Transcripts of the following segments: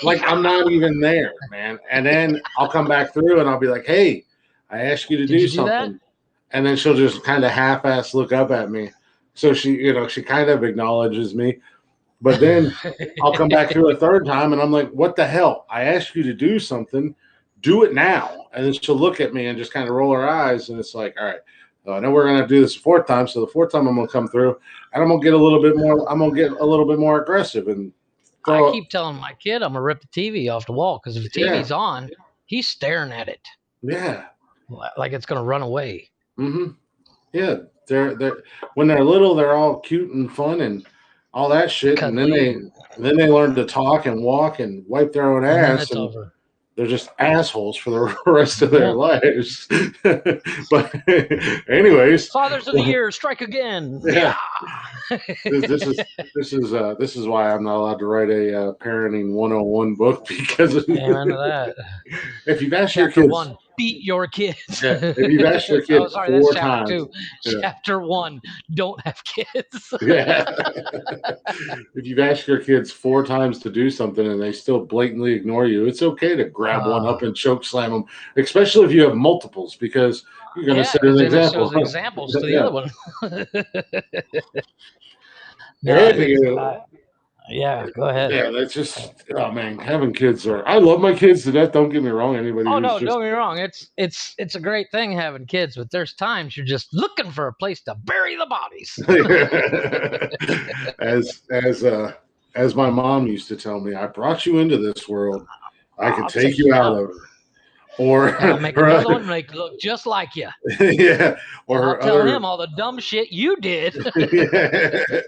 like I'm not even there, man. And then I'll come back through and I'll be like, "Hey, I asked you to Did do you do that? something," and then she'll just kind of half-ass look up at me. So she kind of acknowledges me, but then I'll come back through a third time and I'm like, "What the hell? I asked you to do something. Do it now." And then she'll look at me and just kind of roll her eyes, and it's like, "All right." I know we're gonna do this a fourth time, so the fourth time I'm gonna come through, and I'm gonna get a little bit more. I'm gonna get a little bit more aggressive and I throw. keep telling my kid I'm gonna rip the TV off the wall because if the Yeah, TV's on, he's staring at it yeah. like it's gonna run away. Mm-hmm. Yeah, they're when they're little, they're all cute and fun and all that shit, and Cuddly, then they learn to talk and walk and wipe their own and then ass, it's and over. they're just assholes for the rest of their Yeah. lives. But anyways, Fathers of the Year, strike again. yeah, Yeah. this is this is why I'm not allowed to write a parenting 101 book because Amen to that. if you've asked your Chapter kids, one: beat your kids. yeah, if you've asked your kid Oh, sorry, that's four chapter times, two. yeah. Chapter one: don't have kids. Yeah. If you've asked your kids four times to do something and they still blatantly ignore you, it's okay to grab one uh, up and choke slam them, especially if you have multiples, because you're going to yeah, set an because then it example. shows examples to the Yeah. other one. No, And, it's yeah. Go ahead. yeah, that's just, oh man, having kids are, I love my kids to death. Don't get me wrong. Anybody Oh who's no, just, don't get me wrong. It's a great thing having kids, but there's times you're just looking for a place to bury the bodies. as, as, uh, as my mom used to tell me, I brought you into this world. I could I'll take take you you out out, of it. Or, and I'll make another one make look just like you, yeah, or and I'll her tell other. him all the dumb shit you did. Yeah.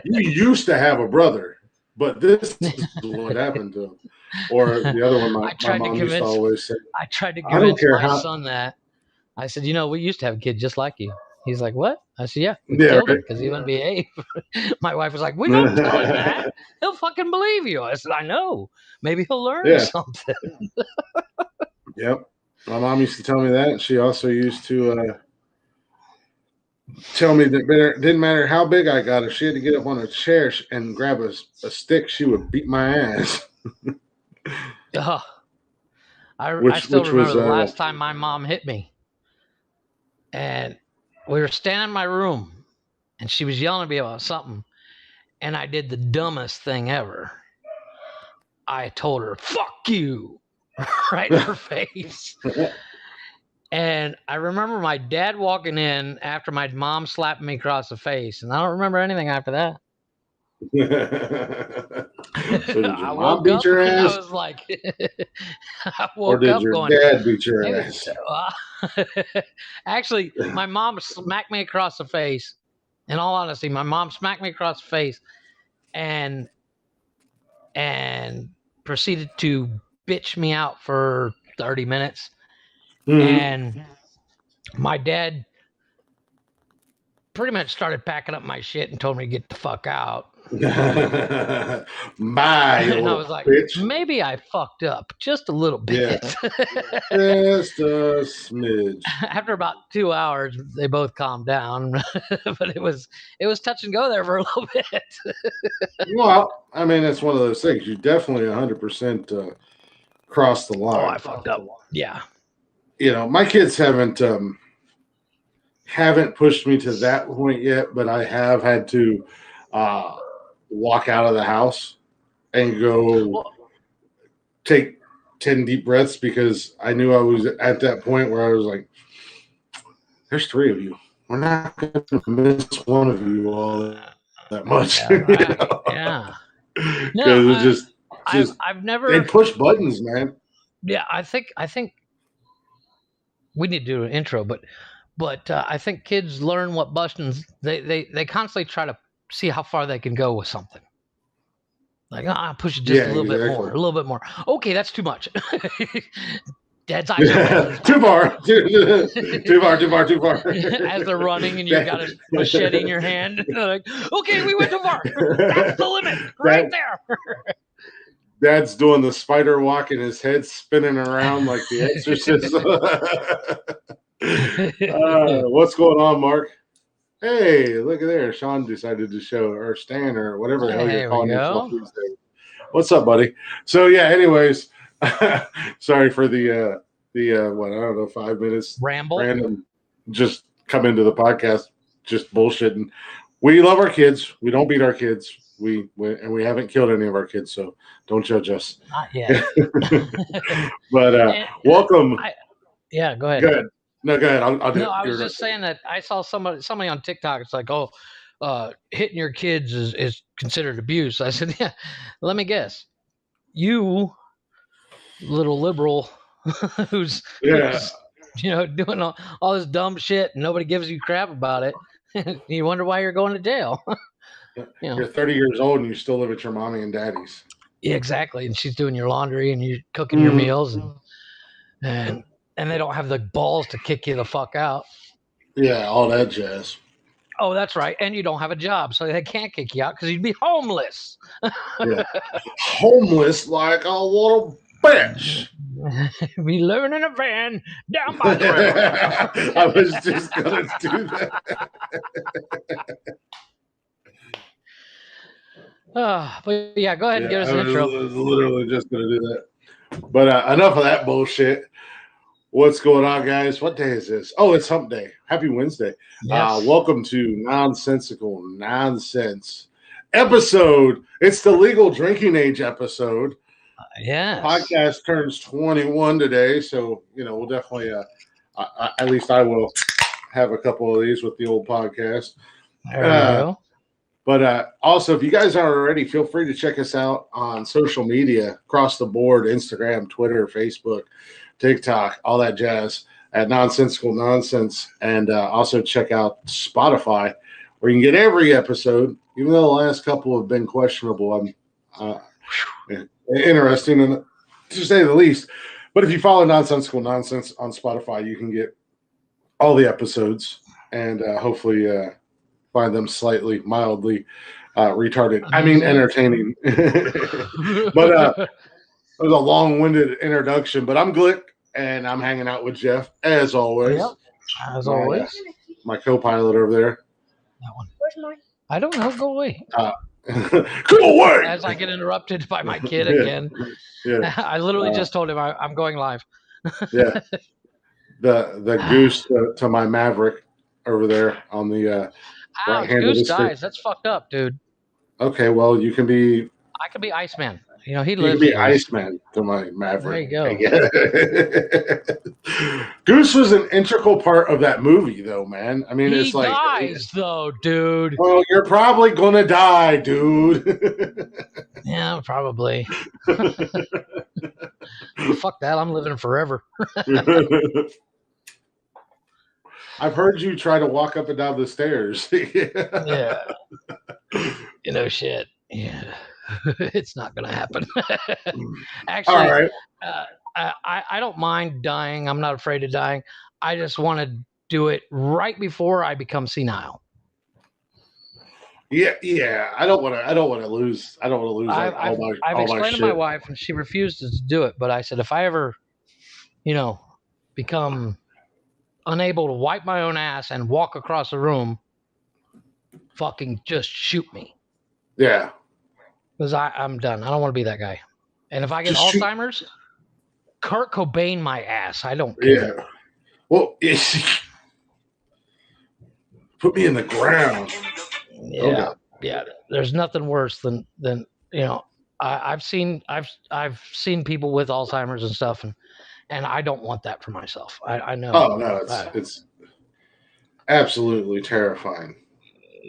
You used to have a brother, but this is what happened to him. Or the other one, I my tried to mom used to convince always say, I tried to I don't convince care my how, son that. I said, we used to have a kid just like you. He's like, what? I said, yeah, we yeah, killed him because he wouldn't behave. My wife was like, well, don't tell him right? that. He'll fucking believe you. I said, I know. Maybe he'll learn Yeah, something. yep. My mom used to tell me that. She also used to tell me that didn't matter how big I got, if she had to get up on a chair and grab a stick, she would beat my ass. Ugh. I still Which remember was the last time my mom hit me. And we were standing in my room and she was yelling at me about something. And I did the dumbest thing ever. I told her, fuck you, right in her face. And I remember my dad walking in after my mom slapped me across the face. And I don't remember anything after that. So did your I mom woke beat up your and I ass, was like, I or woke did up your going, dad beat your maybe. ass? Actually, my mom smacked me across the face. In all honesty, my mom smacked me across the face and and proceeded to bitch me out for 30 minutes. Mm-hmm. And my dad pretty much started packing up my shit and told me to get the fuck out. Bye, you And I little was like, bitch. maybe I fucked up just a little Yeah, bit. just a smidge. After about 2 hours, they both calmed down, but it was touch and go there for a little bit. Well, I mean, it's one of those things. You definitely 100% crossed the Oh, line. I fucked up. Yeah. You know, my kids haven't pushed me to that point yet, but I have had to uh, walk out of the house and go Well, take 10 deep breaths because I knew I was at that point where I was like, there's three of you. We're not going to miss one of you all that much. yeah, right. Yeah. No, Because it just, I've they never. push buttons, man. Yeah, I think we need to do an intro, but I think kids learn what buttons they constantly try to see how far they can go with something. Like, push it just Yeah, a little bit more, exactly. a little bit more. Okay, that's too much. Dad's eyes are rolling. Too far. Too far, too far, too far. As they're running and you've got a machete in your hand. Like, okay, we went too far. That's the limit right that there. Dad's doing the spider walk and his head spinning around like the exorcist. What's going on, Mark? Hey, look at there. Sean decided to show, or Stan, or whatever the hell you're There we calling yourself go. these days. What's up, buddy? So yeah. Anyways, sorry for the what, I don't know, 5 minutes Ramble. random. Just come into the podcast, just bullshitting. We love our kids. We don't beat our kids. We haven't killed any of our kids, so don't judge us. Not yet. But And, welcome. yeah, go ahead. Good. No, go ahead. I'll do No, it. I was You're just saying that I saw somebody on TikTok. It's like, oh, hitting your kids is considered abuse. I said, yeah. Let me guess, you little liberal, who's doing all this dumb shit and nobody gives you crap about it. You wonder why you're going to jail. You're 30 years old and you still live at your mommy and daddy's. Yeah, exactly. And she's doing your laundry and you're cooking your meals and they don't have the balls to kick you the fuck out. Yeah, all that jazz. Oh, that's right. And you don't have a job, so they can't kick you out because you'd be homeless. Yeah. Homeless like a little bitch. Be living in a van down by the river. I was just going to do that. But yeah, go ahead and give us an intro. I was literally just going to do that. But enough of that bullshit. What's going on, guys? What day is this? Oh, it's hump day. Happy Wednesday. Yes. Welcome to Nonsensical Nonsense episode. It's the legal drinking age episode. Yeah. Podcast turns 21 today, so we'll definitely at least I will have a couple of these with the old podcast. There we go. But also, if you guys aren't already, feel free to check us out on social media across the board: Instagram, Twitter, Facebook, TikTok, all that jazz at Nonsensical Nonsense. And also check out Spotify, where you can get every episode, even though the last couple have been questionable. Interesting, to say the least. But if you follow Nonsensical Nonsense on Spotify, you can get all the episodes and hopefully find them mildly retarded. I mean, entertaining. But it was a long-winded introduction. But I'm Glick, and I'm hanging out with Jeff, as always. Yep, as always. My co-pilot over there. That one. Where's mine? I don't know. Go away. Go away! As I get interrupted by my kid again. Yeah. I literally just told him I'm going live. Yeah. The goose to my Maverick over there on the right hand of the Goose dies. That's fucked up, dude. Okay, well, you can be... I can be Iceman. He lives. You can be Iceman to my Maverick. There you go. Goose was an integral part of that movie, though, man. I mean, it's like... He dies, though, dude. Well, you're probably going to die, dude. Yeah, probably. Fuck that. I'm living forever. I've heard you try to walk up and down the stairs. Yeah. Shit. Yeah. It's not going to happen. Actually, all right. I don't mind dying. I'm not afraid of dying. I just want to do it right before I become senile. Yeah. I don't want to lose. I've explained to my wife, and she refuses to do it. But I said, if I ever, become unable to wipe my own ass and walk across the room, fucking just shoot me. Yeah. Because I'm done. I don't want to be that guy. And if I get Alzheimer's, Kurt Cobain my ass. I don't care. Yeah. Well, put me in the ground. Yeah. Okay. Yeah. There's nothing worse than I've seen people with Alzheimer's and stuff, and I don't want that for myself. I know. Oh no, it's absolutely terrifying.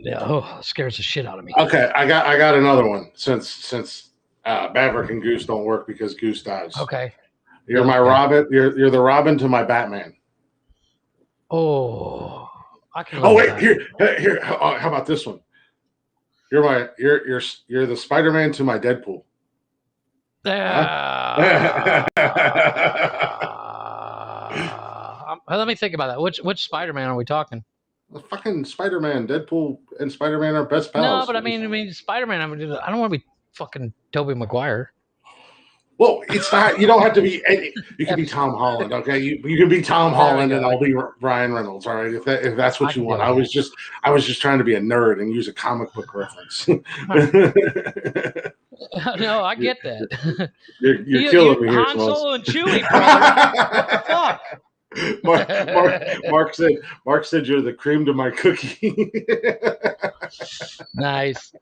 Yeah, it scares the shit out of me. Okay, I got another one since Maverick and Goose don't work because Goose dies. Okay. You're my Robin. You're the Robin to my Batman. Oh, I can. Oh wait, here. How about this one? You're the Spider-Man to my Deadpool. Let me think about that. Which Spider-Man are we talking? The fucking Spider-Man, Deadpool, and Spider-Man are best pals. No, but I mean, Spider-Man. I don't want to be fucking Tobey Maguire. Well, it's not. You don't have to be. You can be Tom Holland, okay? You can be Tom Holland, and I'll be Ryan Reynolds. All right, if that's what you want. I was just trying to be a nerd and use a comic book reference. No, I get that. You're killing me here, Han Smalls. Solo and Chewie, brother. What the fuck? Mark said you're the cream to my cookie. Nice.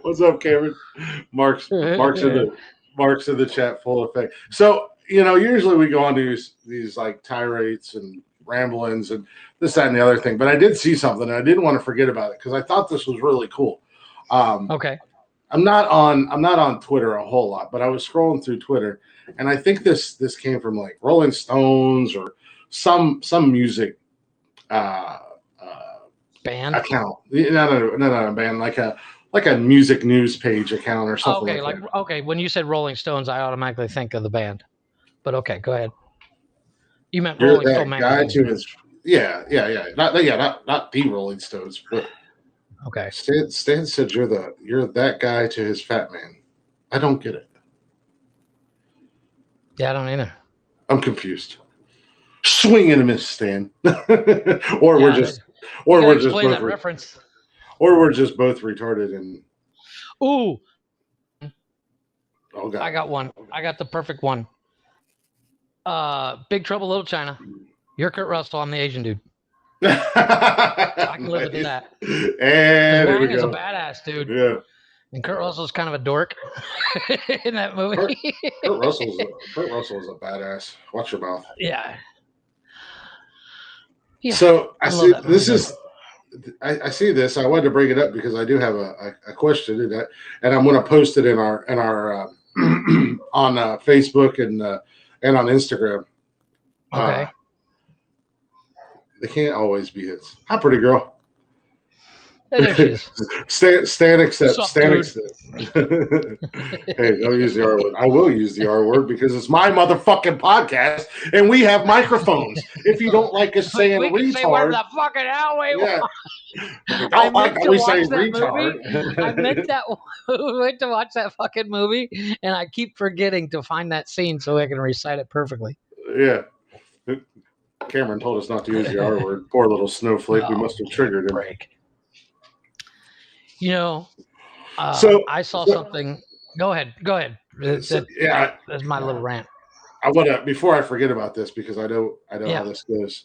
What's up, Cameron? Mark's in the chat full effect. So usually we go on to these like tirades and ramblings and this, that, and the other thing. But I did see something, and I didn't want to forget about it because I thought this was really cool. Okay. I'm not on Twitter a whole lot, but I was scrolling through Twitter, and I think this came from like Rolling Stones or some music Band account. No, band, like a music news page account or something. Okay, okay. When you said Rolling Stones, I automatically think of the band. But okay, go ahead. You meant You're Rolling that Stone guy magazine. to his not the Rolling Stones, but okay. Stan said you're that guy to his fat man. I don't get it. Yeah, I don't either. I'm confused. Swing and a miss, Stan. Or we're just both reference. Or we're just both retarded and. Ooh. Oh God. I got one. I got the perfect one. Big Trouble Little China. You're Kurt Russell. I'm the Asian dude. I can live with that. And Wang is a badass dude. Yeah. And Kurt Russell's kind of a dork in that movie. Kurt Russell's a badass. Watch your mouth. Yeah. So I see this is. I see this. I wanted to bring it up because I do have a question in that, and I'm going to post it in our on Facebook and on Instagram. Okay. They can't always be his. Hi, pretty girl. There she is. Stan accepts. Stan accepts. Hey, don't use the R word. I will use the R word because it's my motherfucking podcast and we have microphones. If you don't like us saying we retard, say whatever the fucking hell we want. I meant to watch to watch that fucking movie, and I keep forgetting to find that scene so I can recite it perfectly. Yeah. Cameron told us not to use the R word. Poor little snowflake. We must have triggered him. Break. So I saw something. Go ahead. That's my little rant. I want to, before I forget about this, because I know how this goes.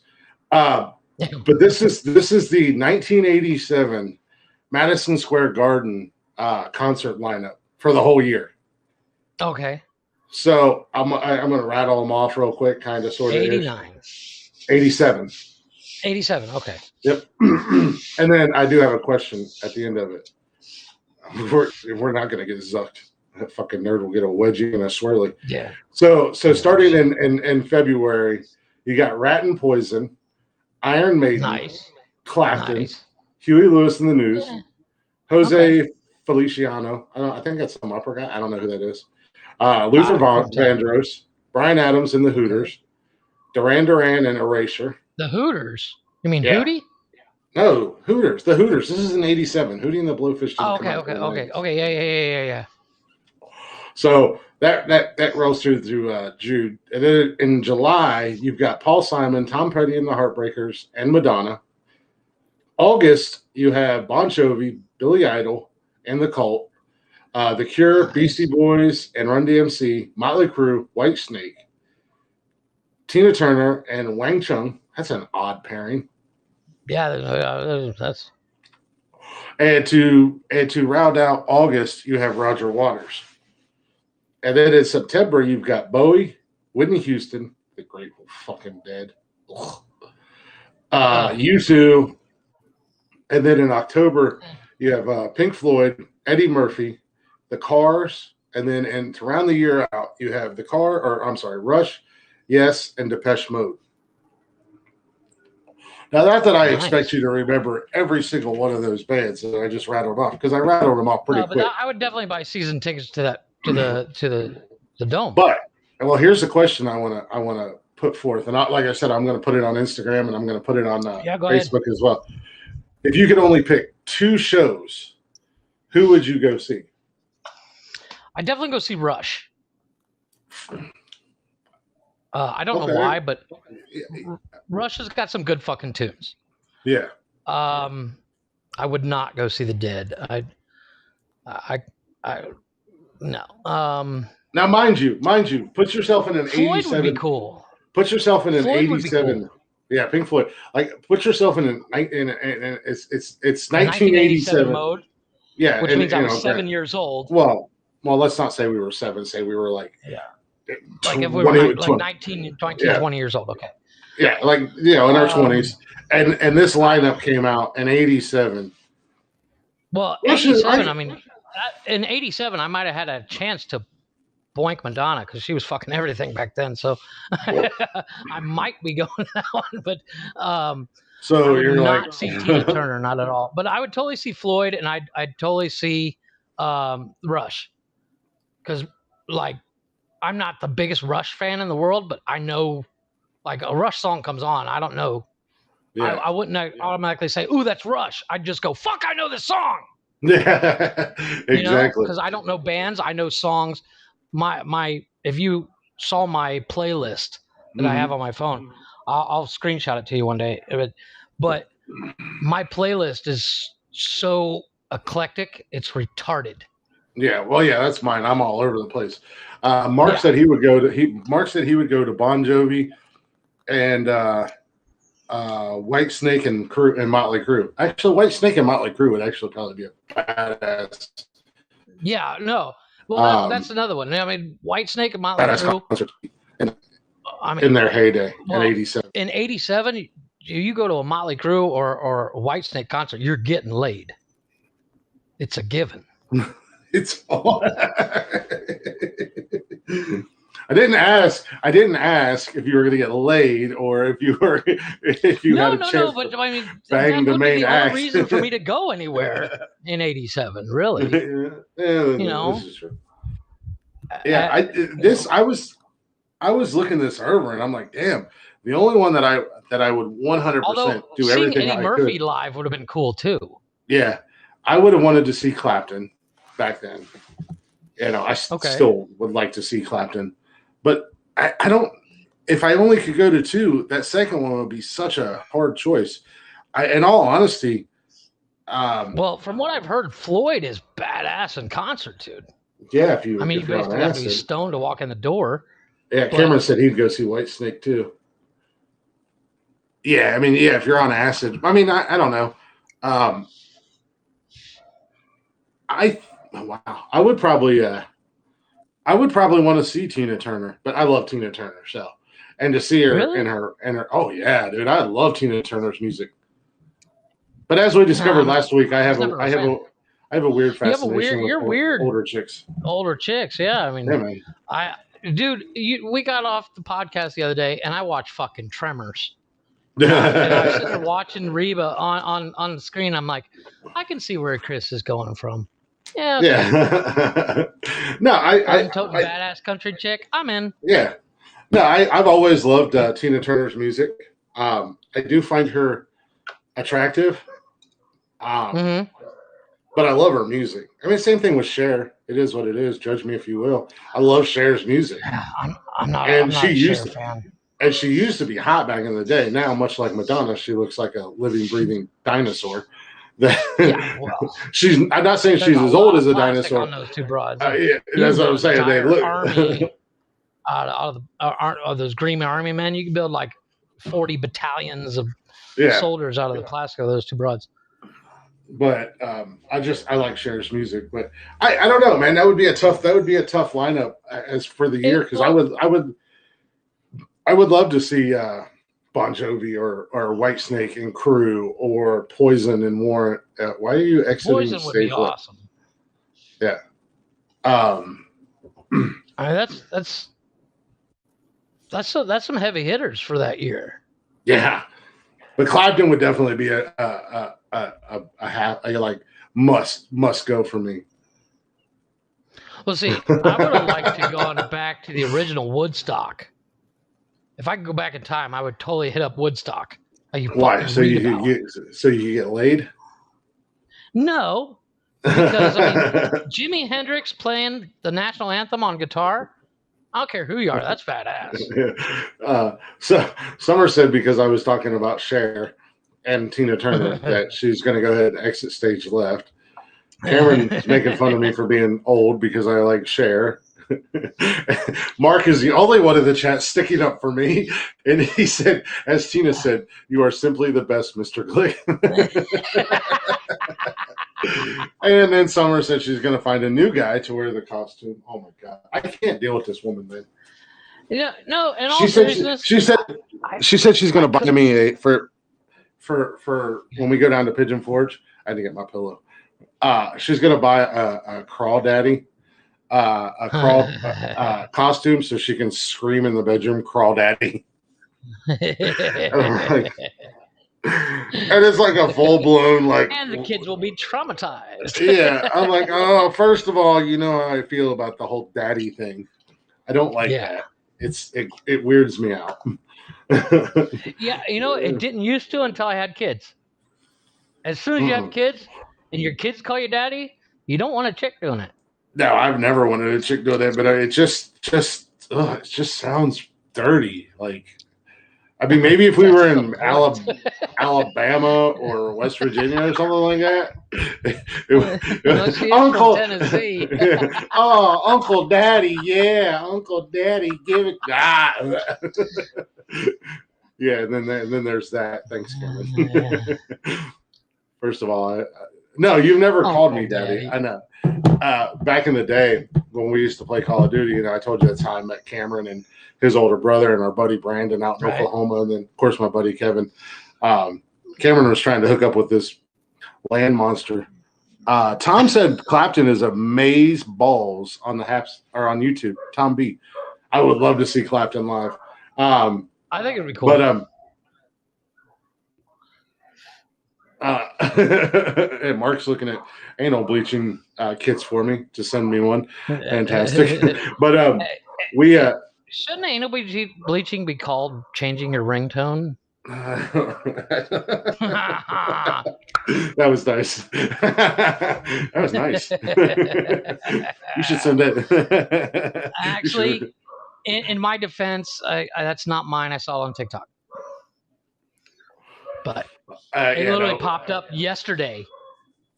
But this is the 1987 Madison Square Garden concert lineup for the whole year. Okay. So I'm going to rattle them off real quick, kind of, sort of. 89. 87. 87. Okay. Yep. And then I do have a question at the end of it. We're not going to get zucked. That fucking nerd will get a wedgie and a swirly. Yeah. So starting in February, you got Rat and Poison, Iron Maiden, Clapton, Huey Lewis and the News, Jose Feliciano. I think that's some opera guy. I don't know who that is. Luther Vandross, Bryan Adams and the Hooters, Duran Duran and Erasure. The Hooters? You mean Hootie? No, Hooters. The Hooters. This is in '87. Hootie and the Blowfish. Okay. Yeah. So that rolls through June, and then in July you've got Paul Simon, Tom Petty and the Heartbreakers, and Madonna. August you have Bon Jovi, Billy Idol, and the Cult, The Cure, Beastie Boys, and Run DMC, Motley Crue, Whitesnake, Tina Turner, and Wang Chung. That's an odd pairing. Yeah, that's. And to round out August, you have Roger Waters. And then in September, you've got Bowie, Whitney Houston, the Grateful fucking Dead, U2. And then in October, you have Pink Floyd, Eddie Murphy, The Cars, and then to round the year out, you have Rush, Yes, and Depeche Mode. Now, not that I expect you to remember every single one of those bands that I just rattled off, because I rattled them off pretty quick. I would definitely buy season tickets to the dome. But here's the question I want to put forth, and like I said, I'm going to put it on Instagram and I'm going to put it on Facebook as well. If you could only pick two shows, who would you go see? I'd definitely go see Rush. I don't know why, but Rush has got some good fucking tunes. Yeah. I would not go see the Dead. No. Now, mind you, put yourself in an Floyd would be 87. cool. Put yourself in an Floyd would be 87. cool. Yeah, Pink Floyd. Like, put yourself in it's A 1987 1987. mode, Yeah, which and means I was 7 years old. well, let's not say we were 7. Say we were like, like if we were 20, 19, yeah. 20 years old. Okay. Yeah, like in our 20s, and this lineup came out in 87. Well, 87. I mean, in 87, I might have had a chance to boink Madonna because she was fucking everything back then. So I might be going that one, but so I would you're not like see Tina Turner, not at all. But I would totally see Floyd, and I'd totally see Rush, because like I'm not the biggest Rush fan in the world, but I know like a Rush song comes on, I don't know. Yeah. I wouldn't automatically say, "Ooh, that's Rush." I'd just go, "Fuck, I know this song." Yeah, exactly. Because I don't know bands, I know songs. My if you saw my playlist that I have on my phone, I'll screenshot it to you one day. But my playlist is so eclectic, it's retarded. Yeah, well, yeah, that's mine. I'm all over the place. Mark said he would go to Bon Jovi and White Snake and Motley Crue. Actually, White Snake and Motley Crue would actually probably be a badass. Yeah, no. Well, that's another one. I mean, White Snake and Motley Crue. In their heyday, in '87. In '87, you go to a Motley Crue or a White Snake concert, you're getting laid. It's a given. It's all. I didn't ask if you were going to get laid or if you had a chance. No, but I mean, bang the main act. Only reason for me to go anywhere in '87, really. Yeah, this is true. Yeah, I was looking this over and I'm like, damn, the only one that I would 100% do everything Eddie Murphy live would have been cool too. Yeah, I would have wanted to see Clapton back then. I still would like to see Clapton, but I don't. If I only could go to 2, that second one would be such a hard choice. In all honesty, well, from what I've heard, Floyd is badass in concert, dude. Yeah, you basically have to be stoned to walk in the door. Yeah, Cameron said he'd go see White Snake too. Yeah, I mean, if you're on acid, I mean, I don't know. I would probably want to see Tina Turner, but I love Tina Turner, so and to see her in her oh yeah, dude, I love Tina Turner's music. But as we discovered last week, I have a weird fascination with older chicks. Older chicks, yeah. I mean, we got off the podcast the other day, and I watched fucking Tremors. And I was sitting there watching Reba on the screen. I'm like, I can see where Chris is going from. Yeah. Okay. Yeah. No, I badass country chick. I'm in. Yeah. No, I've always loved Tina Turner's music. I do find her attractive. But I love her music. I mean, same thing with Cher. It is what it is. Judge me if you will. I love Cher's music. I'm not a Cher fan. And she used to be hot back in the day. Now, much like Madonna, she looks like a living, breathing dinosaur. I'm not saying she's as old as a dinosaur. On those two broads. That's what I'm saying. They look. Army, out of those Green Army men, you can build like 40 battalions of soldiers out of the plastic of those two broads. But I like Cher's music. But I don't know, man. That would be a tough lineup as for the year because I would love to see Bon Jovi or White Snake and Crew or Poison and Warrant. Why are you exiting Poison the would stage? Be awesome. Yeah. I mean, that's some heavy hitters for that year. Yeah, but Clapton would definitely be a must go for me. Well, see, I would have liked to go back to the original Woodstock. If I could go back in time, I would totally hit up Woodstock. Why? So you get laid? No, because Jimi Hendrix playing the national anthem on guitar. I don't care who you are. That's badass. So Summer said because I was talking about Cher and Tina Turner that she's going to go ahead and exit stage left. Cameron's making fun of me for being old because I like Cher. Mark is the only one in the chat sticking up for me, and he said, as Tina said, "You are simply the best, Mr. Glick." And then Summer said she's going to find a new guy to wear the costume. Oh my god, I can't deal with this woman, man. Yeah, no. In all She seriousness, said she's going to buy me a for when we go down to Pigeon Forge. I had to get my pillow. She's going to buy a crawl daddy, a crawl costume so she can scream in the bedroom, "Crawl daddy." And it's like a full blown like, and the kids will be traumatized. Yeah, I'm like, oh, first of all, you know how I feel about the whole daddy thing. I don't like that. It weirds me out. Yeah, it didn't used to until I had kids. As soon as you have kids and your kids call you daddy, you don't want a chick doing it. No, I've never wanted a chick doing that, but it just sounds dirty. Like, I mean, maybe if we were in Alabama or West Virginia or something like that. Uncle Tennessee. Oh, Uncle Daddy, yeah, Uncle Daddy, give it. Yeah, and then there's that Thanksgiving. First of all, no, you've never called me Daddy. I know. Back in the day when we used to play Call of Duty, I told you that time I met Cameron and his older brother and our buddy Brandon out in Oklahoma, and then of course my buddy Kevin. Cameron was trying to hook up with this land monster. Tom said Clapton is amaze balls on the Haps or on YouTube. Tom B. I would love to see Clapton live. I think it'd be cool. But and Mark's looking at anal bleaching kits for me to send me one. Fantastic. But we shouldn't anal bleaching be called changing your ringtone? That was nice. That was nice. You should send it. Actually, in my defense, that's not mine. I saw it on TikTok. But it literally popped up yesterday,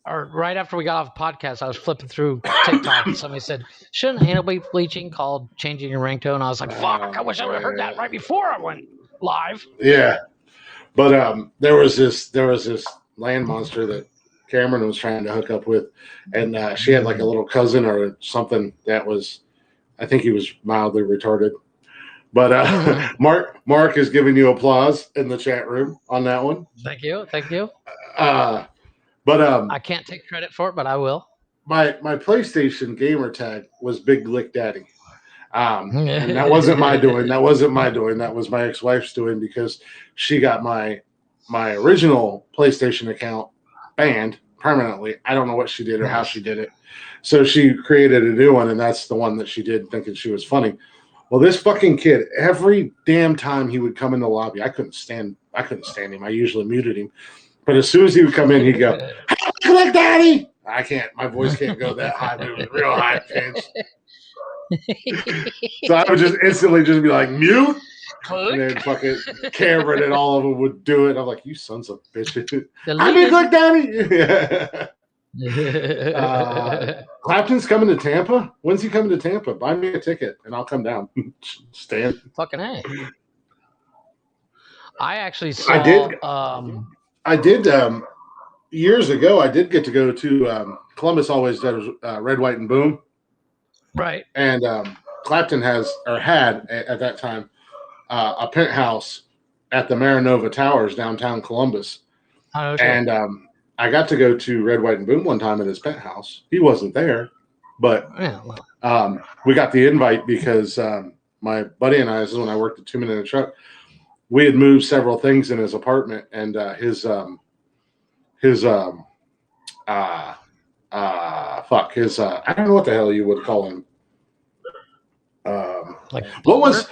or right after we got off the podcast. I was flipping through TikTok and somebody said, "Shouldn't anal bleaching called changing your ringtone?" I was like, "Fuck! I wish I would have heard that right before I went live." Yeah, but there was this land monster that Cameron was trying to hook up with, and she had like a little cousin or something that was, I think he was mildly retarded. But Mark is giving you applause in the chat room on that one. Thank you. But I can't take credit for it, but I will. My PlayStation gamer tag was Big Lick Daddy, and that wasn't my doing. That was my ex-wife's doing because she got my original PlayStation account banned permanently. I don't know what she did or how she did it. So she created a new one, and that's the one that she did, thinking she was funny. Well, this fucking kid, every damn time he would come in the lobby, I couldn't stand him. I usually muted him. But as soon as he would come in, he'd go, "Click, Daddy!" I can't. My voice can't go that high, but it was real high pitched. So I would just instantly just be like, "Mute!" And then fucking Cameron and all of them would do it. I'm like, "You sons of bitches." I mean, "Click, Daddy!" Clapton's coming to Tampa. When's he coming to Tampa? Buy me a ticket and I'll come down. Stan. Fucking A. I actually saw. I did years ago. I did get to go to Columbus. Always does Red, White, and Boom. Right. And Clapton had at that time a penthouse at the Marinova Towers downtown Columbus. Oh, sure. And I got to go to Red, White, and Boom one time at his penthouse. He wasn't there, but we got the invite because my buddy and I, this is when I worked at 2 Men in a Truck, we had moved several things in his apartment, and his I don't know what the hell you would call him. Like what was?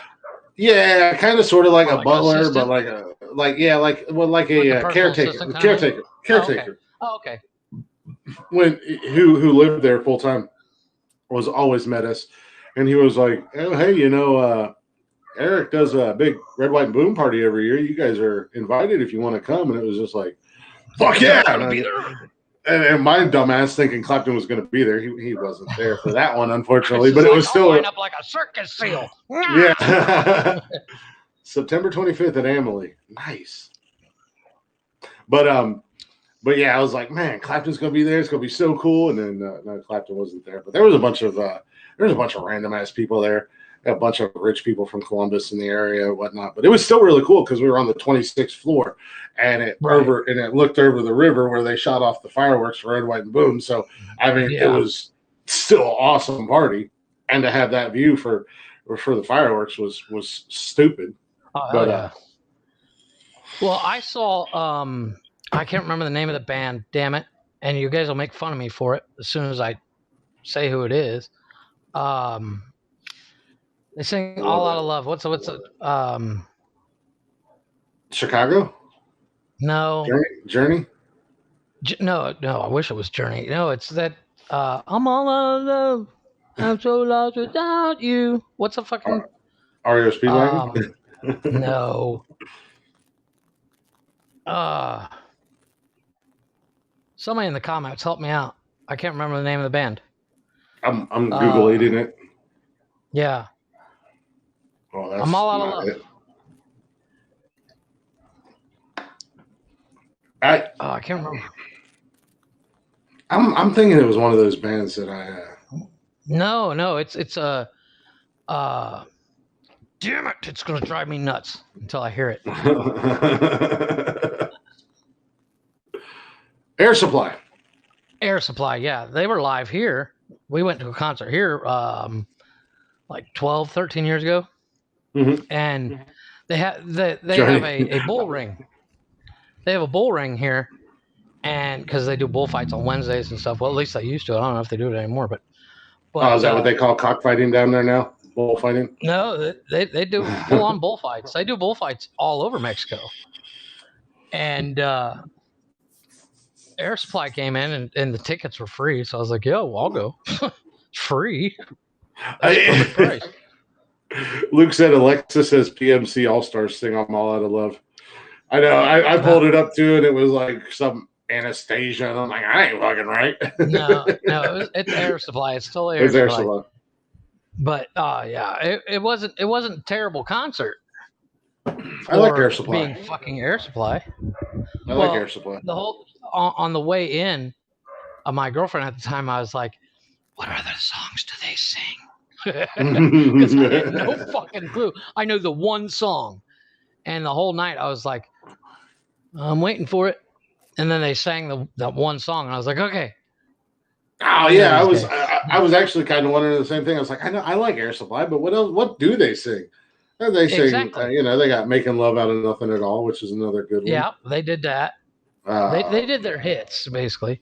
Yeah, kind of, sort of like a butler, assistant? But like a caretaker. Caretaker. Oh, okay. When who lived there full time was always met us, and he was like, "Oh, hey, Eric does a big Red, White, and Boom party every year. You guys are invited if you want to come." And it was just like, "Fuck yeah!" and my dumbass thinking Clapton was going to be there. He wasn't there for that one, unfortunately. Chris But is it like, was I'll still line up like a circus seal. yeah. September 25th at Amalie. Nice. But yeah, I was like, man, Clapton's gonna be there. It's gonna be so cool. And then no, Clapton wasn't there. But there was a bunch of random ass people there. A bunch of rich people from Columbus in the area and whatnot. But it was still really cool because we were on the 26th floor, and it looked over the river where they shot off the fireworks for Red, White, and Boom. So I mean, it was still an awesome party, and to have that view for the fireworks was stupid. Oh, but well, I saw I can't remember the name of the band, damn it. And you guys will make fun of me for it as soon as I say who it is. They sing All Out of Love. What's Chicago? No. Journey? No, I wish it was Journey. No, it's that I'm all out of love. I'm so lost without you. What's the fucking REO Speedwagon? No. Somebody in the comments help me out. I can't remember the name of the band. I'm Googling it. Yeah. Oh, that's I'm all out of love. I can't remember. I'm thinking it was one of those bands that I. No, it's damn it! It's gonna drive me nuts until I hear it. Air Supply. Air Supply, yeah, they were live here. We went to a concert here, like 12, 13 years ago, and they have a bull ring. They have a bull ring here, and because they do bullfights on Wednesdays and stuff. Well, at least they used to. I don't know if they do it anymore, but is that what they call cockfighting down there now? Bullfighting? No, they do full on bullfights. They do bullfights all over Mexico, and Air Supply came in and the tickets were free. So I was like, yo, I'll go. Free. That's price. Luke said Alexa says PMC All-Stars sing I'm All Out of Love. I know. I pulled it up too, and it was like some Anastasia, and I'm like, I ain't fucking right. no, it's Air Supply. It's still Air Supply. Air Supply. But yeah, it wasn't a terrible concert. I like Air Supply. Being fucking Air Supply. I like Air Supply. The whole on the way in, my girlfriend at the time, I was like, "What other songs do they sing?" Because I had no fucking clue. I know the one song, and the whole night I was like, "I'm waiting for it," and then they sang that one song, and I was like, "Okay." Oh yeah, I was actually kind of wondering the same thing. I was like, I like Air Supply, but what else? What do they sing? And they sing, exactly. They got "Making Love Out of Nothing at All," which is another good one. Yeah, they did that. They did their hits basically,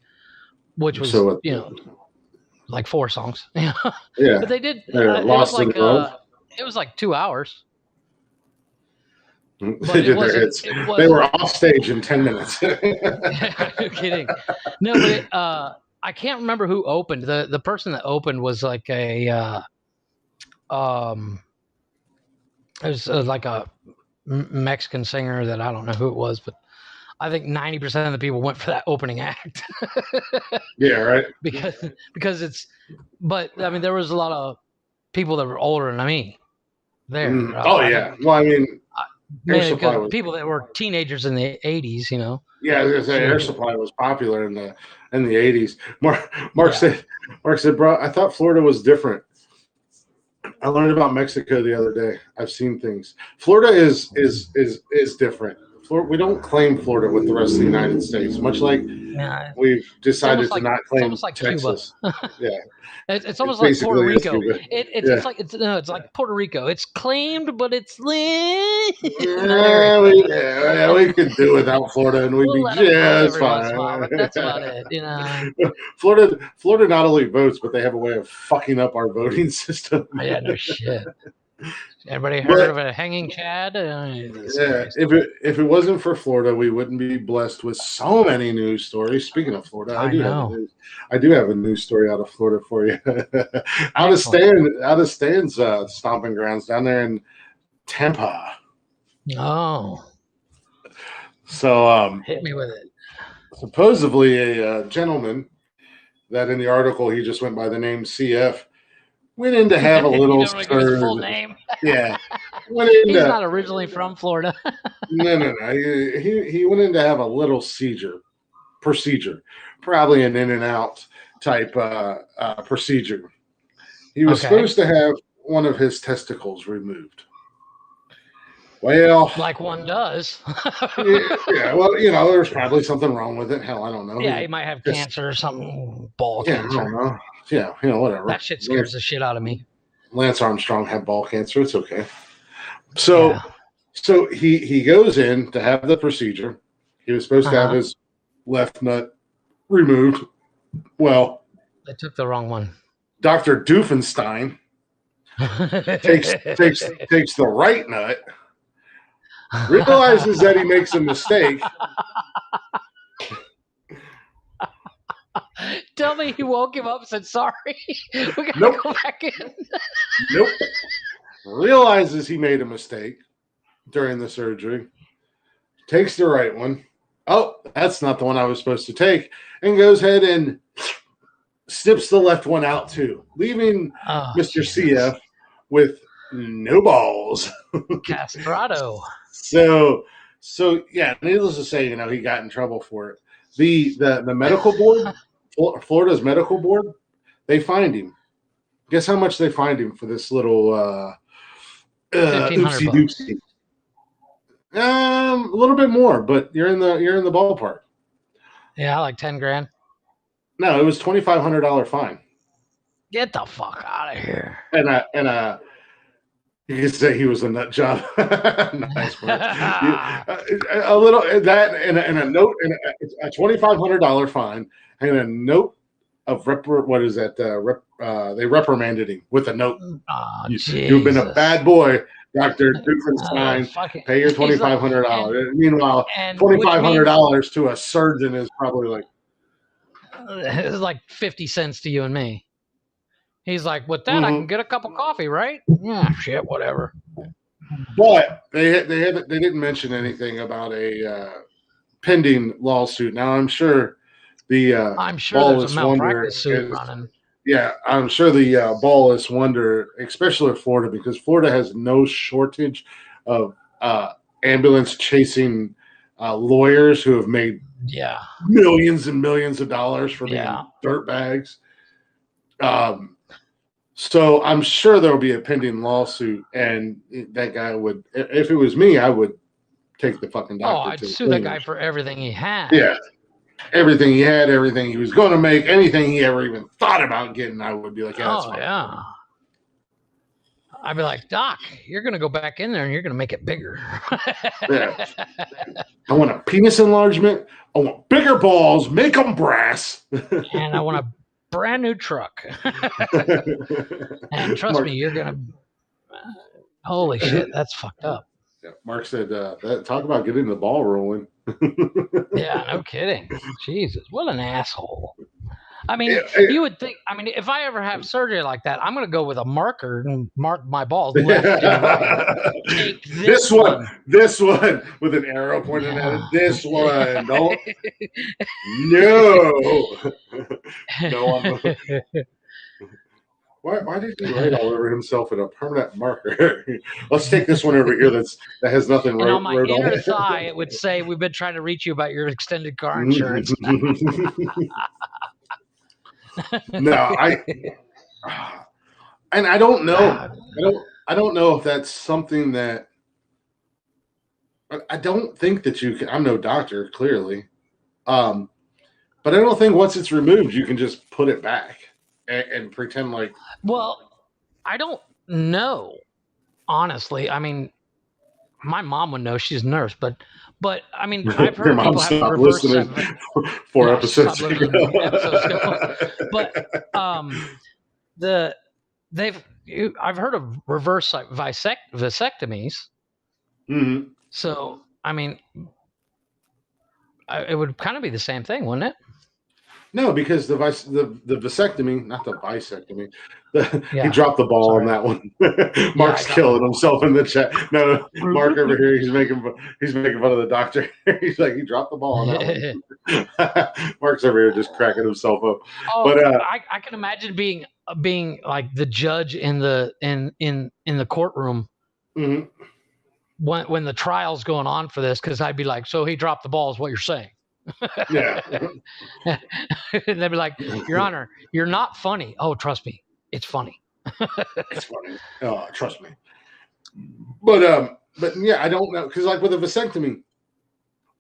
which was like 4 songs. Yeah, but they did. It was like 2 hours. They did their hits. They were off stage in 10 minutes. You're kidding. No, but I can't remember who opened. The person that opened was like it was like a Mexican singer that I don't know who it was, but I think 90% of the people went for that opening act. Yeah, right. Because it's, but I mean, there was a lot of people that were older than me there. Yeah. Well, I mean, people that were teenagers in the 80s, Yeah, I was gonna say Air Supply was popular in the 80s. Mark said, bro, I thought Florida was different. I learned about Mexico the other day. I've seen things. Florida is different. We don't claim Florida with the rest of the United States, much like we've decided to not claim Texas. Yeah, it's almost like Puerto Rico. It's like Puerto Rico. It's claimed, but it's we could do without Florida, and we'd be just fine. But that's about it, Florida not only votes, but they have a way of fucking up our voting system. Yeah, no shit. Everybody heard of a hanging Chad? If it wasn't for Florida, we wouldn't be blessed with so many news stories. Speaking of Florida, I do have a news story out of Florida for you. out of Stan's stomping grounds down there in Tampa. Oh, so hit me with it. supposedly a gentleman that in the article he just went by the name CF went in to have a You little don't want to give his full surgery. name. Yeah, went He's into not originally from Florida. no. He went in to have a little procedure, probably an in and out type procedure. He was Okay. supposed to have one of his testicles removed. Well, Like one does. yeah, well, you know, there's probably something wrong with it. Hell, I don't know. Yeah, he might have cancer or something, ball Yeah, I cancer. don't know. Yeah, you know, whatever. That shit scares the shit out of me. Lance Armstrong had ball cancer. It's okay. So, Yeah. so he goes in to have the procedure. He was supposed to have his left nut removed. Well, They took the wrong one. Dr. Doofenstein takes the right nut, realizes that he makes a mistake. Tell me he woke him up and said, sorry, we gotta Nope. go back in. Nope. Realizes he made a mistake during the surgery. Takes the right one. Oh, that's not the one I was supposed to take. And goes ahead and snips the left one out too, leaving Mr. Jesus. CF with no balls. Castrato. So yeah, needless to say, you know, he got in trouble for it. The medical board, Florida's medical board, they fined him. Guess how much they fined him for this little oopsie doopsie? A little bit more, but you're in the ballpark. Yeah, like 10 grand. No, it was $2,500 fine. Get the fuck out of here. And you could say he was a nut job. Nice word. A little that and a note and a $2,500 fine and a note of what is that? They reprimanded him with a note. You've been a bad boy, Dr. Doofenstein. Pay your $2,500. Meanwhile, $2,500 to a surgeon is probably like it's like 50 cents to you and me. He's like, with that, I can get a cup of coffee, right? Yeah, shit, whatever. But they didn't mention anything about a pending lawsuit. Now I'm sure the there's a malpractice suit running. Yeah, I'm sure the ballless wonder, especially in Florida, because Florida has no shortage of ambulance chasing lawyers who have made millions and millions of dollars for being dirtbags. So I'm sure there'll be a pending lawsuit, and that guy would, if it was me, I would take the fucking doctor. I'd sue that guy for everything he had. Yeah, everything he had, everything he was going to make, anything he ever even thought about getting, I would be like, yeah, that's fine. Yeah. I'd be like, Doc, you're going to go back in there and you're going to make it bigger. Yeah. I want a penis enlargement. I want bigger balls. Make them brass. And I want a brand new truck. And trust me, you're gonna holy shit, that's fucked up. Yeah, Mark said talk about getting the ball rolling. Yeah, no kidding. Jesus, what an asshole. I mean, you would think, I mean, if I ever have surgery like that, I'm going to go with a marker and mark my balls left and right. Take this one with an arrow pointing at it. This one. Don't. No. No. Why did he write all over himself in a permanent marker? Let's take this one over here that has nothing and on my inner thigh, it would say, "We've been trying to reach you about your extended car insurance." No, I don't know. I don't know if that's something that I don't think that you can. I'm no doctor, clearly, but I don't think once it's removed, you can just put it back and pretend like. Well, I don't know. Honestly, I mean, my mom would know. She's a nurse, but I mean, I've heard people have to reverse 4 episodes ago. But I've heard of reverse vasectomies. Mm-hmm. So I mean, it would kind of be the same thing, wouldn't it? No, because the vasectomy, not the bisectomy. He Yeah. dropped the ball on Sorry. that one. Yeah, Mark's I dropped killing the ball. himself in the chat. No, Mark over here, he's making fun of the doctor. He's like, he dropped the ball on that one. Mark's over here just cracking himself up. Oh, But I can imagine being like the judge in the courtroom mhm. when the trial's going on for this, because I'd be like, so he dropped the ball is what you're saying. Yeah. And they'd be like, Your Honor, you're not funny. Oh, trust me, it's funny. It's funny. Trust me. But yeah, I don't know, because like with a vasectomy,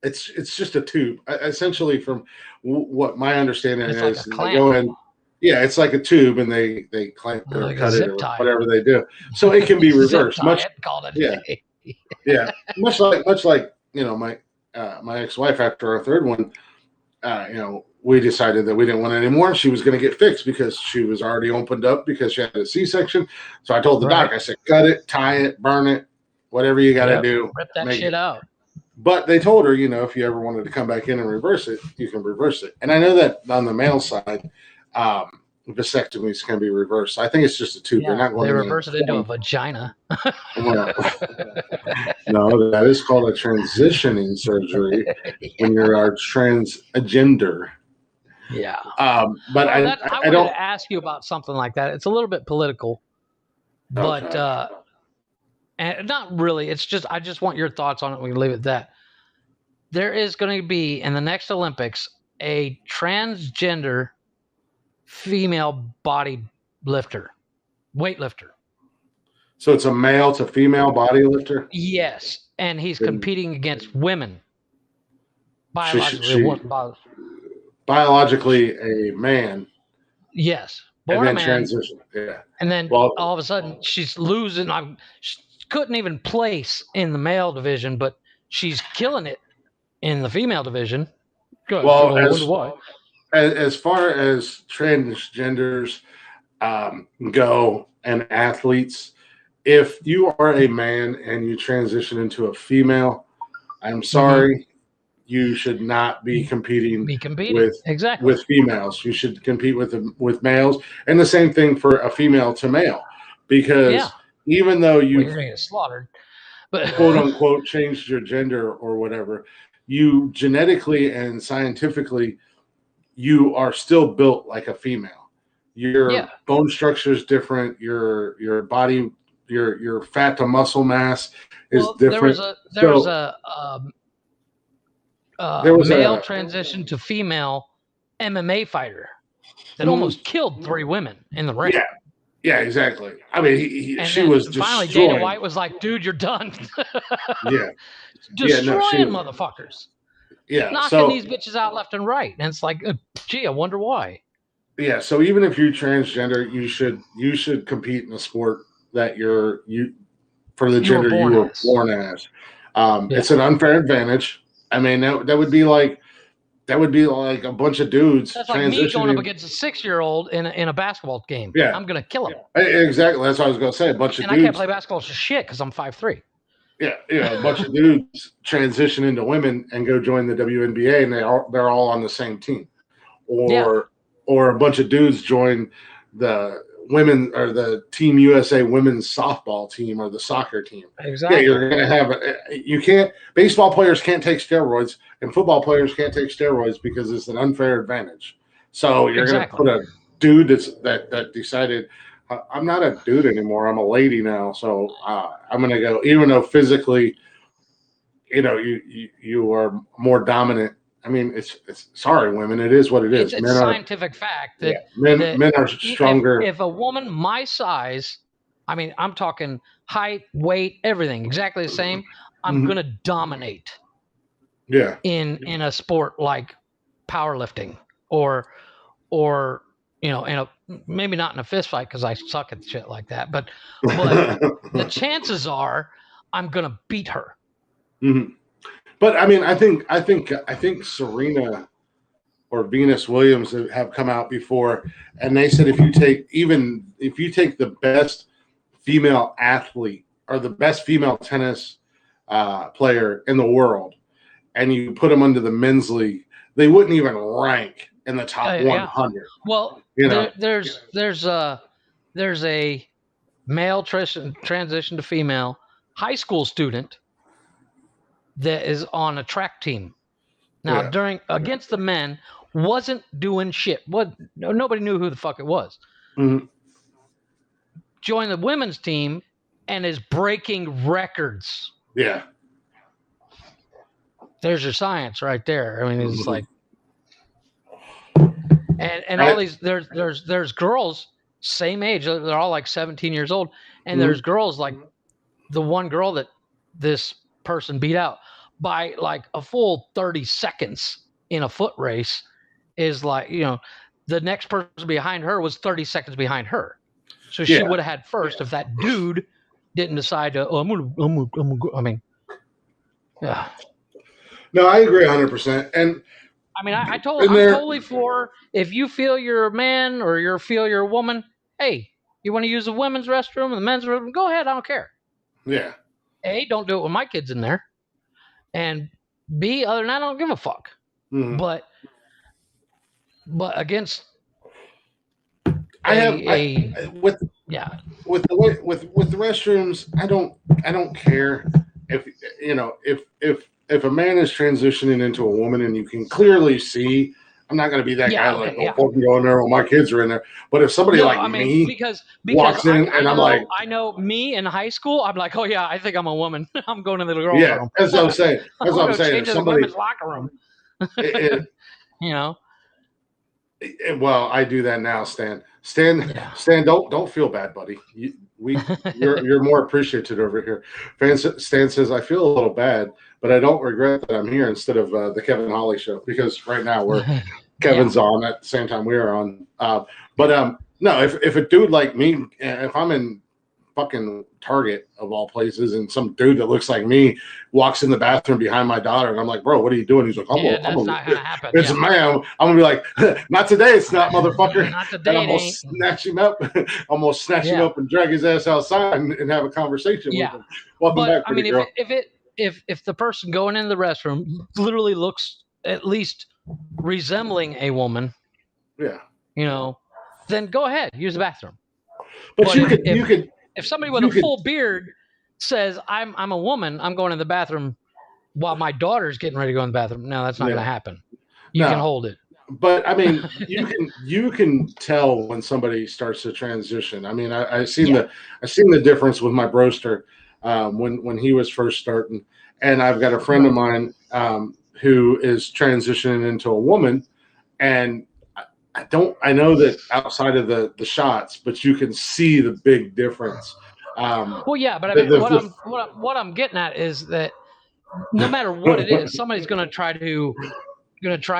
it's just a tube. Essentially, from what my understanding It's is, like a they clamp. go in. Yeah, it's like a tube, and they clamp it or Like a cut it zip or tie. whatever they do. So it can be Zip reversed. tie it, called it a Yeah, day. yeah. Much like my ex-wife after our third one. We decided that we didn't want it anymore. She was going to get fixed because she was already opened up because she had a C-section. So I told the doc, I said, cut it, tie it, burn it, whatever you got to do. Rip that shit out. But they told her, if you ever wanted to come back in and reverse it, you can reverse it. And I know that on the male side, vasectomies can be reversed. I think it's just a tube. Yeah, They're not going they to reverse it into a vagina. Well, no, that is called a transitioning surgery when you're a transgender. Yeah. But I I wanted don't. to ask you about something like that. It's a little bit political, but Okay. and not really. It's just I just want your thoughts on it. We can leave it at that. There is going to be in the next Olympics a transgender female body lifter, weightlifter. So it's a male to female body lifter? Yes, and he's Then competing against women. She biologically a man. Yes, And born a then man, transition. Yeah. and then Well, all of a sudden she's losing. She couldn't even place in the male division, but she's killing it in the female division. well, I wonder why. as far as transgenders go and athletes, if you are a man and you transition into a female, I'm sorry, you should not be competing exactly with females. You should compete with males, and the same thing for a female to male, because even though you're going to get slaughtered, but quote unquote changed your gender or whatever, you genetically and scientifically, you are still built like a female. Your bone structure is different. Your body, your fat to muscle mass is different. There was a male transition to female MMA fighter that almost killed 3 women in the ring. Yeah, exactly. I mean, she was finally destroying. Dana White was like, "Dude, you're done." Destroying motherfuckers. Yeah, knocking these bitches out left and right, and it's like, gee, I wonder why. Yeah, so even if you're transgender, you should compete in a sport that for the gender you were born as. It's an unfair advantage. I mean, that would be like a bunch of dudes. That's like me going up against a 6-year-old in a basketball game. Yeah, I'm gonna kill him. Exactly. That's what I was gonna say. A bunch of dudes. I can't play basketball for shit because I'm 5'3". Yeah, a bunch of dudes transition into women and go join the WNBA, and they're all on the same team, or a bunch of dudes join the women or the Team USA women's softball team or the soccer team. Exactly. Yeah, you're gonna have you can't. Baseball players can't take steroids, and football players can't take steroids because it's an unfair advantage. So you're gonna put a dude that decided, I'm not a dude anymore. I'm a lady now. So I'm going to go, even though physically, you are more dominant. I mean, it's sorry, women. It is what it is. It's a scientific fact that men are stronger. If a woman my size, I mean, I'm talking height, weight, everything, exactly the same, I'm going to dominate. Yeah. In a sport like powerlifting or maybe not in a fist fight because I suck at shit like that, but the chances are I'm gonna beat her. Mm-hmm. But I mean, I think Serena or Venus Williams have come out before, and they said if you take the best female athlete or the best female tennis player in the world, and you put them under the men's league, they wouldn't even rank in the top Yeah. 100. Well, You know, there's a male transition to female high school student that is on a track team now. Yeah. During against the men, wasn't doing shit. Nobody knew who the fuck it was. Mhm. Joined the women's team and is breaking records. Yeah. There's your science right there. I mean, it's like, and all these there's girls same age. They're all like 17 years old, and there's girls like the one girl that this person beat out by like a full 30 seconds in a foot race is like, the next person behind her was 30 seconds behind her. So she would have had first if that dude didn't decide to, I mean, yeah. No, I agree 100%. And I mean, I'm totally for, if you feel you're a man or you feel you're a woman, hey, you want to use the women's restroom and the men's restroom, go ahead. I don't care. Yeah. A, don't do it with my kids in there. And B, other than that, I don't give a fuck. Mm-hmm. But against with the restrooms, I don't care if a man is transitioning into a woman and you can clearly see. I'm not going to be that guy fucking go in there while my kids are in there. But if somebody me because walks in and I'm like, I know me in high school, I'm like, oh yeah, I think I'm a woman. I'm going to the girls' room. That's what I'm saying. That's what I'm saying. If somebody, the women's locker room. Well, I do that now, Stan. Stan, don't feel bad, buddy. You're more appreciative over here. Stan says, I feel a little bad, but I don't regret that I'm here instead of the Kevin Holly show, because right now Kevin's on at the same time we are on. No, if a dude like me, if I'm in fucking Target of all places and some dude that looks like me walks in the bathroom behind my daughter and I'm like, bro, what are you doing? He's like, that's not gonna happen. It's a man. I'm gonna be like, not today, it's not, motherfucker. Not today. And I'm gonna snatch him up, him up and drag his ass outside and have a conversation with him. Welcome back, pretty girl. If the person going in the restroom literally looks at least resembling a woman, then go ahead, use the bathroom. But you could. If somebody with a full beard says, I'm a woman, I'm going to the bathroom while my daughter's getting ready to go in the bathroom, no, that's not going to happen. You can hold it. But I mean, you can tell when somebody starts to transition. I mean, I seen the difference with my broster when he was first starting, and I've got a friend of mine who is transitioning into a woman, and I know that outside of the shots, but you can see the big difference. But I mean, what I'm getting at is that no matter what it is, somebody's going to try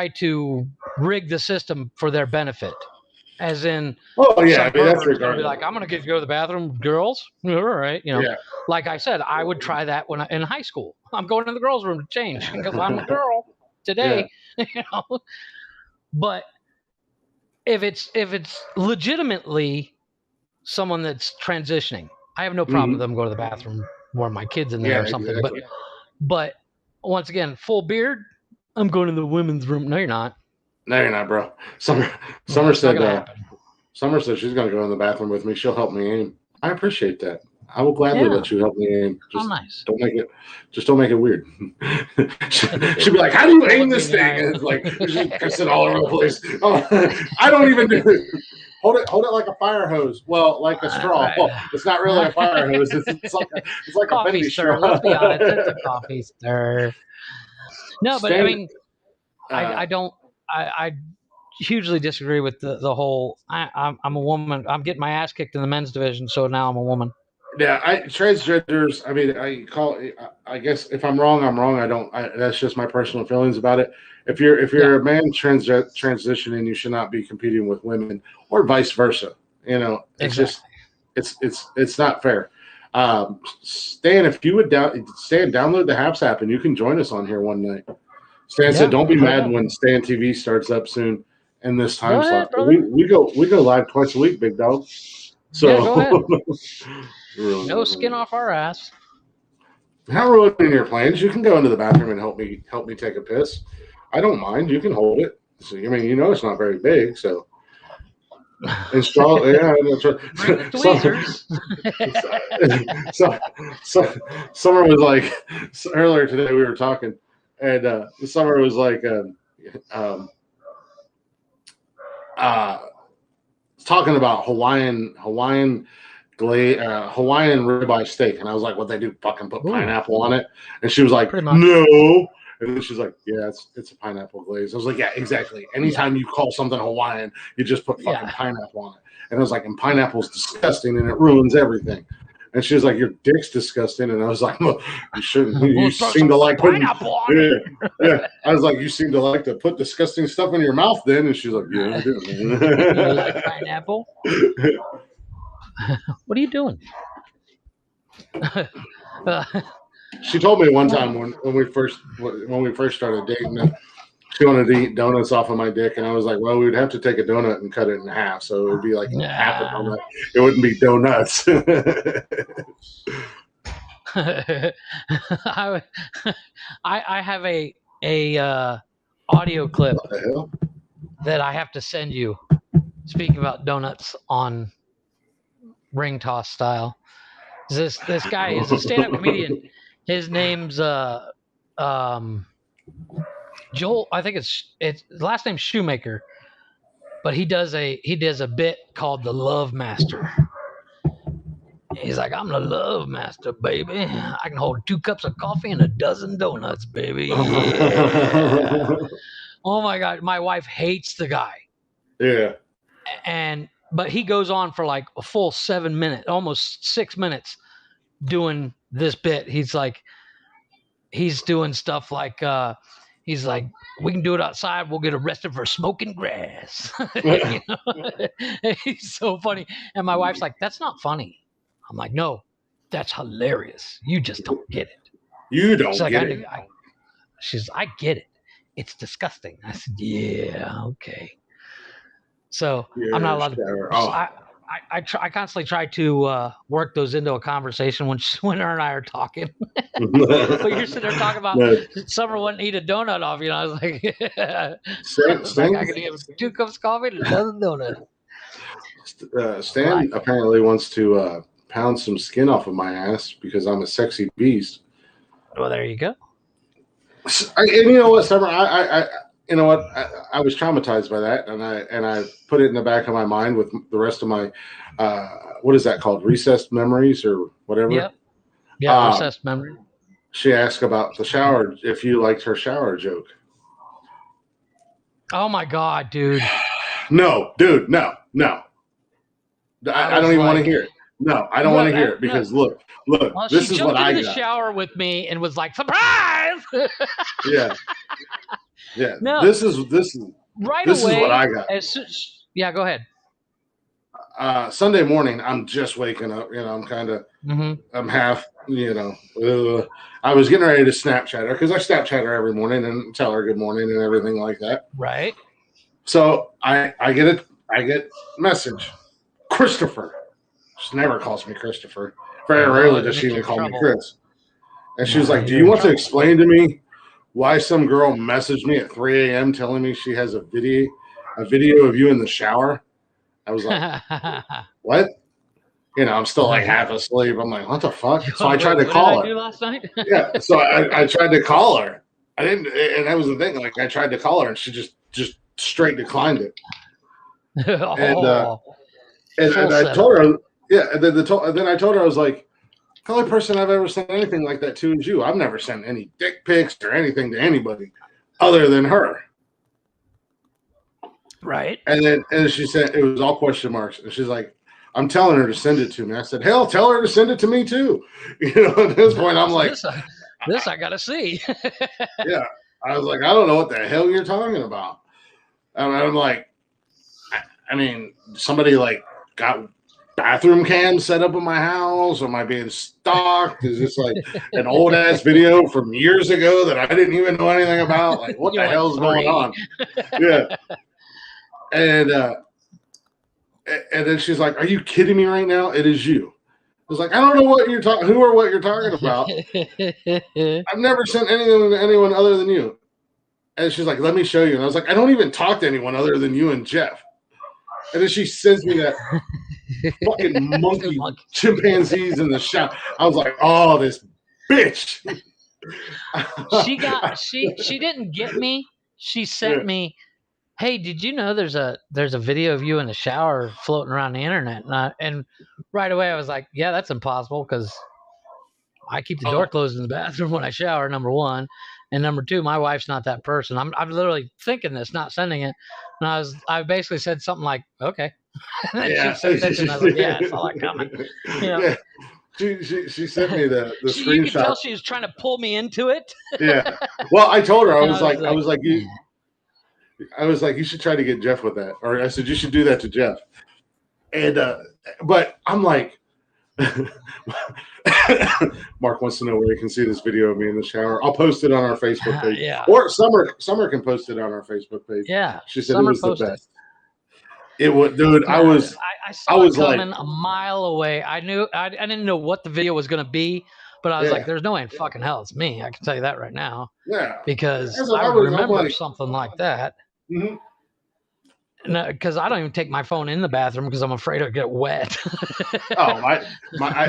to rig the system for their benefit. As in, that's regardless. Going to be like, I'm going to go to the bathroom, girls. All right, Like I said, I would try that when in high school. I'm going to the girls' room to change because I'm a girl today. But if it's legitimately someone that's transitioning, I have no problem with them going to the bathroom or my kids in there or something. Exactly. But once again, full beard, I'm going to the women's room. No, you're not. No, you're not, bro. Summer said she's going to go in the bathroom with me. She'll help me aim. I appreciate that. I will gladly let you help me aim. Just nice. Don't make it weird. She'll be like, how do you aim this thing? And it's like pissing all over the place. I don't even do it. Hold it like a fire hose. Well, like a straw. Right. Well, it's not really a fire hose. It's like a bendy straw. Let's be honest. It's a coffee stir. No, but I mean, I hugely disagree with the whole. I'm a woman. I'm getting my ass kicked in the men's division, so now I'm a woman. Yeah, transgenders. I mean, I guess if I'm wrong, I'm wrong. That's just my personal feelings about it. If you're a man transitioning, you should not be competing with women, or vice versa. It's just it's not fair. Stan, if you would download the Haps app and you can join us on here one night. Stan said, "Don't be mad when Stan TV starts up soon in this time slot. We go live twice a week, big dog. So go ahead. No skin off our ass. Not ruining your plans. You can go into the bathroom and help me take a piss. I don't mind. You can hold it. So, I mean, it's not very big, so. And straw, yeah. Bring the tweezers. So, Summer was like, earlier today we were talking, and Summer was like, um, uh, talking about Hawaiian Hawaiian ribeye steak, and I was like, "What they do? Fucking put pineapple on it?" And she was like, "No." And then she's like, "Yeah, it's a pineapple glaze." I was like, "Yeah, exactly. Anytime you call something Hawaiian, you just put fucking pineapple on it." And I was like, "And pineapple's disgusting, and it ruins everything." And she was like, "Your dick's disgusting," and I was like, "Well, you shouldn't. You seem to like putting pineapple on it." Yeah. I was like, "You seem to like to put disgusting stuff in your mouth, then." And she's like, "Yeah, I do." You like pineapple? What are you doing? She told me one time when we first started dating that she wanted to eat donuts off of my dick, and I was like, "Well, we would have to take a donut and cut it in half, so it would be like half a donut. It wouldn't be donuts." I have a audio clip that I have to send you. Speaking about donuts on ring toss style, this guy is a stand-up comedian. His name's Joel. I think it's his last name's Shoemaker, but he does a bit called the Love Master. He's like, "I'm the love master, baby. I can hold 2 cups of coffee and a dozen donuts, baby." Yeah. Oh my God. My wife hates the guy. Yeah. But he goes on for like a full 7 minutes, almost 6 minutes doing this bit. He's doing stuff like, he's like, "We can do it outside. We'll get arrested for smoking grass." He's so funny. And my wife's like, "That's not funny." I'm like, "No, that's hilarious. You just don't get it." You don't get it. I get it. It's disgusting. I said, "Yeah, okay." So I'm not allowed to. I constantly try to work those into a conversation when her and I are talking. But you're sitting there talking about Summer wouldn't eat a donut off you. I was like, I could give 2 cups of coffee and a dozen donuts. Stan apparently wants to pound some skin off of my ass because I'm a sexy beast. Well, there you go. And you know what, Summer? You know what? I was traumatized by that, and I put it in the back of my mind with the rest of my what is that called? Recessed memories or whatever. Yep. Yeah, recessed memory. She asked about the shower, if you liked her shower joke. Oh my God, dude! No, dude, no. I don't even want to hear it. No, I don't want to hear it because look, well, this is what I got. She jumped into the shower with me and was like, "Surprise!" Yeah. No. This is right this away. Is what I got. Yeah, go ahead. Sunday morning, I'm just waking up. I'm kind of, I'm half. I was getting ready to Snapchat her because I Snapchat her every morning and tell her good morning and everything like that. Right. So I get message, Christopher. She never calls me Christopher. Very rarely does she even call me Chris. And she was like, "Do you want to explain to me why some girl messaged me at 3 a.m. telling me she has a video of you in the shower?" I was like, "What?" I'm still like half asleep. I'm like, "What the fuck?" So I tried to call her. What did I do last night? Yeah. So I tried to call her. I didn't, and that was the thing. Like I tried to call her, and she just straight declined it. And I told her, yeah. And then I told her, I was like, "The only person I've ever sent anything like that to is you. I've never sent any dick pics or anything to anybody other than her." Right. And she said it was all question marks. And she's like, "I'm telling her to send it to me." I said, "Hell, tell her to send it to me too." At this point, I'm like, this I gotta see. Yeah. I was like, "I don't know what the hell you're talking about." And I'm like, I mean, somebody like got bathroom cams set up in my house? Am I being stalked? Is this like an old ass video from years ago that I didn't even know anything about? Like, what the hell's going on? Yeah. And then she's like, "Are you kidding me right now? It is you." I was like, "I don't know what you're talking, who or what you're talking about. I've never sent anything to anyone other than you." And she's like, let me show you. And I was like, I don't even talk to anyone other than you and Jeff. And then she sends me that fucking monkey chimpanzees in the shower. I was like, oh, this bitch. She didn't get me. She sent me, hey, did you know there's a video of you in the shower floating around the internet? And right away I was like, yeah, that's impossible because I keep the door closed in the bathroom when I shower, number one. And number two, my wife's not that person. I'm literally thinking this, not sending it. And I basically said something like, okay. And then she sent it, and I was like, yeah, I saw that coming. You know? Yeah. She sent me the screenshot. You could tell she was trying to pull me into it. Yeah. Well, I told her, I was like, you should try to get Jeff with that. Or I said, you should do that to Jeff. And but I'm like, Mark wants to know where he can see this video of me in the shower. I'll post it on our Facebook page. Yeah. Or Summer can post it on our Facebook page. Yeah. She said Summer it was the best. It was, dude. I saw it coming a mile away. I didn't know what the video was going to be, but I was like, "There's no way in fucking hell it's me." I can tell you that right now. Yeah. Because I remember something like that. Mm-hmm. Because I don't even take my phone in the bathroom because I'm afraid it'll get wet.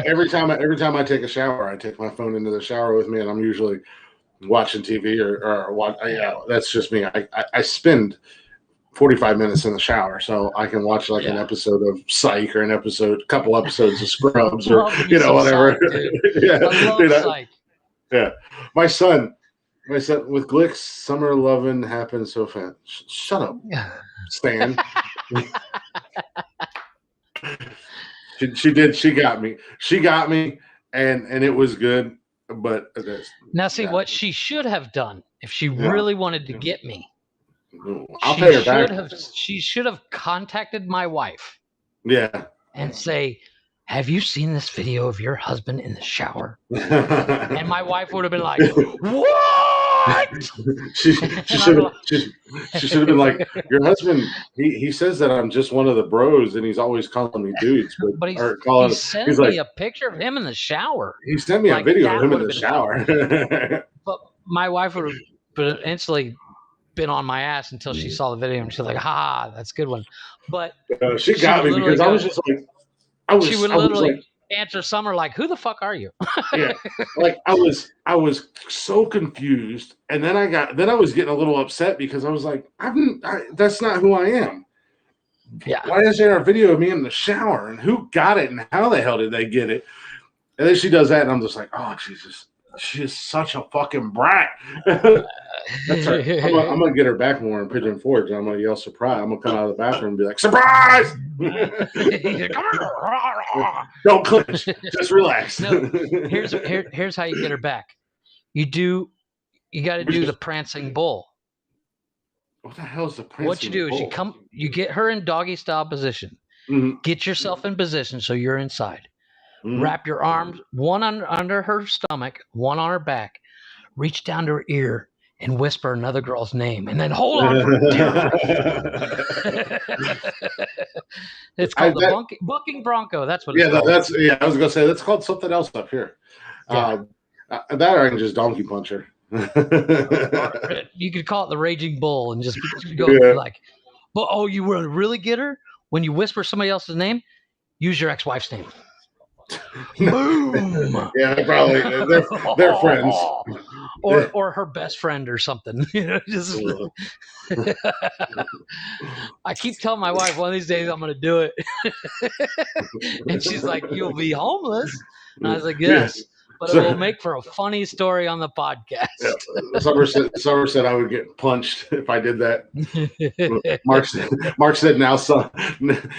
Every time I take a shower, I take my phone into the shower with me, and I'm usually watching TV or watch. That's just me. I spend 45 minutes in the shower, so I can watch like an episode of Psych or a couple episodes of Scrubs or whatever. Psych, Yeah, my son with Glicks, summer loving happens so fast. Shut up, Stan. She got me, and it was good. But now, see what she should have done if she really wanted to get me. I'll pay her back. She should have contacted my wife. Yeah. And say, have you seen this video of your husband in the shower? And my wife would have been like, what? She should have been like, your husband, he says that I'm just one of the bros and he's always calling me dudes. But he sent me a picture of him in the shower. He sent me a video of him in the shower. But my wife would have instantly been on my ass until she saw the video and she's like, ha, that's a good one. But she got me because I was just like, she would literally answer Summer like, who the fuck are you? Yeah, like I was so confused, and then I was getting a little upset because I was like, that's not who I am. Yeah. Why is there a video of me in the shower, and who got it, and how the hell did they get it? And then she does that, and I'm just like, oh Jesus. She is such a fucking brat. That's her. I'm gonna get her back more in Pigeon Forge. I'm gonna yell surprise. I'm gonna come out of the bathroom and be like, surprise! Don't clinch. Just relax. No, here's how you get her back. You got to do the prancing bull. What the hell is the prancing bull? What you do is you get her in doggy style position. Mm-hmm. Get yourself in position so you're inside. Mm-hmm. Wrap your arms, one under her stomach, one on her back. Reach down to her ear and whisper another girl's name, and then hold on for dear life. It's called the bucking bronco. That's what it's called. I was gonna say that's called something else up here. Yeah. That or I can just donkey punch her. You could call it the raging bull and just go like, but you will really get her when you whisper somebody else's name. Use your ex-wife's name. Boom. Yeah, they're friends. Or her best friend or something. I keep telling my wife one of these days I'm going to do it. And she's like, you'll be homeless. And I was like, yes. But it will make for a funny story on the podcast. Yeah. Summer said I would get punched if I did that. Mark said, now, son,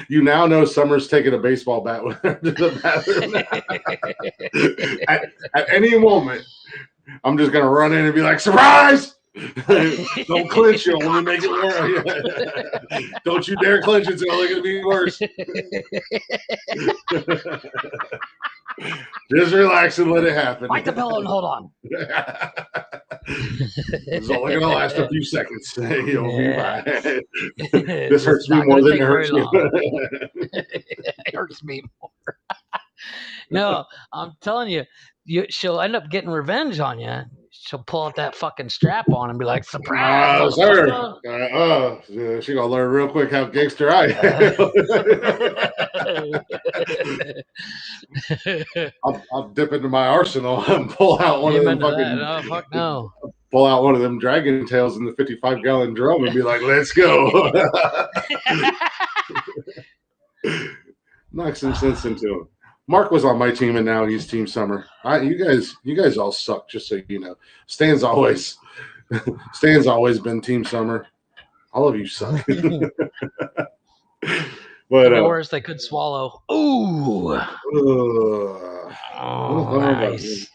you now know Summer's taking a baseball bat with her to the bathroom. at any moment, I'm just going to run in and be like, surprise! Don't clinch, you'll only make it worse. Don't you dare clinch, it's only going to be worse. Just relax and let it happen. Bite the pillow and hold on. It's only going to last a few seconds. You'll be fine. This hurts me more than it hurts you. It hurts me more. No, I'm telling you, she'll end up getting revenge on you. she'll pull out that fucking strap on and be like, "Surprise, Sir. motherfucker!" She gonna learn real quick how gangster I am. I'll dip into my arsenal and pull out one of them fucking. No, fuck no. Pull out one of them dragon tails in the 55-gallon drum and be like, "Let's go." Knock some sense into him. Mark was on my team, and now he's Team Summer. You guys all suck. Just so you know, Stan's always been Team Summer. All of you suck. But the worst they could swallow. Ooh. Nice.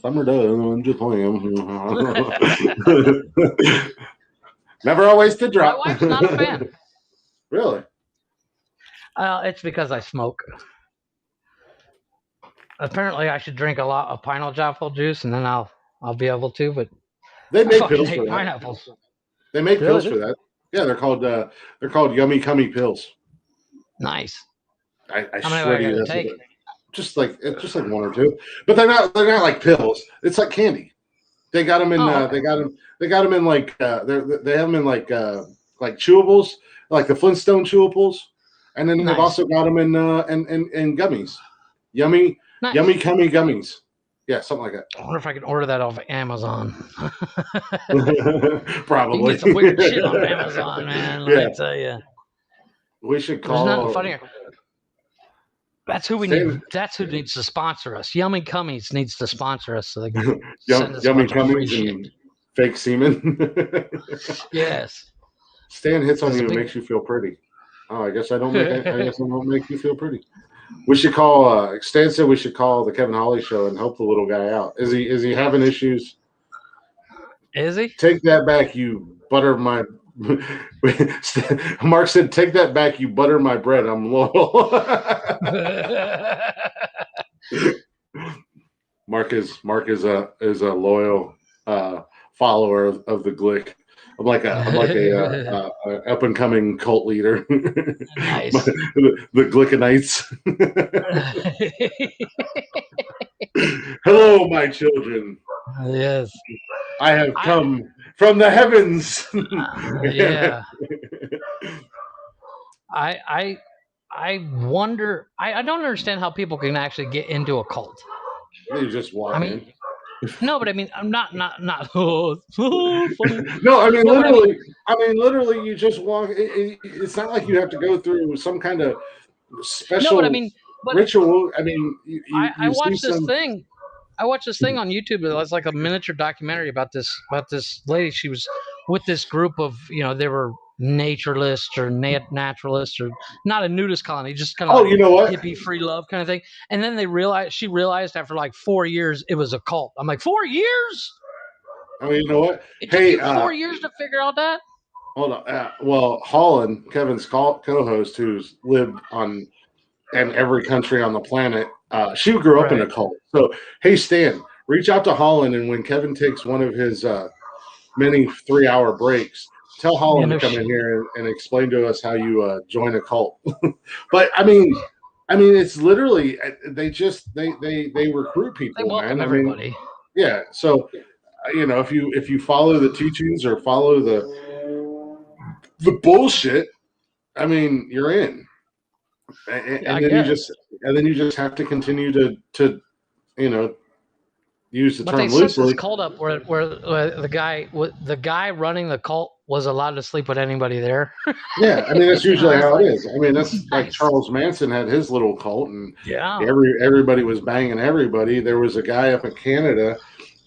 Summer does. I'm just playing. Never a wasted drop. My wife's not a fan. Really? It's because I smoke. Apparently, I should drink a lot of pineapple juice, and then I'll be able to. But they make pills for that. Pineapples. They make pills for that. Yeah, they're called yummy cummy pills. Nice. I swear to you, that's just like one or two, but they're not like pills. It's like candy. They got them in. They got them in like they have them in like chewables, like the Flintstone chewables, and then they've also got them in gummies. Yummy cummy gummies. Yeah, something like that. I wonder if I can order that off Amazon. Probably. You can get some weird shit on Amazon, man. Let me tell you. We should call. There's nothing funnier. That's who we need. That's who needs to sponsor us. Yummy Cummies needs to sponsor us so they can send us Yummy Cummies and fake semen. Yes. Stan hits on you and makes you feel pretty. Oh, I guess I don't make you feel pretty. We should call. Stan said we should call the Kevin Hawley show and help the little guy out. Is he having issues? Is he? Take that back, you butter my. Mark said, "Take that back, you butter my bread. I'm loyal." Mark is a loyal follower of the Glick. I'm like a up and coming cult leader. Nice. The Glickanites. Hello, my children. Yes. I have come from the heavens. Yeah. I wonder. I don't understand how people can actually get into a cult. You just walk in. No, but I mean, I'm not. Oh, funny. No, I mean, literally. Literally, you just walk. It's not like you have to go through some kind of special ritual. I mean, I watched this thing. I watched this thing on YouTube. It was like a miniature documentary about this lady. She was with this group of, they were naturalists or naturalists or not a nudist colony, just kind of hippie free love kind of thing. And then she realized after like 4 years it was a cult. I'm like, 4 years? I mean, you know what? It took you 4 years to figure out that? Hold on. Well, Holland, Kevin's co-host, who's lived in every country on the planet, she grew up in a cult. So, hey, Stan, reach out to Holland, and when Kevin takes one of his many 3-hour breaks, tell Holland to come in here and explain to us how you join a cult. But I mean, it's literally they recruit people. They welcome man. everybody. Yeah. So, if you follow the teachings or follow the bullshit, I mean, you're in. And then you just have to continue to use the term loosely. But they set this cult up where the guy running the cult was allowed to sleep with anybody there. Yeah, I mean that's usually how it is. I mean that's like Charles Manson had his little cult, and everybody was banging everybody. There was a guy up in Canada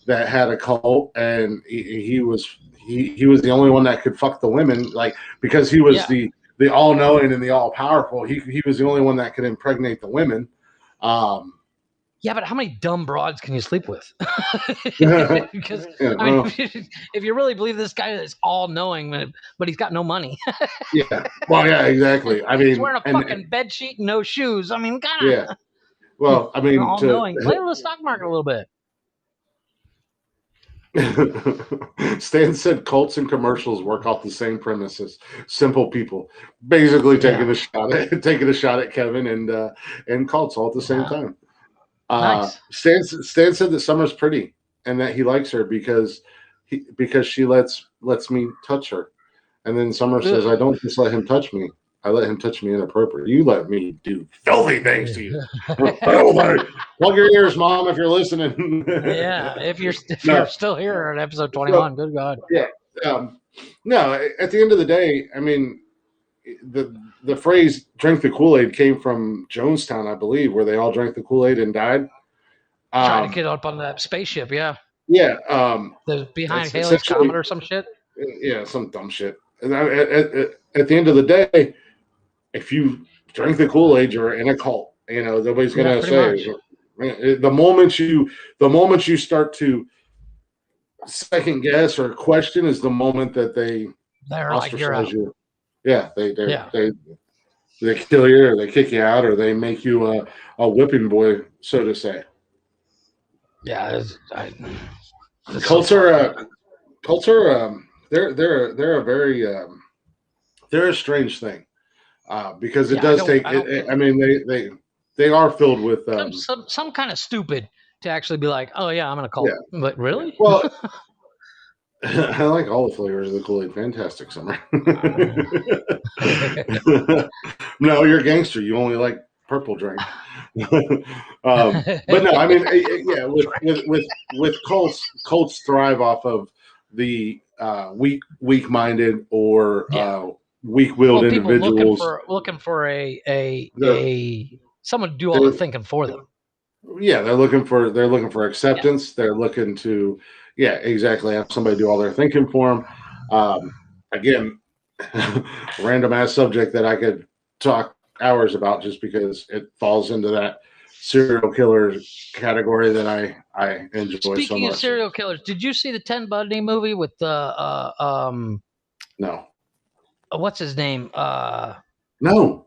that had a cult, and he was the only one that could fuck the women, like because he was the all-knowing and the all-powerful. He was the only one that could impregnate the women. Yeah, but how many dumb broads can you sleep with? Because if you really believe this guy is all-knowing, but he's got no money. Yeah. Well, yeah, exactly. I mean, he's wearing a fucking bed sheet and no shoes. I mean, God. Yeah. Well, I mean, all-knowing. Play with the stock market a little bit. Stan said cults and commercials work off the same premises. Simple people, basically taking a shot at Kevin and cults all at the same time. Nice. Stan said that Summer's pretty. and that he likes her because she lets me touch her. And then Summer says, I don't just let him touch me. I let him touch me inappropriately. You let me do filthy things to you. Plug your ears, Mom, if you're listening. Yeah, if you're No. still here at episode 21, good God. Yeah. No, at the end of the day, I mean, the phrase "drink the Kool-Aid" came from Jonestown, I believe, where they all drank the Kool-Aid and died. Trying to get up on that spaceship, yeah. Yeah. The behind It's Haley's essentially, Comet or some shit. yeah, some dumb shit. And at the end of the day, if you drink the Kool-Aid, you're in a cult. You know, nobody's Yeah, gonna pretty say much. the moment you start to second guess or question is the moment that they They're like, you're ostracize out. you. Yeah, Yeah. they kill you or they kick you out or they make you a whipping boy, so to say. Yeah. Cults are they're a very they're a strange thing because it Yeah, does take. I mean, they are filled with some kind of stupid to actually be like, oh yeah, I'm in a cult. Yeah. But really? Well, I like all the flavors of the Kool-Aid. Fantastic, Summer. No, you're a gangster. You only like purple drink. But no, I mean, yeah, with cults thrive off of the weak-minded or weak-willed individuals. People looking for a someone to do all the thinking for them. Yeah, they're looking for acceptance. Yeah. They're looking to, yeah, exactly, have somebody do all their thinking for them. Again, random ass subject that I could talk hours about just because it falls into that serial killer category that I enjoy so much. Speaking of serial killers, did you see the Ted Bundy movie with the No. What's his name? No.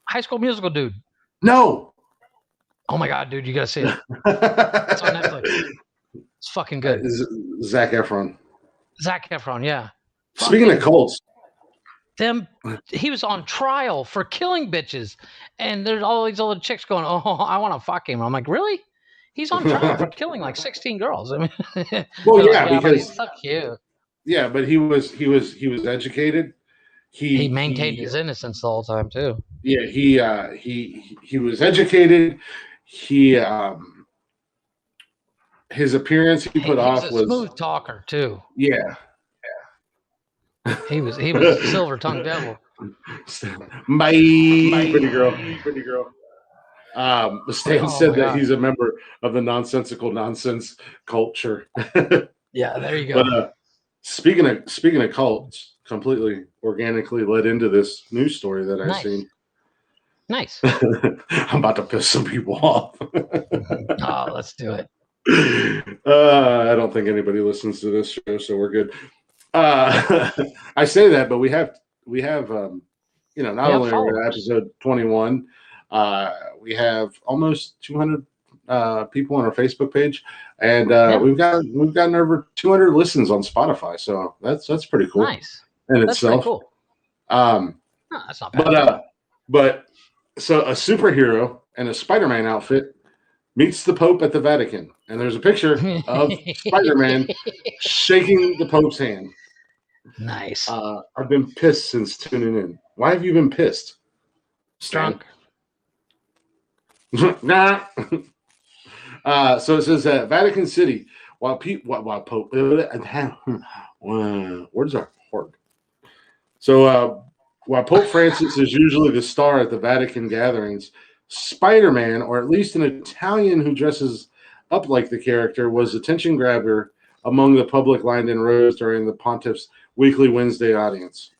High School Musical dude. No. Oh my God, dude, you gotta see it. It's on Netflix. It's fucking good. Zac Efron. Zac Efron, yeah. Speaking of cults, he was on trial for killing bitches, and there's all these other chicks going, "Oh, I want to fuck him." I'm like, really? He's on trial for killing like 16 girls. I mean, well, yeah, like, because he's so cute. Yeah, but he was educated. He maintained his innocence the whole time too. Yeah, he was educated. He his appearance he put off was a smooth talker too. Yeah. He was a silver tongued devil. Bye, pretty girl. Stan said that he's a member of the nonsensical nonsense culture. Yeah, there you go. But speaking of cults, completely organically led into this news story that I've seen. Nice. I'm about to piss some people off. Oh, let's do it. I don't think anybody listens to this show, so we're good. I say that, but we have not only are we at episode 21, we have almost 200 people on our Facebook page, and we've gotten over 200 listens on Spotify. So that's pretty cool. Nice. In itself. Pretty cool. That's not bad. But so a superhero in a Spider-Man outfit meets the Pope at the Vatican, and there's a picture of Spider-Man shaking the Pope's hand. Nice. I've been pissed since tuning in. Why have you been pissed? Drunk. Nah. So it says Vatican City. While Pope words are hard. So while Pope Francis is usually the star at the Vatican gatherings, Spider-Man, or at least an Italian who dresses up like the character, was attention grabber among the public lined in rows during the Pontiff's weekly Wednesday audience.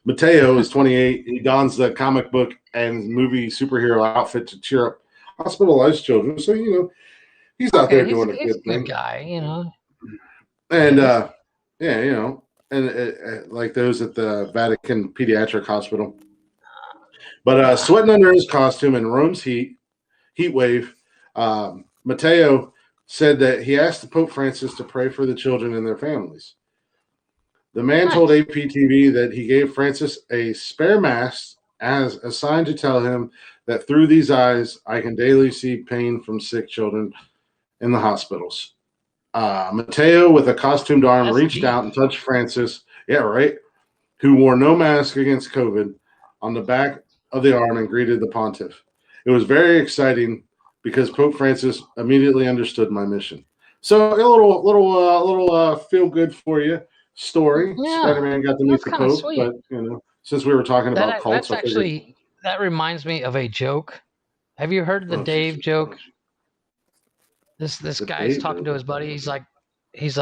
Matteo is 28. He dons the comic book and movie superhero outfit to cheer up hospitalized children. So, he's out there doing a good thing. Guy, And, and like those at the Vatican Pediatric Hospital. But sweating under his costume in Rome's heat wave, Matteo said that he asked Pope Francis to pray for the children and their families. The man told APTV that he gave Francis a spare mask as a sign to tell him that through these eyes, I can daily see pain from sick children in the hospitals. Mateo, with a costumed arm, That's reached deep. out and touched Francis. Yeah, right. Who wore no mask against COVID on the back of the arm and greeted the pontiff. It was very exciting because Pope Francis immediately understood my mission. So a little feel good for you story. Yeah, Spider-Man got to meet that's the kind of Pope, sweet. but since we were talking about cults, That's I figured. actually that reminds me of a joke. Have you heard the Oh Dave Jesus! joke? This The guy's date. talking to his buddy. He's like his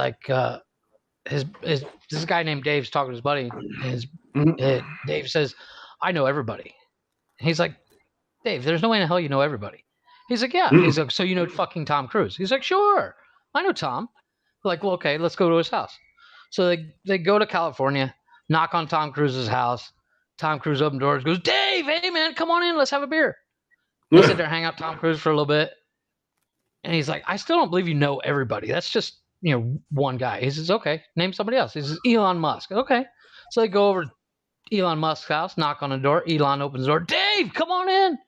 this guy named Dave's talking to his buddy. And Dave says, "I know everybody." And he's like, "Dave, there's no way in hell you know everybody." He's like, "Yeah." He's like, "So you know fucking Tom Cruise?" He's like, "Sure, I know Tom." Like, well, okay, let's go to his house. So they go to California, knock on Tom Cruise's house. Tom Cruise opens doors, goes, "Dave, hey man, come on in, let's have a beer." They sit there, hang out Tom Cruise for a little bit, and he's like, "I still don't believe you know everybody. That's just one guy." He says, "Okay, name somebody else." He says, "Elon Musk." Okay, so they go over to Elon Musk's house, knock on the door. Elon opens the door. "Dave, come on in."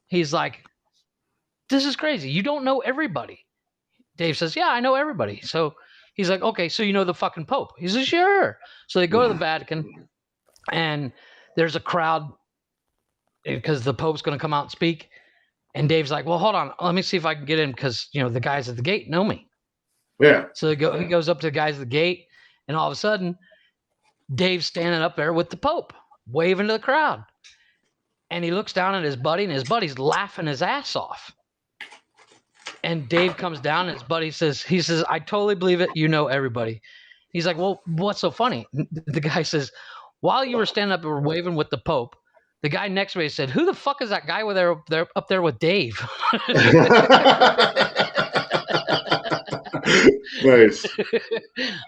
He's like, "This is crazy. You don't know everybody." Dave says, "Yeah, I know everybody." So he's like, "Okay, so you know the fucking Pope?" He says, "Sure." So they go to the Vatican, and there's a crowd because the Pope's going to come out and speak. And Dave's like, "Well, hold on, let me see if I can get in because the guys at the gate know me." Yeah. So he goes up to the guys at the gate, and all of a sudden, Dave's standing up there with the Pope, waving to the crowd. And he looks down at his buddy, and his buddy's laughing his ass off. And Dave comes down, and his buddy says, "I totally believe it. You know everybody." He's like, "Well, what's so funny?" The guy says, "While you were standing up and waving with the Pope, the guy next to me said, 'Who the fuck is that guy up there with Dave?'" Nice.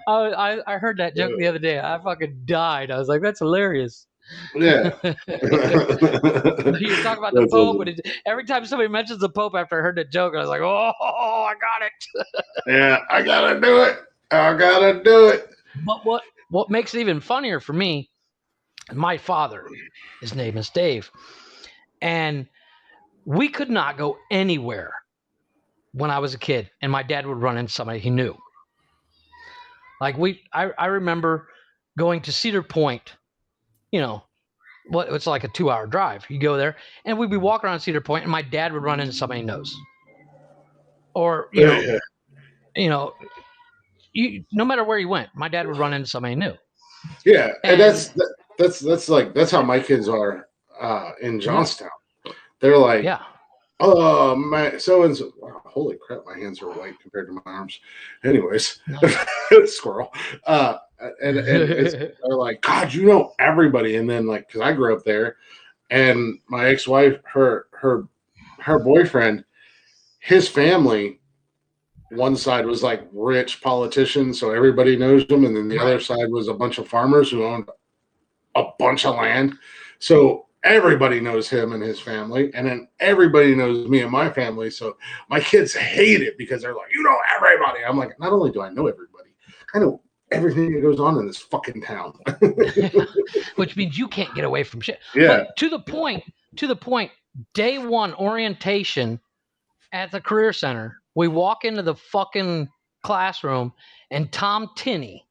I heard that joke the other day. I fucking died. I was like, "That's hilarious." Yeah. You talk about the That's Pope, awesome. and every time somebody mentions the Pope after I heard that joke, I was like, "Oh, I got it." Yeah, I gotta do it. I gotta do it. But what makes it even funnier for me, my father, his name is Dave, and we could not go anywhere when I was a kid, and my dad would run into somebody he knew. Like I remember going to Cedar Point, it's like a 2-hour drive. You go there, and we'd be walking around Cedar Point, and my dad would run into somebody he knows, or Yeah. no matter where you went, my dad would run into somebody he knew. Yeah, and And that's how my kids are in Johnstown. They're like, yeah, "Oh man, so and so." Wow, holy crap, my hands are white compared to my arms. Anyways, squirrel. And they're like, "God, you know everybody." And then because I grew up there, and my ex-wife, her boyfriend, his family, one side was like rich politicians, so everybody knows them, and then the other side was a bunch of farmers who owned a bunch of land. So everybody knows him and his family, and then everybody knows me and my family. So my kids hate it because they're like, "You know everybody." I'm like, not only do I know everybody, I know everything that goes on in this fucking town. which means you can't get away from shit. Yeah. But to the point, day one orientation at the Career Center, we walk into the fucking classroom, and Tom Tinney,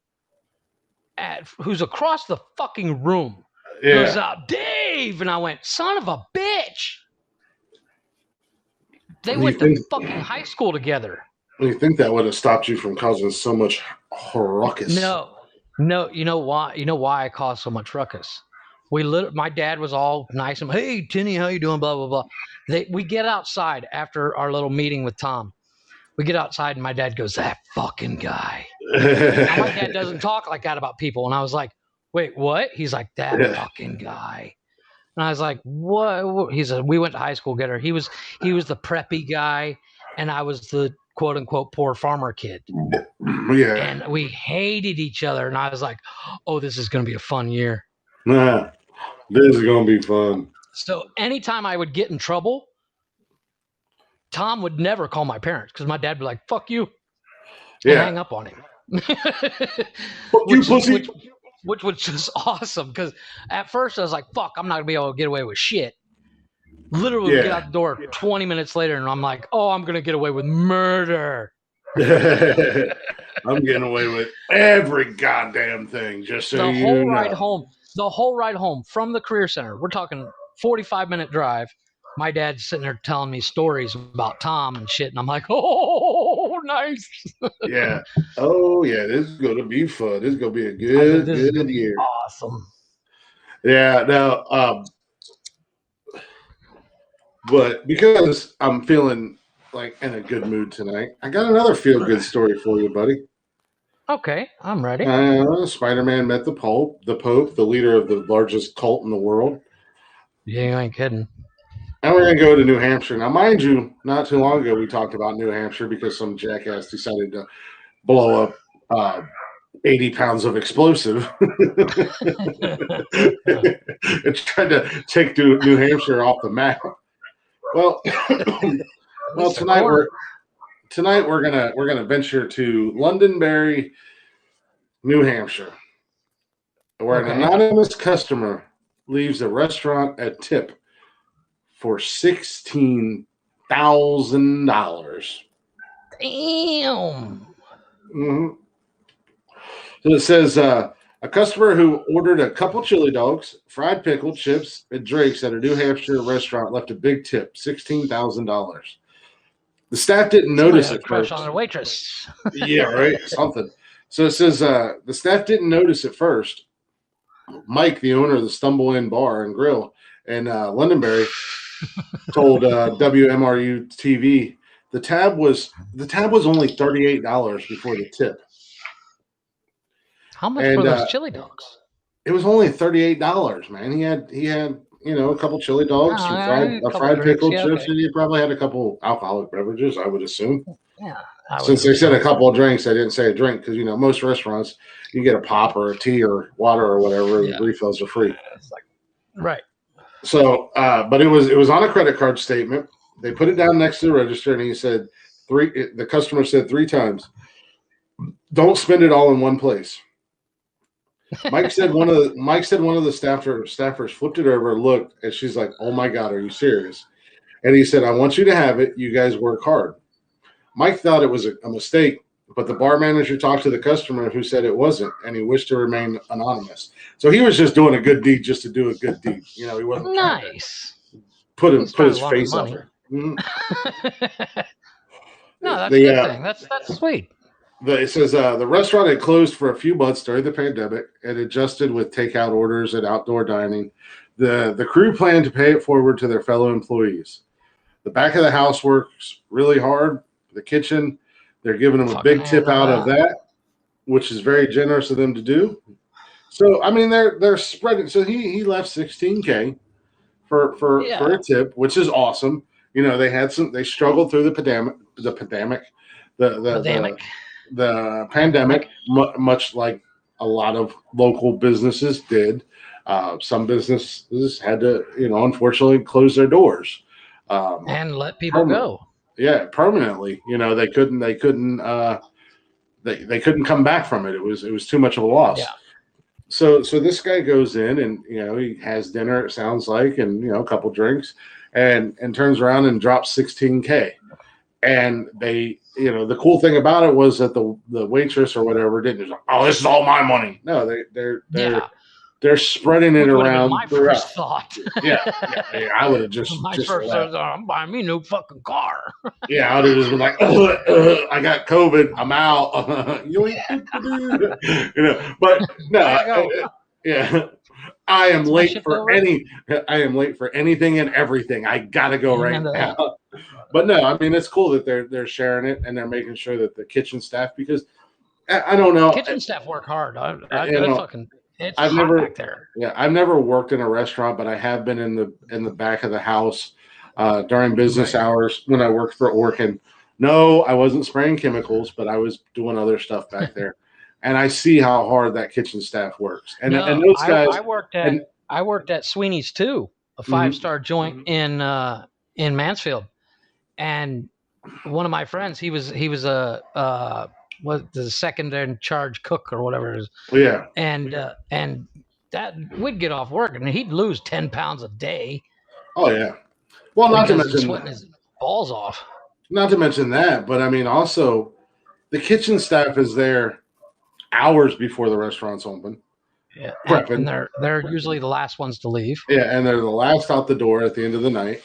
who's across the fucking room, goes out, "Dave!" And I went, "Son of a bitch!" They went to fucking high school together. You think that would have stopped you from causing so much ruckus? No. You know why? You know why I caused so much ruckus? My dad was all nice and, "Hey, Tinny, how you doing?" Blah blah blah. We get outside after our little meeting with Tom. We get outside, and my dad goes, "That fucking guy." Now, my dad doesn't talk like that about people, and I was like, "Wait, what?" He's like, "That fucking guy." And I was like, "What?" He said, "We went to high school together. He was the preppy guy, and I was the quote unquote poor farmer kid." Yeah. And we hated each other. And I was like, "Oh, this is going to be a fun year." Nah, this is going to be fun. So anytime I would get in trouble, Tom would never call my parents because my dad would be like, "Fuck you," and hang up on him. Which was just awesome because at first I was like, "Fuck, I'm not going to be able to get away with shit." Literally get out the door 20 minutes later, and I'm like, oh, I'm gonna get away with murder. I'm getting away with every goddamn thing, just so The you whole know. ride home from the career center. We're talking 45-minute drive. My dad's sitting there telling me stories about Tom and shit, and I'm like, oh, nice. Yeah. Oh yeah, this is gonna be fun. This is gonna be a This is good gonna be year. awesome. Yeah. Now, but because I'm feeling like in a good mood tonight, I got another feel good story for you, buddy. Okay, I'm ready. Spider-Man met the Pope, the leader of the largest cult in the world. You ain't kidding. And we're going to go to New Hampshire. Now, mind you, not too long ago, we talked about New Hampshire because some jackass decided to blow up 80 pounds of explosive and tried to take New Hampshire off the map. Well, well, tonight we're gonna venture to Londonderry, New Hampshire, where an anonymous customer leaves a restaurant a tip for $16,000. Damn. Mm-hmm. So it says a customer who ordered a couple chili dogs, fried pickle, chips, and drinks at a New Hampshire restaurant left a big tip, $16,000. The staff didn't notice Somebody at crush first. on their waitress. Yeah, right, something. So it says the staff didn't notice at first. Mike, the owner of the Stumble Inn Bar and Grill in Londonderry, told WMRU TV the tab was only $38 before the tip. How much were those chili dogs? It was only $38, man. He had a couple chili dogs, some fried pickle chips, and he probably had a couple alcoholic beverages, I would assume. Yeah. Since they said a couple of drinks, they didn't say a drink because most restaurants you get a pop or a tea or water or whatever. Yeah. Refills are free. Right. So, but it was on a credit card statement. They put it down next to the register, and he said the customer said 3 times, "Don't spend it all in one place." Mike said one of the staffers flipped it over, looked, and she's like, "Oh my God, are you serious?" And he said, "I want you to have it. You guys work hard." Mike thought it was a mistake, but the bar manager talked to the customer who said it wasn't, and he wished to remain anonymous. So he was just doing a good deed just to do a good deed. He wasn't nice. Put his face up there. Mm-hmm. No, that's a good thing. That's sweet. It says the restaurant had closed for a few months during the pandemic and adjusted with takeout orders and outdoor dining. The crew planned to pay it forward to their fellow employees. The back of the house works really hard. The kitchen, they're giving them a big tip out of that, which is very generous of them to do. So I mean, they're spreading. So he left $16K for a tip, which is awesome. They struggled through the pandemic, much like a lot of local businesses did. Some businesses had to, unfortunately, close their doors and let people go. Yeah, permanently. They couldn't come back from it. It was too much of a loss. Yeah. So this guy goes in and he has dinner. It sounds like, and a couple drinks, and turns around and drops $16K. And they, the cool thing about it was that the waitress or whatever didn't just, oh, this is all my money. No, they're spreading it around. My first thought. Yeah, I would have just. My first thought, I'm buying me a new fucking car. Yeah, I would have just been like, I got COVID, I'm out. But no, yeah. I am late for anything and everything. I gotta go right now. But no, I mean it's cool that they're sharing it and they're making sure that the kitchen staff, because I don't know, kitchen staff work hard. I've never back there. Yeah, I've never worked in a restaurant, but I have been in the back of the house during business hours when I worked for Orkin. No, I wasn't spraying chemicals, but I was doing other stuff back there. And I see how hard that kitchen staff works. And those guys. I worked at Sweeney's too, a 5-star joint in Mansfield, and one of my friends, he was the second in charge cook or whatever it is. Yeah. And that we'd get off work and he'd lose 10 pounds a day. Oh yeah. Well, not to because he's mention sweating his balls off. Not to mention that, but I mean, also the kitchen staff is there hours before the restaurant's open. Yeah, Prepping. and they're usually the last ones to leave. Yeah, and they're the last out the door at the end of the night.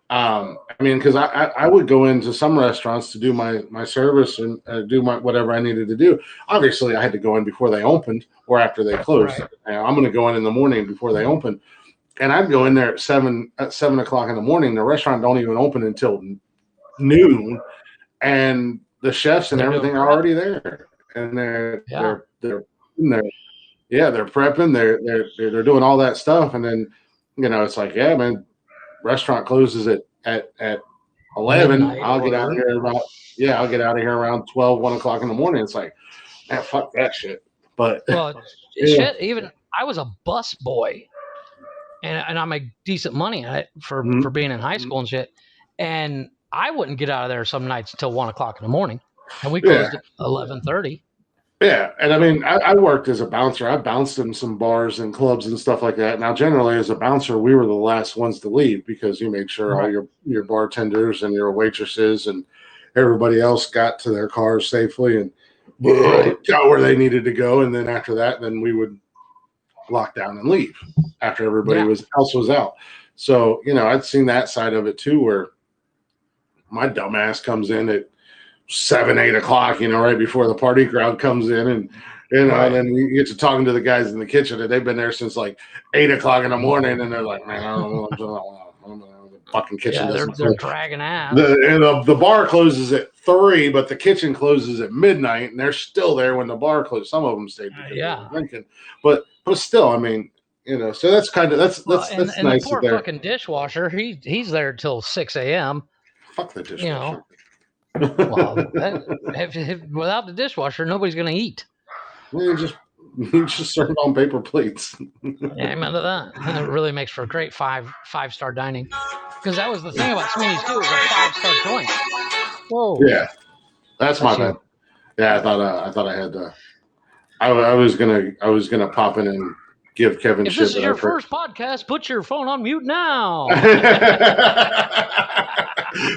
I mean, because I would go into some restaurants to do my service and do my whatever I needed to do. Obviously, I had to go in before they opened or after they closed. Right. I'm going to go in the morning before they open, and I'd go in there at 7 o'clock in the morning. The restaurant don't even open until noon, and the chefs and They're doing everything are prep. already there, and they're Yeah. in there. Yeah, they're prepping. They're doing all that stuff, and then it's like, yeah, man, restaurant closes at 11. Midnight I'll or get out whatever. here I'll get out of here around 12, 1 o'clock in the morning. It's like, man, fuck that shit. But Well, Yeah. shit. Even I was a bus boy, and I make decent money at it for being in high school and shit. And I wouldn't get out of there some nights till 1 o'clock in the morning, and we closed at 11:30. Yeah, and I mean, I worked as a bouncer. I bounced in some bars and clubs and stuff like that. Now, generally, as a bouncer, we were the last ones to leave because you made sure all your bartenders and your waitresses and everybody else got to their cars safely and got where they needed to go. And then after that, then we would lock down and leave after everybody else was out. So, I'd seen that side of it too, where my dumbass comes in at 7, 8 o'clock, right before the party crowd comes in, and and then you get to talking to the guys in the kitchen, and they've been there since like 8 o'clock in the morning, and they're like, man, I don't know what's going on. The fucking kitchen doesn't they're dragging ass. The bar closes at 3, but the kitchen closes at midnight, and they're still there when the bar closed. Some of them stayed because they were drinking, but still, I mean, so that's kind of that's and nice. The poor fucking dishwasher, he's there till 6 a.m. Fuck the dishwasher. Well, without the dishwasher, nobody's gonna eat. You just serve on paper plates. Yeah, amen to that. It really makes for a great five-star dining, because that was the thing about Sweeney's too. It was a 5-star joint. Whoa. Yeah, that's my bad. Yeah, I thought I had. I was gonna pop in and give Kevin shit. If this is your first podcast, put your phone on mute now.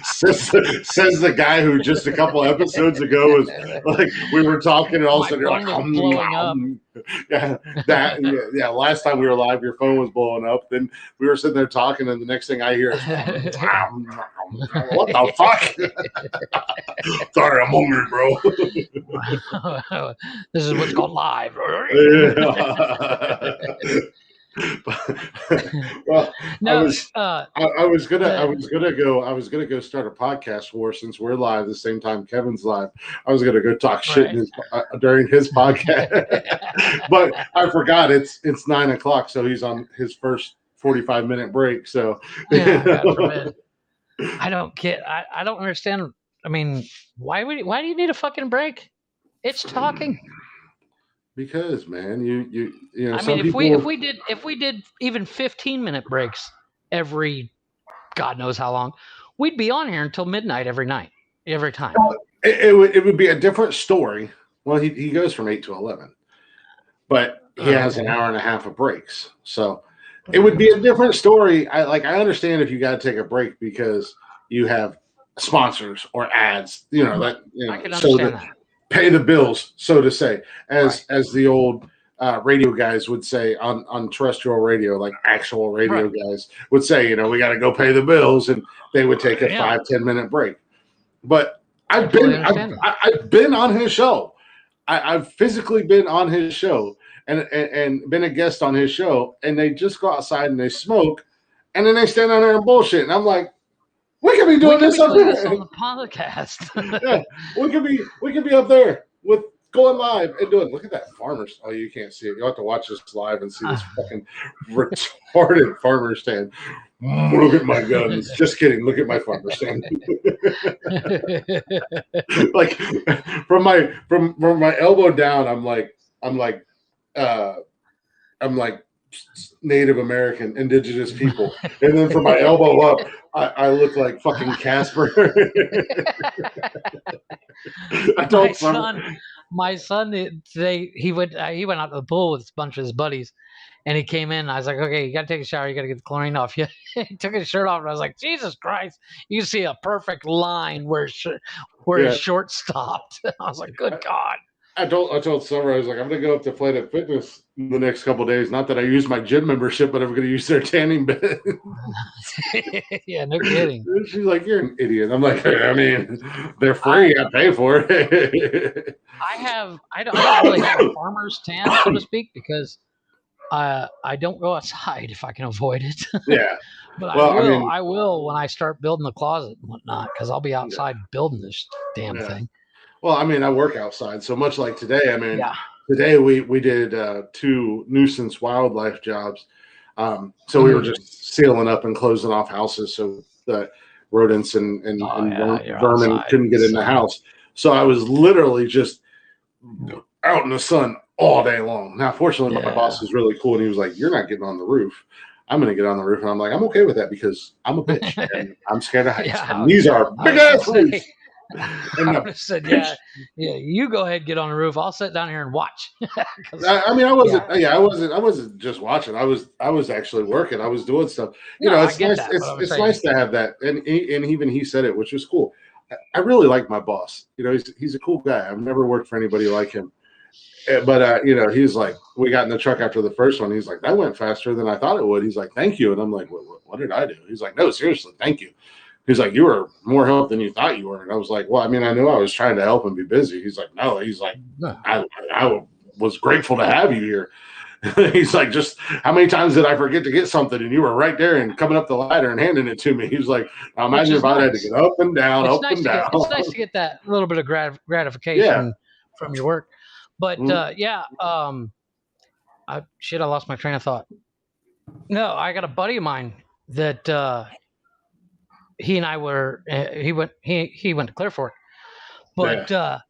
says the guy who just a couple episodes ago was like, we were talking and all of a sudden you're like, blowing up. Yeah. Last time we were live, your phone was blowing up. Then we were sitting there talking, and the next thing I hear is, what the fuck? Sorry, I'm hungry, bro. This is what's called live. Well, no, I was gonna go start a podcast war since we're live the same time Kevin's live. I was gonna go talk shit during his podcast, but I forgot it's 9 o'clock, so he's on his first 45-minute break. So God forbid. I don't get. I don't understand. I mean, why do you need a fucking break? It's talking. Because, man, you know. I mean, if we did even 15-minute breaks every, God knows how long, we'd be on here until midnight every time. It would be a different story. Well, he goes from 8 to 11, but he has an hour and a half of breaks, so it would be a different story. I understand if you got to take a break because you have sponsors or ads, I can understand that. Pay the bills, so to say, as the old radio guys would say on terrestrial radio, like actual radio guys would say, we got to go pay the bills, and they would take a 5-10 minute break. But I've been on his show. I've physically been on his show and been a guest on his show, and they just go outside and they smoke, and then they stand on there and bullshit, and I'm like, we could be doing this up here on the podcast. Yeah, we could be up there with going live and doing. Look at that farmer's. Oh, you can't see it. You have to watch this live and see this fucking retarded farmer stand. Look at my guns. Just kidding. Look at my farmer stand. Like from my elbow down, I'm like Native American, indigenous people, and then from my elbow up, I look like fucking Casper. My son today he went out to the pool with a bunch of his buddies, and he came in. And I was like, okay, you got to take a shower. You got to get the chlorine off. Yeah, he took his shirt off, and I was like, Jesus Christ! You see a perfect line where his short stopped. I was like, good God. I told Summer, I was like, I'm gonna go up to Planet Fitness the next couple of days. Not that I use my gym membership, but I'm gonna use their tanning bed. Yeah, no kidding. She's like, you're an idiot. I'm like, I mean, they're free. I pay for it. I don't really have a farmer's tan, so to speak, because I don't go outside if I can avoid it. Yeah. But Well, I will when I start building the closet and whatnot, because I'll be outside building this damn thing. Well, I mean, I work outside, so much like today. I mean, today we did 2 nuisance wildlife jobs. So we were just sealing up and closing off houses so that rodents and vermin outside, couldn't get in the house. So I was literally just out in the sun all day long. Now, fortunately, my boss is really cool, and he was like, "You're not getting on the roof. I'm going to get on the roof." And I'm like, "I'm okay with that because I'm a bitch and I'm scared of heights. And these are big ass roofs." And I said, yeah, you go ahead and get on the roof. I'll sit down here and watch. I mean, I wasn't just watching. I was actually working. I was doing stuff. It's nice. It's nice to have that. And even he said it, which was cool. I really like my boss. He's a cool guy. I've never worked for anybody like him. But he's like, we got in the truck after the first one. He's like, that went faster than I thought it would. He's like, thank you. And I'm like, what did I do? He's like, no, seriously, thank you. He's like, you were more help than you thought you were. And I was like, well, I mean, I knew I was trying to help him be busy. He's like, no. He's like, I was grateful to have you here. He's like, just how many times did I forget to get something and you were right there and coming up the ladder and handing it to me? He was like, I imagine if I had to get up and down, it's nice to get that little bit of gratification from your work. But I lost my train of thought. No, I got a buddy of mine that he and I were. He went to Clear Fork, but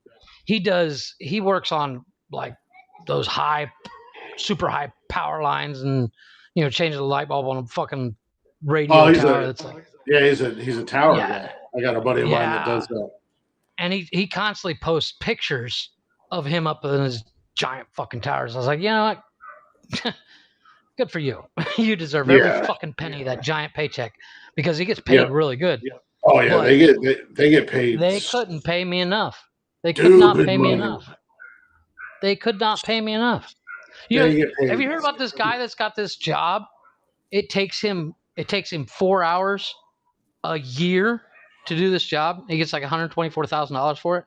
he works on like those super high power lines and changing the light bulb on a fucking radio tower. He's a tower guy. I got a buddy of mine that does that, and he constantly posts pictures of him up in his giant fucking towers. I was like, you know what? Good for you. You deserve every fucking penny of that giant paycheck because he gets paid really good. Yeah. Oh yeah, they get paid. They couldn't pay me enough. They could not pay me enough. They could not pay me enough. Have you heard about this guy that's got this job? It takes him 4 hours a year to do this job. He gets like $124,000 for it.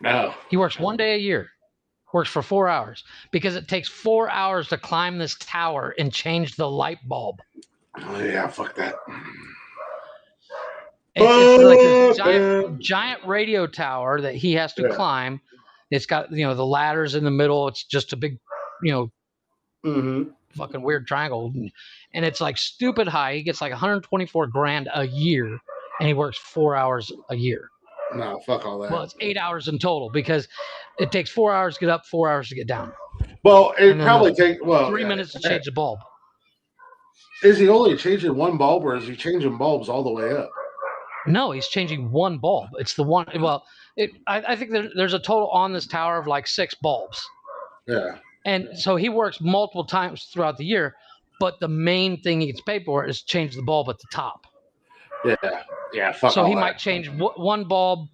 No. He works 1 day a year. Works for 4 hours because it takes 4 hours to climb this tower and change the light bulb. Oh yeah, fuck that. It's like a giant radio tower that he has to climb. It's got the ladders in the middle. It's just a big, fucking weird triangle, and it's like stupid high. He gets like $124,000 a year, and he works 4 hours a year. No, fuck all that. Well, it's 8 hours in total because it takes 4 hours to get up, 4 hours to get down. Well, it probably takes 3 minutes to change the bulb. Is he only changing one bulb, or is he changing bulbs all the way up? No, he's changing one bulb. It's the one. Well, I think there's a total on this tower of like 6 bulbs. Yeah. And so he works multiple times throughout the year, but the main thing he gets paid for is change the bulb at the top. Yeah. Fuck. So he might change one bulb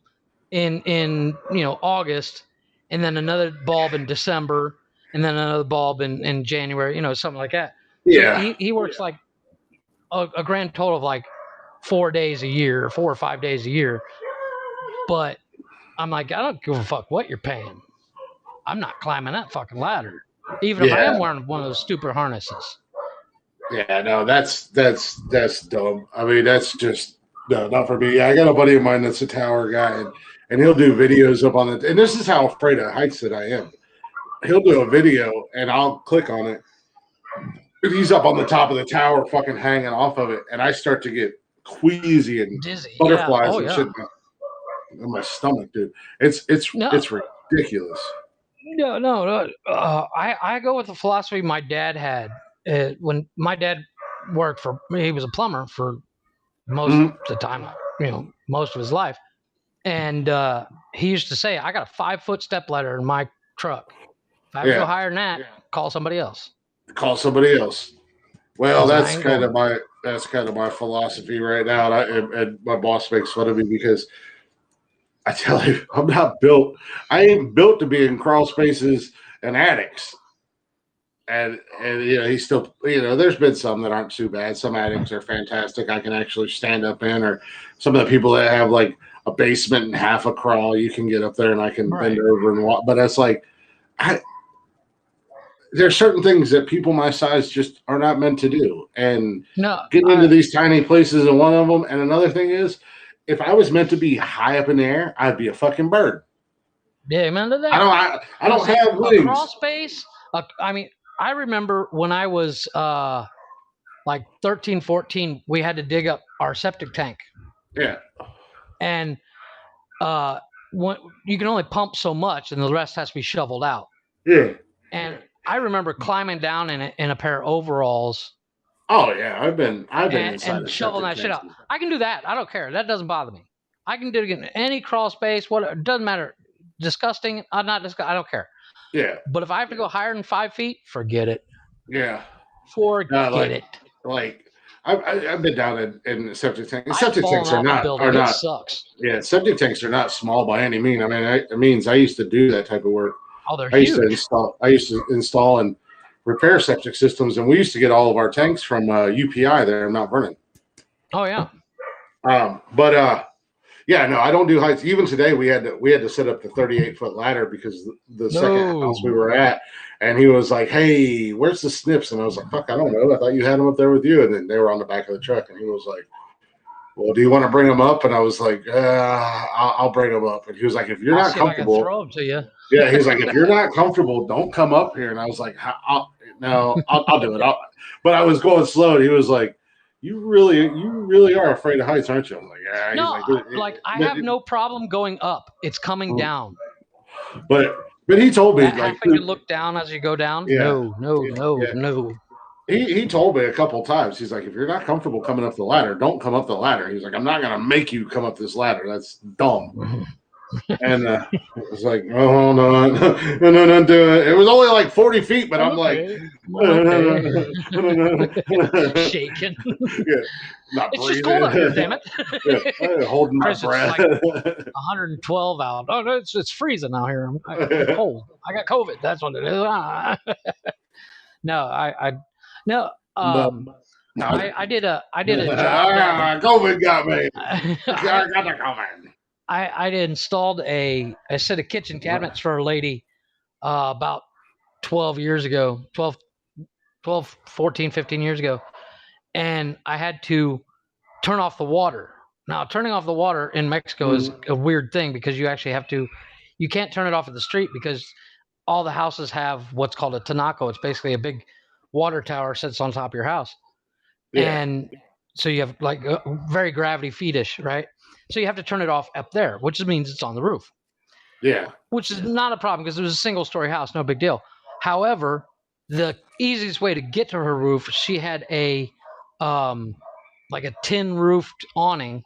in August, and then another bulb in December, and then another bulb in January, something like that. Yeah. So he works like a grand total of like 4 days a year, 4 or 5 days a year. But I'm like, I don't give a fuck what you're paying. I'm not climbing that fucking ladder, even if I am wearing one of those stupid harnesses. Yeah, no, that's dumb. I mean, that's just not for me. I got a buddy of mine that's a tower guy, and he'll do videos up on it. And this is how afraid of heights that I am. He'll do a video, and I'll click on it. And he's up on the top of the tower, fucking hanging off of it, and I start to get queasy and dizzy, butterflies and shit in my stomach, dude. It's ridiculous. No. I go with the philosophy my dad had. When my dad worked he was a plumber for most of the time, most of his life. And he used to say, I got a 5-foot step ladder in my truck. If I have to go Yeah. higher than that, call somebody else. Call somebody else. Well, 'Cause I that's ain't kind of going. my philosophy right now, and my boss makes fun of me because I tell you, I'm not built. I ain't built to be in crawl spaces and attics. And he's still, there's been some that aren't too bad. Some attics are fantastic. I can actually stand up in, or some of the people that have like a basement and half a crawl, you can get up there and I can bend Right. over and walk. But it's like, there's certain things that people my size just are not meant to do. And No, getting into these tiny places is one of them. And another thing is, if I was meant to be high up in the air, I'd be a fucking bird. yeah, amen to I that. don't. I don't See, have a crawl wings. space, I mean, I remember when I was like 13, 14, we had to dig up our septic tank. Yeah. And when, you can only pump so much and the rest has to be shoveled out. Yeah. And I remember climbing down in a pair of overalls Oh yeah. I've been inside and of shoveling septic that shit tanks. out. I can do that. I don't care. That doesn't bother me. I can do it in any crawl space. What it doesn't matter. Disgusting. I'm not disgusting. I don't care. Yeah. But if I have to go higher than 5 feet, forget it. Yeah. Forget Like it. like I've been down in septic tanks. I've Septic fallen tanks are off a not building. It sucks. Yeah, septic tanks are not small by any mean. I mean, it means I used to do that type of work. Oh, they're huge. I used to install and repair septic systems, and we used to get all of our tanks from UPI there in Mount Vernon. Oh yeah. But yeah, no, I don't do heights. Even today, we had to set up the 38-foot ladder because the second house we were at, and he was like, "Hey, where's the snips?" And I was like, "Fuck, I don't know. I thought you had them up there with you." And then they were on the back of the truck, and he was like, "Well, do you want to bring them up?" And I was like, I'll bring them up." And he was like, "If you're I'll not see if I can comfortable." throw them to you. Yeah, he's like, "If you're not comfortable, don't come up here." And I was like, No, I'll do it." But I was going slow. And he was like, you really are afraid of heights, aren't you?" I'm like, "Yeah." He's No, like, like I have no problem going up. It's coming down. but he told me That like, having to look down as you go down. yeah, No, no, no, yeah. no. He told me a couple times. He's like, "If you're not comfortable coming up the ladder, don't come up the ladder." He's like, "I'm not gonna make you come up this ladder. That's dumb." And it was like, "Oh no, no, do it." It was only like 40 feet, but I'm like, shaking. yeah, not It's breathing. just cold out here, damn it. Yeah, holding my Chris, it's breath. like 112 out. Oh no, it's freezing out here. I'm cold. I got COVID. That's what it is. No, I no. I did a job that COVID got me. I, I got the COVID. I installed a set of kitchen cabinets for a lady about 12 years ago, 12, 14, 15 years ago. And I had to turn off the water. Now, turning off the water in Mexico is a weird thing because you actually have to, you can't turn it off at the street because all the houses have what's called a tinaco. It's basically a big water tower sits on top of your house. Yeah. And so you have like very gravity feedish, right? So you have to turn it off up there, which means it's on the roof. Yeah. Which is not a problem because it was a single story house, no big deal. However, the easiest way to get to her roof, she had a like a tin roofed awning,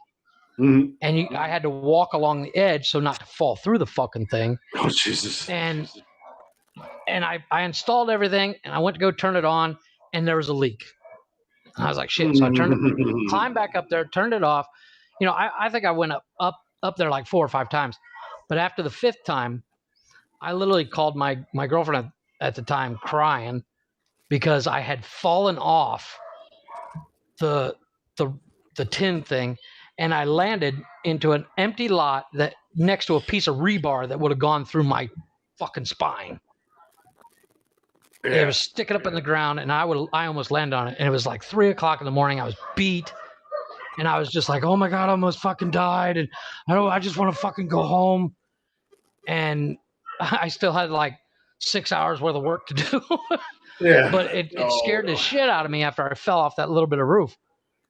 and I had to walk along the edge so not to fall through the fucking thing. Oh Jesus! And I installed everything, and I went to go turn it on, and there was a leak. And I was like, shit. So I turned it, climbed back up there, turned it off. You know, I think I went up there like 4 or 5 times, but after the 5th time, I literally called my girlfriend at the time crying because I had fallen off the tin thing, and I landed into an empty lot that next to a piece of rebar that would have gone through my fucking spine. Yeah. It was sticking up in the ground, and I almost landed on it, and it was like 3 o'clock in the morning. I was beat, and I was just like, "Oh my god, I almost fucking died," and I just want to fucking go home. And I still had like 6 hours worth of work to do. Yeah. But it scared the shit out of me after I fell off that little bit of roof.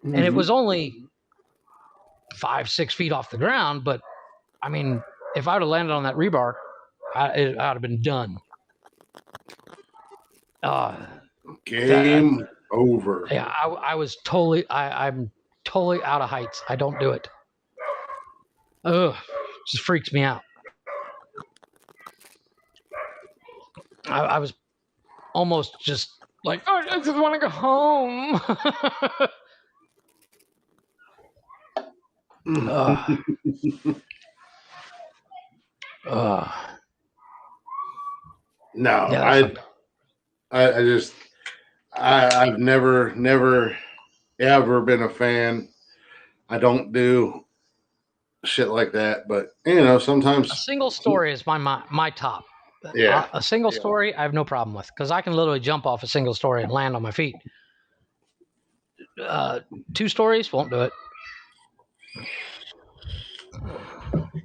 And it was only 5, 6 feet off the ground. But I mean, if I would have landed on that rebar, I would have been done. Game over. Yeah, I was totally, I'm totally out of heights. I don't do it. Ugh. Just freaks me out. I was almost just like, oh, I just want to go home. No, yeah, I've never ever been a fan. I don't do shit like that, but a sometimes, single story is my top. yeah. A single story I have no problem with because I can literally jump off a single story and land on my feet. 2 stories won't do it.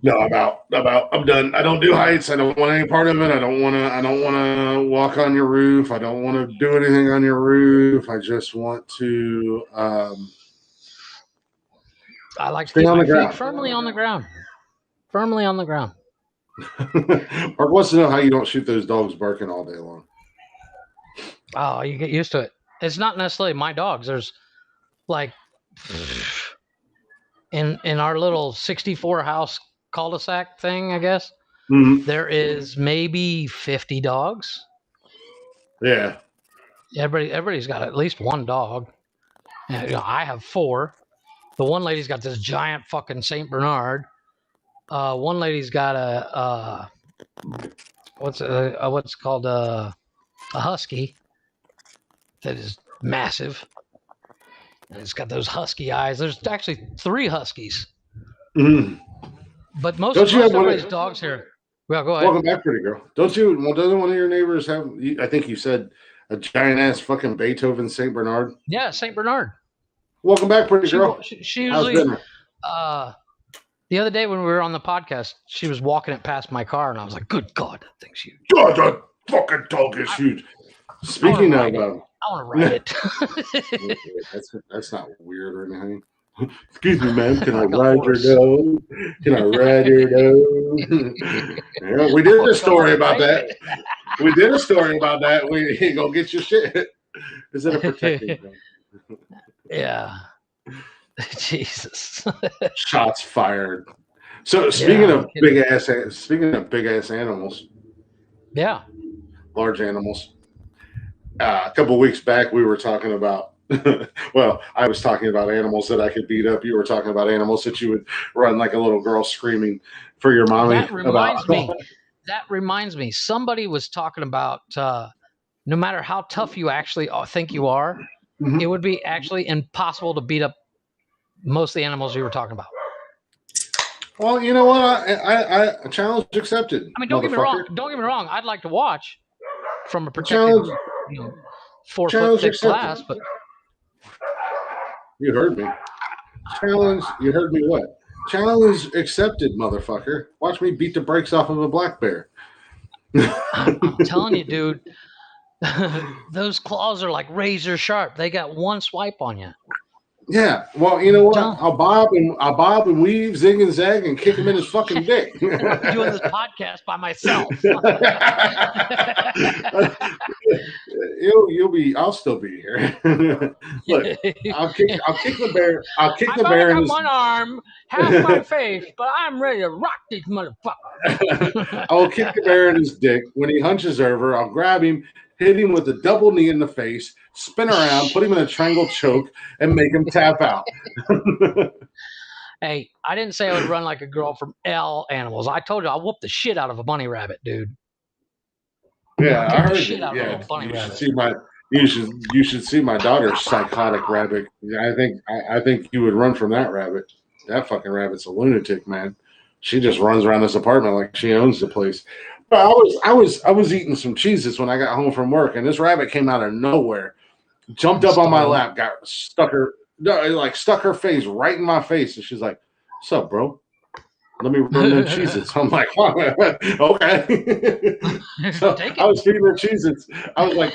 No, I'm done. I don't do heights. I don't want any part of it. I don't want to walk on your roof. I don't want to do anything on your roof. I just want to I like to stay keep on my the feet ground. firmly on the ground. Firmly on the ground. Mark wants to know how you don't shoot those dogs barking all day long. Oh, you get used to it. It's not necessarily my dogs. There's like in our little 64 house cul-de-sac thing, I guess. Mm-hmm. There is maybe 50 dogs. Yeah. Everybody's got at least one dog. And, I have 4. The one lady's got this giant fucking Saint Bernard. One lady's got a what's called a husky that is massive. And it's got those husky eyes. There's actually 3 huskies. Mm-hmm. But most everybody's dogs here. Well, go ahead. Welcome back, pretty girl. Doesn't one of your neighbors have? I think you said a giant ass fucking Beethoven Saint Bernard. Yeah, Saint Bernard. Welcome back, pretty girl. She usually. The other day when we were on the podcast, she was walking it past my car, and I was like, "Good God, that thing's huge." God, that fucking dog is huge. Speaking of, I want to ride it. That's not weird or anything. Excuse me, ma'am. Can I ride your dog? Can I ride your dog? Yeah, we did a story about that. We did a story about that. We go get your shit. Is it a protecting dog? Yeah. Jesus. Shots fired. So speaking of big ass animals. Yeah. Large animals. A couple of weeks back, we were talking about. Well, I was talking about animals that I could beat up. You were talking about animals that you would run like a little girl screaming for your mommy. That reminds me. Somebody was talking about no matter how tough you actually think you are, mm-hmm. It would be actually impossible to beat up most of the animals you were talking about. Well, you know what? I challenge accepted. I mean, don't get me wrong. I'd like to watch from a protected, 4 foot thick glass, but you heard me. Challenge. You heard me. What? Challenge accepted, motherfucker. Watch me beat the brakes off of a black bear. I'm telling you, dude. Those claws are like razor sharp. They got one swipe on you. Yeah, well, you know what? I'll bob and weave, zig and zag, and kick him in his fucking dick. I'm doing this podcast by myself. I'll still be here. Look, I'll kick the bear. I'll kick the bear in his one arm, half my face, but I'm ready to rock this motherfucker. I will kick the bear in his dick. When he hunches over, I'll grab him, hit him with a double knee in the face, spin around, put him in a triangle choke, and make him tap out. Hey, I didn't say I would run like a girl from L Animals. I told you I'll whoop the shit out of a bunny rabbit, dude. Yeah, I heard you. Yeah, you should see my daughter's psychotic rabbit. I think you would run from that rabbit. That fucking rabbit's a lunatic, man. She just runs around this apartment like she owns the place. But I was eating some Cheez-Its when I got home from work, and this rabbit came out of nowhere, jumped up on my lap, stuck her face right in my face, and she's like, "What's up, bro? Let me run them Cheez-Its." I'm like, okay. So I was feeding her Cheez-Its. I was like,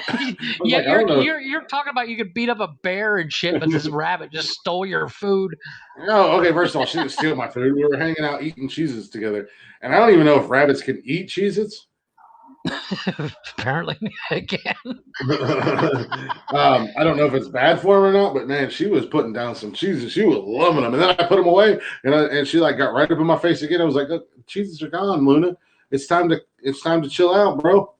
you're talking about you could beat up a bear and shit, but this rabbit just stole your food. No, okay. First of all, she didn't steal my food. We were hanging out eating Cheez-Its together, and I don't even know if rabbits can eat Cheez-Its. Apparently, I can. I don't know if it's bad for him or not, but man, she was putting down some cheeses. She was loving them, and then I put them away, and she like got right up in my face again. I was like, "Look, cheeses are gone, Luna. It's time to chill out, bro."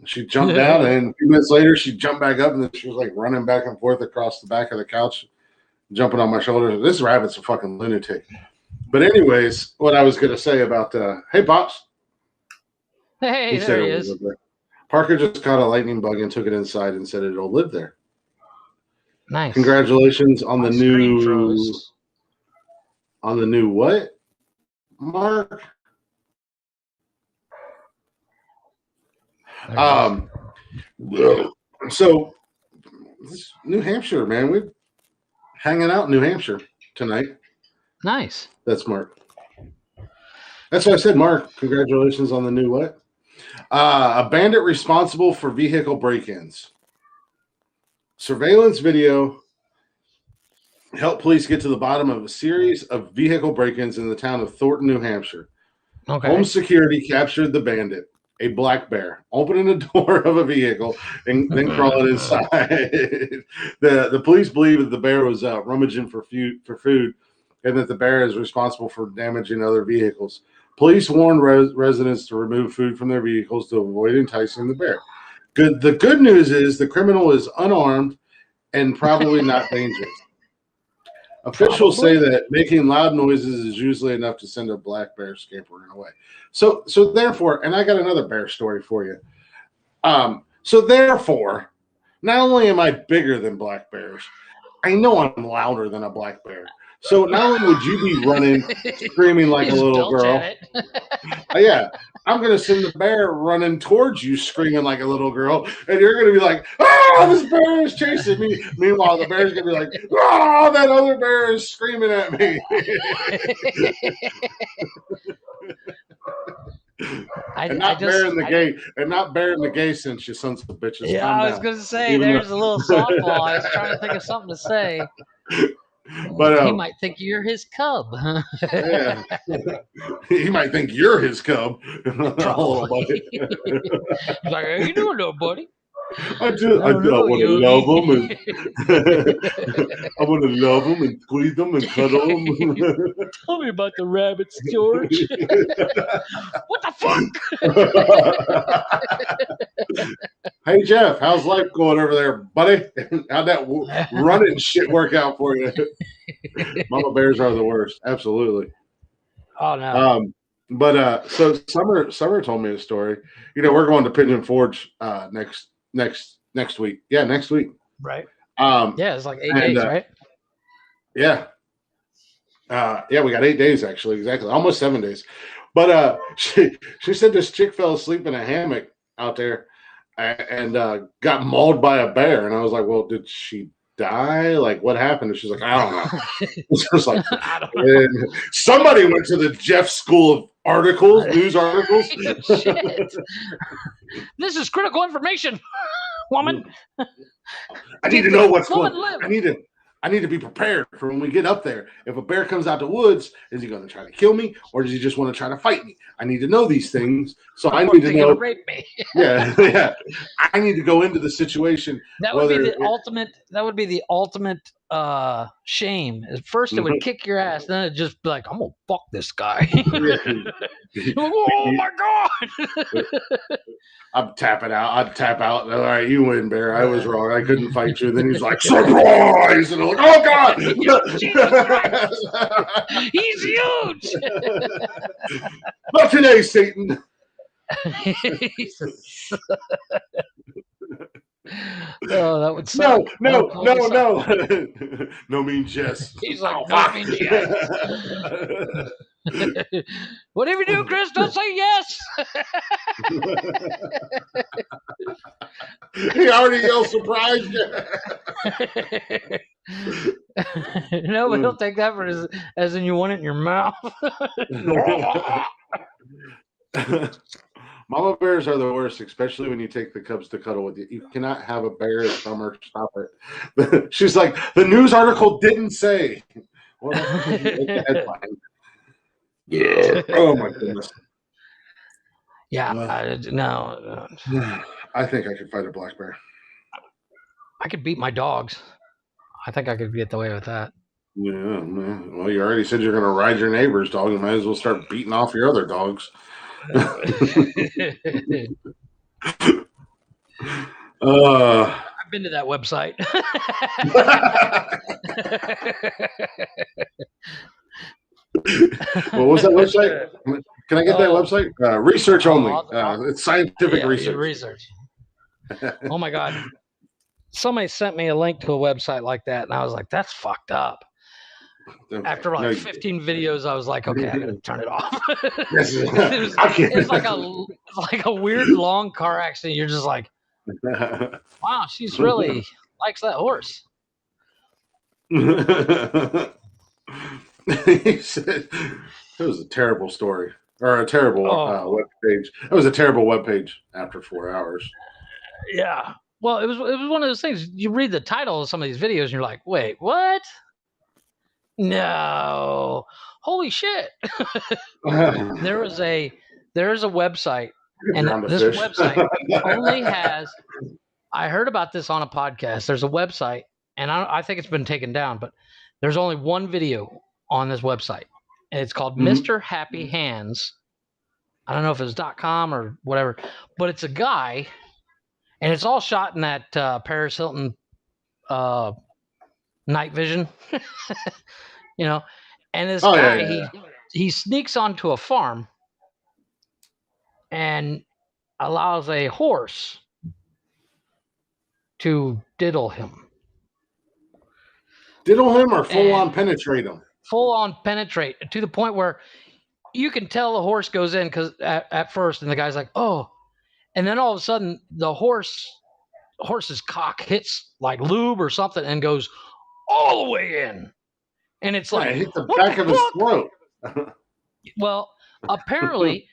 She jumped down, and a few minutes later, she jumped back up, and then she was like running back and forth across the back of the couch, jumping on my shoulder. This rabbit's a fucking lunatic. But anyways, what I was going to say about, hey, Pops. Hey, there he is. Parker just caught a lightning bug and took it inside and said it'll live there. Nice. Congratulations on the new what, Mark? So New Hampshire, man, we're hanging out in New Hampshire tonight. Nice. That's Mark. That's what I said, Mark. Congratulations on the new what? A bandit responsible for vehicle break-ins. Surveillance video helped police get to the bottom of a series of vehicle break-ins in the town of Thornton, New Hampshire. Okay. Home security captured the bandit, a black bear, opening the door of a vehicle and then crawling inside. The police believe that the bear was rummaging for food and that the bear is responsible for damaging other vehicles. Police warned residents to remove food from their vehicles to avoid enticing the bear. The good news is the criminal is unarmed and probably not dangerous. Officials say that making loud noises is usually enough to send a black bear scampering away. So therefore, and I got another bear story for you. So therefore, not only am I bigger than black bears, I know I'm louder than a black bear. So not only would you be running, screaming like a little girl, yeah, I'm going to send the bear running towards you, screaming like a little girl, and you're going to be like, "Ah, this bear is chasing me." Meanwhile, the bear's going to be like, "Ah, that other bear is screaming at me." And not bearing the gay sense, you sons of bitches. Yeah, I was going to say, there's a little softball. I was trying to think of something to say. But he might think you're his cub. Yeah. He might think you're his cub. Probably. He's like, "How you doing, little buddy?" I want to love them, and I want to love them and squeeze them and cuddle them. Tell me about the rabbits, George. What the fuck? Hey, Jeff, how's life going over there, buddy? How'd that running shit work out for you? Mama bears are the worst. Absolutely. Oh, no. But so Summer told me a story. We're going to Pigeon Forge next week. Yeah, next week. Right. Yeah, it's like 8 days, right? Yeah. Yeah, we got 8 days actually, exactly, almost 7 days. But she said this chick fell asleep in a hammock out there and got mauled by a bear, and I was like, "Well, did she die? Like, what happened?" And she's like, "I don't know." It's just like, somebody went to the Jeff School of Articles, news articles. Shit. This is critical information, woman. I need to know what's going on. I need to be prepared for when we get up there. If a bear comes out the woods, is he going to try to kill me, or does he just want to try to fight me? I need to know these things, so I need to know. Rape me. Yeah. I need to go into the situation. That would be the ultimate. That would be the ultimate shame. At first, it would kick your ass. Then it just be like, "I'm gonna fuck this guy." Oh my god! I'd tap out. All right, you win, bear. I was wrong. I couldn't fight you. And then he's like, "Surprise!" And I'm like, "Oh god, he's huge." Not today, Satan. Oh, that would suck. No. No means yes. He's like, "No means yes." Whatever you do, Chris, don't say yes. He already yelled surprise. No, but he'll take that for as in you want it in your mouth. Mama bears are the worst, especially when you take the cubs to cuddle with you. You cannot have a bear at summer. Stop it. She's like, the news article didn't say. Well, that's the headline. Yeah. Oh my goodness. Yeah, I think I could fight a black bear. I could beat my dogs. I think I could get away with that. Yeah, man. Well, you already said you're going to ride your neighbor's dog. You might as well start beating off your other dogs. I've been to that website. What was that website? Can I get that website? Research only. It's scientific research. Oh my God. Somebody sent me a link to a website like that, and I was like, that's fucked up. After like 15 videos, I was like, okay, I'm gonna turn it off. It's like a weird long car accident. You're just like, wow, she's really likes that horse. He said it was a terrible story or a terrible web page. It was a terrible web page after 4 hours. Yeah. Well, it was one of those things. You read the title of some of these videos, and you're like, wait, what? No, holy shit. There is a website, and this website only has, I heard about this on a podcast. There's a website, and I think it's been taken down, but there's only one video on this website, and it's called Mr. Happy Hands. I don't know if it's .com or whatever, but it's a guy, and it's all shot in that Paris Hilton night vision. You know, and this guy, he sneaks onto a farm and allows a horse to diddle him. Diddle him or full on penetrate him? Full on penetrate to the point where you can tell the horse goes in because at first, and the guy's like, oh, and then all of a sudden the horse's cock hits like lube or something and goes all the way in. And it's like, hit the back of his throat. Well, apparently,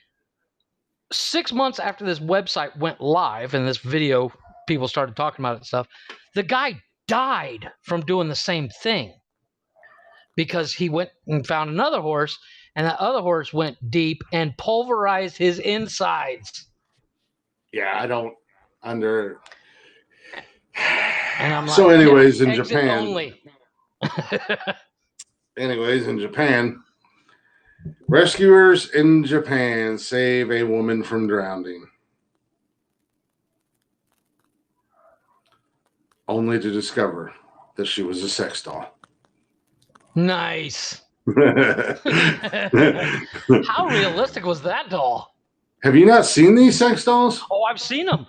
6 months after this website went live and this video, people started talking about it and stuff, the guy died from doing the same thing because he went and found another horse, and that other horse went deep and pulverized his insides. Yeah, I don't under. And I'm like, so, anyways, in Japan. Only. Anyways, in Japan, rescuers in Japan save a woman from drowning, only to discover that she was a sex doll. Nice. How realistic was that doll? Have you not seen these sex dolls? Oh, I've seen them.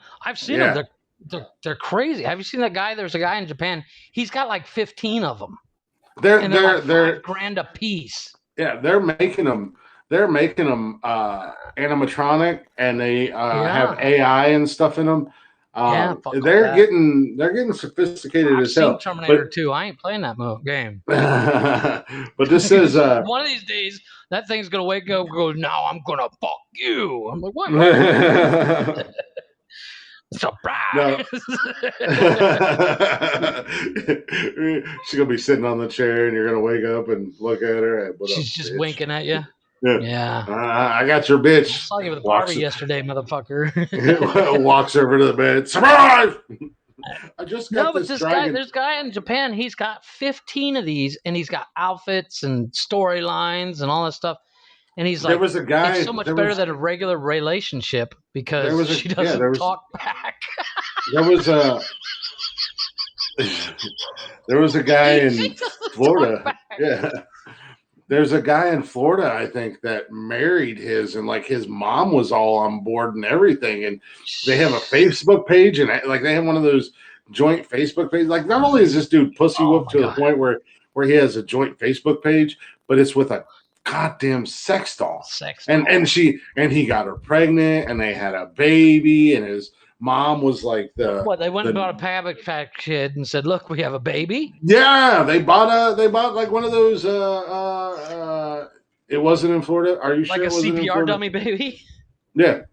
Them. They're crazy. Have you seen that guy? There's a guy in Japan. He's got like 15 of them. They're like $5,000 a piece. Yeah, they're making them animatronic, and they have AI and stuff in them. They're getting sophisticated as hell. I've seen Terminator 2. I ain't playing that game. But this says one of these days that thing's gonna wake up and go, "Now I'm gonna fuck you." I'm like, what? Surprise! No. She's gonna be sitting on the chair, and you're gonna wake up and look at her. She's just winking at you. Yeah. I got your bitch. I saw you with Barbie yesterday, motherfucker. Walks over to the bed. Surprise! I just got this guy in Japan. He's got 15 of these, and he's got outfits and storylines and all that stuff. And he's like, there was a guy, it's so much better than a regular relationship because she doesn't talk back. There was a guy in Florida. Yeah. There's a guy in Florida, I think, that married his mom was all on board and everything. And they have a Facebook page, and like they have one of those joint Facebook pages. Like, not only is this dude pussy whooped to the point where he has a joint Facebook page, but it's with a goddamn sex doll. And he got her pregnant, and they had a baby, and his mom was like they went and bought a fat kid and said, "Look, we have a baby." Yeah, they bought like one of those it wasn't in Florida. Are you sure? Like a CPR dummy baby? Yeah.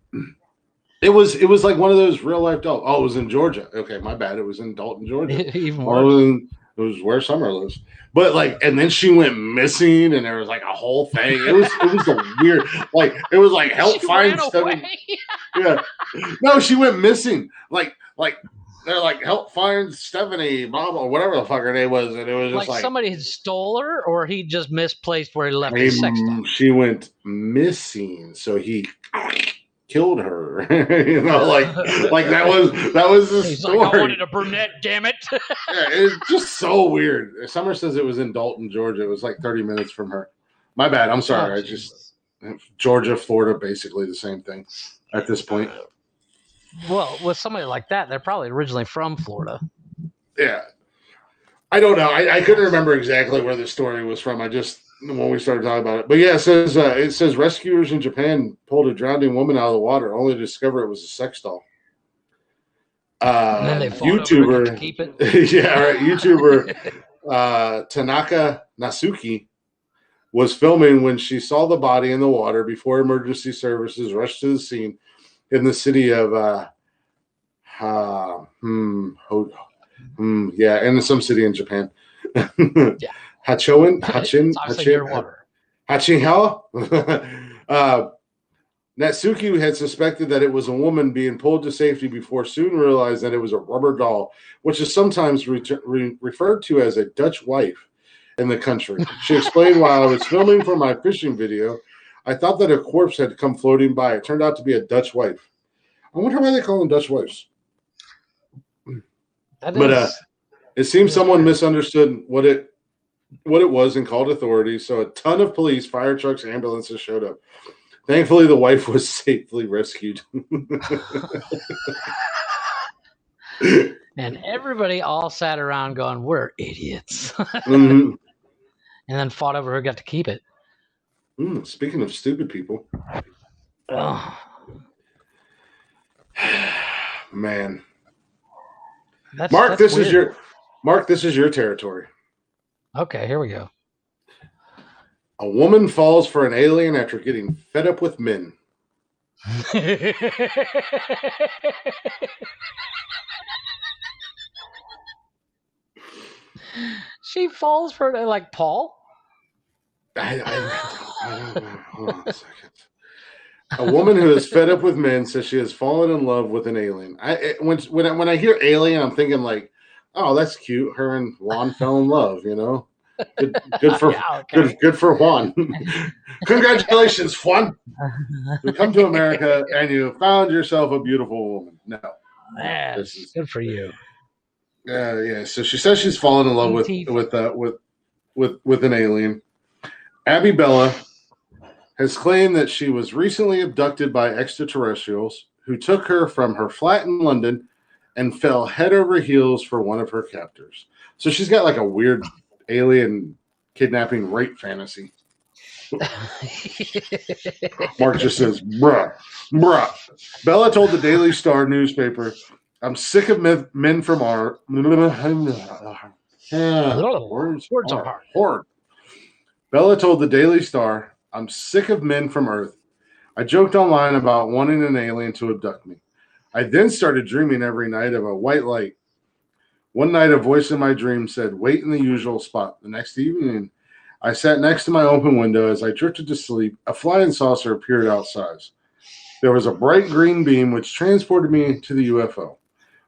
It was like one of those real life dolls. Oh, it was in Georgia. Okay, my bad. It was in Dalton, Georgia. Even worse. It was where Summer lives. But like, and then she went missing, and there was like a whole thing. It was a weird, like it was like help She find ran stuff. away. Yeah, no, she went missing. Like they're like help find Stephanie, Mom, or whatever the fuck her name was, and it was just Like somebody had stole her, or he just misplaced where he left his sex doll. she went missing, so he killed her. You know, like that was the He's story. like, I wanted a brunette, damn it. Yeah, it's just so weird. Summer says it was in Dalton, Georgia. It was like 30 minutes from her. My bad. I'm sorry. Georgia, Florida, basically the same thing at this point. Well, with somebody like that, they're probably originally from Florida. Yeah. I don't know. I couldn't remember exactly where the story was from. I just when we started talking about it. But yeah, it says rescuers in Japan pulled a drowning woman out of the water only to discover it was a sex doll. And then they YouTuber to keep it. Yeah, right. YouTuber Tanaka Nasuki was filming when she saw the body in the water before emergency services rushed to the scene in the city of in some city in Japan. Yeah. Natsuki had suspected that it was a woman being pulled to safety before soon realized that it was a rubber doll, which is sometimes referred to as a Dutch wife in the country. She explained, while I was filming for my fishing video, I thought that a corpse had come floating by. It turned out to be a Dutch wife. I wonder why they call them Dutch wives. It seems someone misunderstood what it was and called authorities, so a ton of police, fire trucks, ambulances showed up. Thankfully, the wife was safely rescued. And everybody all sat around going, we're idiots. Mm-hmm. And then fought over who got to keep it. Speaking of stupid people. Oh. Man. Mark, this is your territory. Okay, here we go. A woman falls for an alien after getting fed up with men. She falls for like Paul? I don't know. Hold on a second. A woman who is fed up with men says she has fallen in love with an alien. When I hear alien, I'm thinking like, oh, that's cute. Her and Juan fell in love, you know. Good for good for Juan. Congratulations, Juan. You come to America and you found yourself a beautiful woman. No, this is good for you. Yeah. So she says she's fallen in love with an alien. Abby Bella has claimed that she was recently abducted by extraterrestrials who took her from her flat in London and fell head over heels for one of her captors. So she's got like a weird alien kidnapping rape fantasy. Mark just says, bruh. Bella told the Daily Star newspaper, I'm sick of men from our... Words are hard. Bella told the Daily Star, I'm sick of men from Earth. I joked online about wanting an alien to abduct me. I then started dreaming every night of a white light. One night, a voice in my dream said, wait in the usual spot. The next evening, I sat next to my open window. As I drifted to sleep, a flying saucer appeared outside. There was a bright green beam which transported me to the UFO.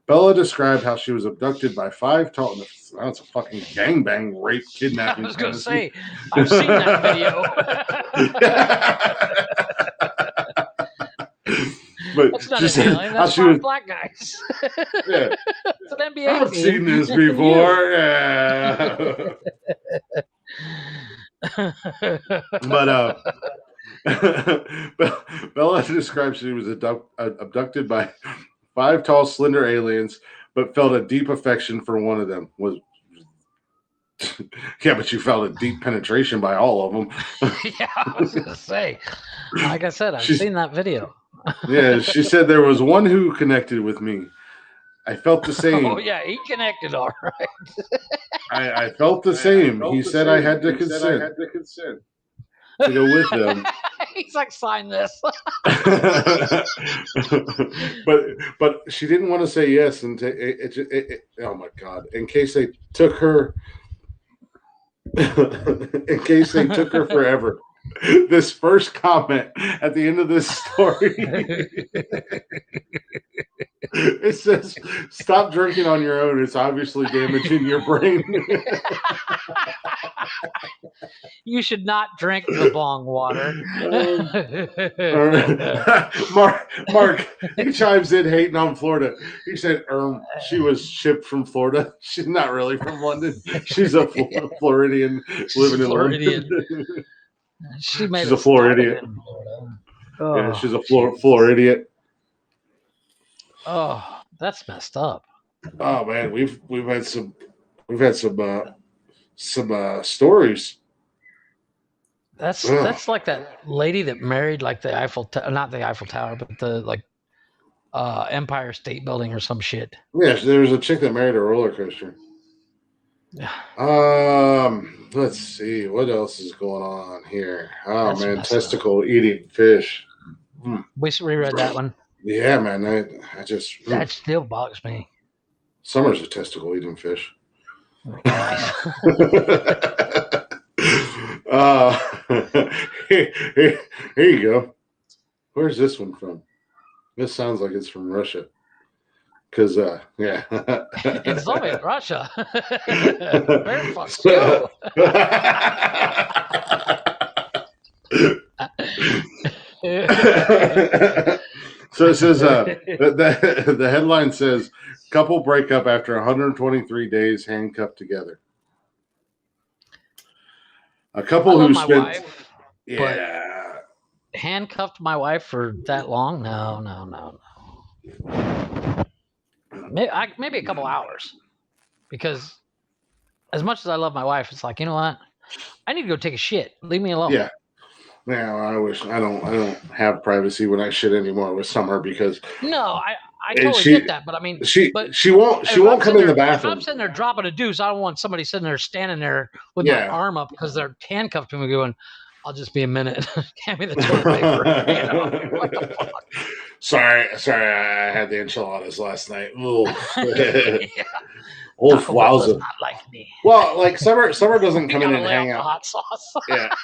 Bella described how she was abducted by 5 tall... That's a fucking gangbang rape kidnapping. I was going to say, I've seen that video. But that's not an alien. That's 5 black guys. Yeah. It's an NBA I've team. seen this before. Yeah. But Bella described she was abducted by 5 tall, slender aliens, but felt a deep affection for one of them. Yeah, but you felt a deep penetration by all of them. Yeah, I was going to say. Like I said, I've seen that video. Yeah, she said there was one who connected with me. I felt the same. Oh, yeah, he connected all right. I felt the same. He said I had to consent. to go with them. He's like, sign this. but she didn't want to say yes, and oh my god! In case they took her, in case they took her forever. This first comment at the end of this story, it says, "Stop drinking on your own. It's obviously damaging your brain." You should not drink the bong water. Mark, he chimes in hating on Florida. He said, she was shipped from Florida. She's not really from London. She's a Floridian living in London. She's a Floridian. Oh, yeah, she's a Floridian. Oh, that's messed up. Oh man, we've had some stories. That's like that lady that married like the not the Eiffel Tower, but the like Empire State Building or some shit. Yes, there was a chick that married a roller coaster. Let's see what else is going on here. Oh that's man, testicle eating fish. We reread that one. Yeah, man. I just that still bugs me. Summer's a testicle eating fish. Nice. Here you go. Where's this one from? This sounds like it's from Russia. Because, yeah. It's Soviet Russia. Where fuck you? So it says, the headline says, couple break up after 123 days handcuffed together. A couple who spent... wife, yeah. Handcuffed my wife for that long? No. Maybe a couple hours, because as much as I love my wife, it's like, you know what? I need to go take a shit. Leave me alone. Yeah. Now I wish I don't have privacy when I shit anymore with Summer, because no, I totally get that, but I mean, she won't come in the bathroom. If I'm sitting there dropping a deuce, I don't want somebody sitting there standing there with my arm up because they're handcuffed to me, going, "I'll just be a minute. Hand me the toilet paper." What the fuck? Sorry, I had the enchiladas last night. Wowza. Not like me. Well, like Summer doesn't come in and hang out. Hot sauce. Yeah.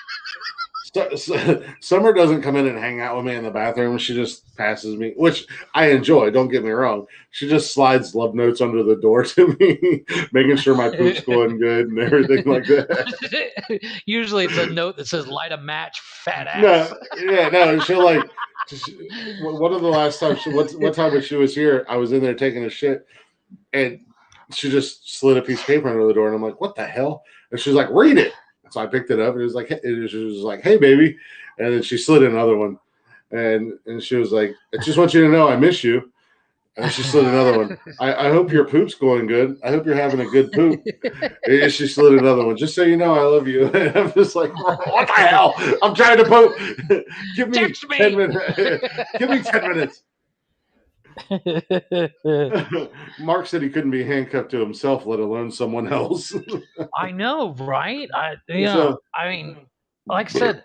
Summer doesn't come in and hang out with me in the bathroom. She just passes me, which I enjoy. Don't get me wrong. She just slides love notes under the door to me, making sure my poop's going good and everything like that. Usually it's a note that says "light a match, fat ass." No. She'll like. One of the last times, what time when she was here, I was in there taking a shit, and she just slid a piece of paper under the door, and I'm like, "What the hell?" And she's like, "Read it." So I picked it up, and it was like, "Hey, baby," and then she slid another one, and she was like, "I just want you to know I miss you." And she slid another one. I hope your poop's going good. I hope you're having a good poop. And she slid another one. Just so you know, I love you. And I'm just like, what the hell? I'm trying to poop. Give me 10 minutes. Give me 10 minutes. Mark said he couldn't be handcuffed to himself, let alone someone else. I know, right? I mean, like I said,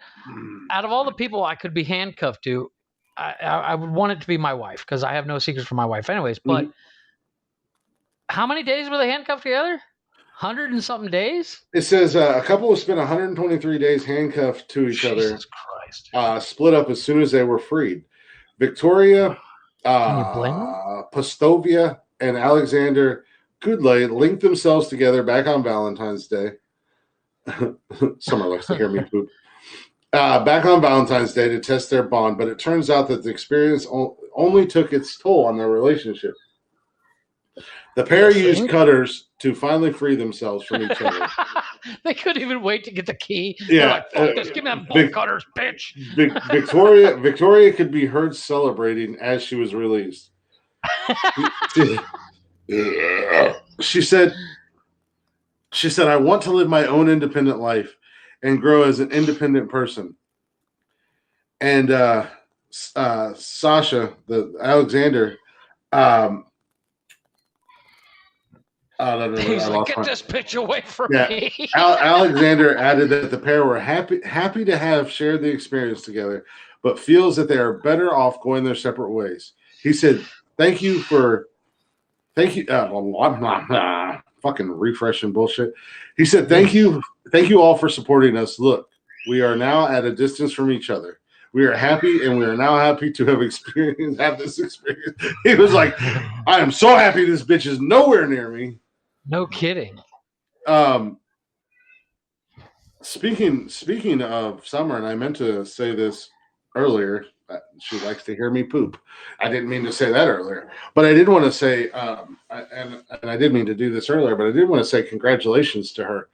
out of all the people I could be handcuffed to, I would want it to be my wife, because I have no secrets from my wife anyways. But how many days were they handcuffed together? 100 and something days? It says a couple have spent 123 days handcuffed to each other. Jesus Christ. Split up as soon as they were freed. Victoria Postovia and Alexander Kudlay linked themselves together back on Valentine's Day. Summer likes to hear me poop. Back on Valentine's Day to test their bond, but it turns out that the experience only took its toll on their relationship. The pair used cutters to finally free themselves from each other. They couldn't even wait to get the key. Yeah, like, fuck this, give me that bolt cutters, bitch. Victoria could be heard celebrating as she was released. She said, "I want to live my own independent life and grow as an independent person." And Sasha, the Alexander, No, I He's like, lost get my. this bitch away from Yeah, me. Alexander added that the pair were happy to have shared the experience together, but feels that they are better off going their separate ways. He said, "Thank you for thank you." Fucking refreshing bullshit. He said, thank you all for supporting us. Look, we are now at a distance from each other. We are happy, and we are now happy to have this experience." He was like, "I am so happy this bitch is nowhere near me." No kidding. Um, speaking of Summer, and I meant to say this earlier. She likes to hear me poop. I didn't mean to say that earlier, but I did want to say, and I did mean to do this earlier, but I did want to say congratulations to her.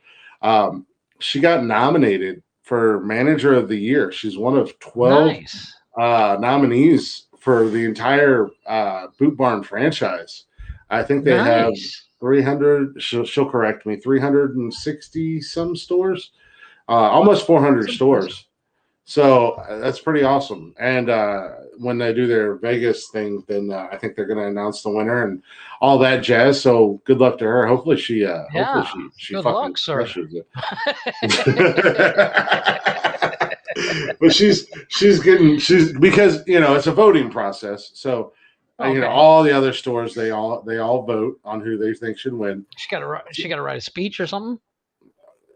She got nominated for Manager of the Year. She's one of 12 Nice. nominees for the entire Boot Barn franchise. I think they have Nice. 300. She'll correct me. 360 some stores, almost 400 That's impressive. stores. So that's pretty awesome. And when they do their Vegas thing, then I think they're going to announce the winner and all that jazz. So good luck to her. Hopefully Yeah. she Good fucking luck, sir. crushes it. But she's because it's a voting process. So Okay. all the other stores they all vote on who they think should win. She got to write a speech or something,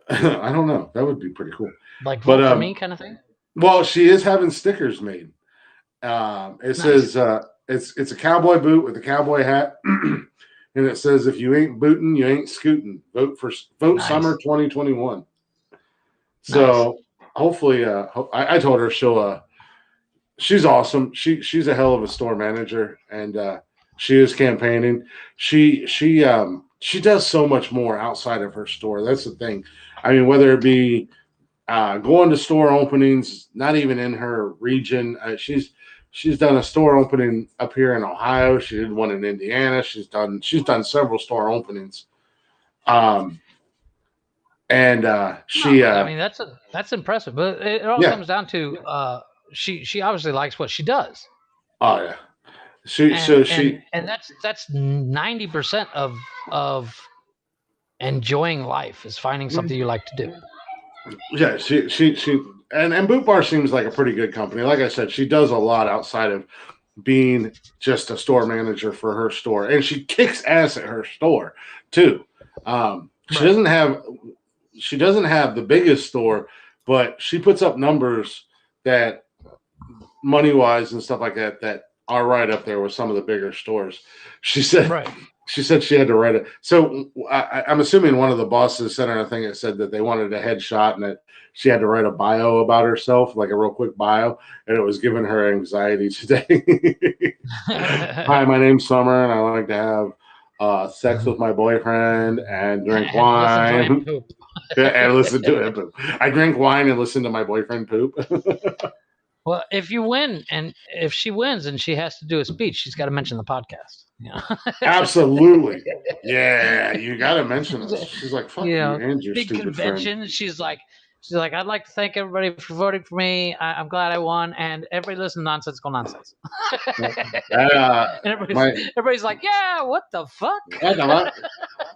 I don't know. That would be pretty cool. like But vote for me kind of thing. well, she is having stickers made. It Nice. says it's a cowboy boot with a cowboy hat, and it says if you ain't booting, you ain't scooting. Vote Nice. Summer 2021. So hopefully, I told her she's awesome. She's a hell of a store manager, and she is campaigning. She does so much more outside of her store. That's the thing. I mean, whether it be going to store openings, not even in her region. She's done a store opening up here in Ohio. She did one in Indiana. She's done several store openings. And she I mean, that's impressive, but it all yeah. comes down to she obviously likes what she does. Oh yeah. And that's 90% of enjoying life is finding something you like to do. Yeah, she and Boot Bar seems like a pretty good company. Like I said, she does a lot outside of being just a store manager for her store, and she kicks ass at her store too. She doesn't have the biggest store, but she puts up numbers that money wise and stuff like that are right up there with some of the bigger stores. She said she had to write it. So I'm assuming one of the bosses sent her a thing that said that they wanted a headshot and that she had to write a bio about herself, like a real quick bio, and it was giving her anxiety today. Hi, my name's Summer, and I like to have sex with my boyfriend and drink wine. And listen to him poop. I drink wine and listen to my boyfriend poop. Well, if you win and if she wins and she has to do a speech, she's got to mention the podcast. Yeah. Absolutely. Yeah, you got to mention us. She's like, fuck you and your big stupid convention. friend. She's like, I'd like to thank everybody for voting for me. I'm glad I won, and everybody listen to Nonsensical Nonsense. And everybody's like, yeah, what the fuck?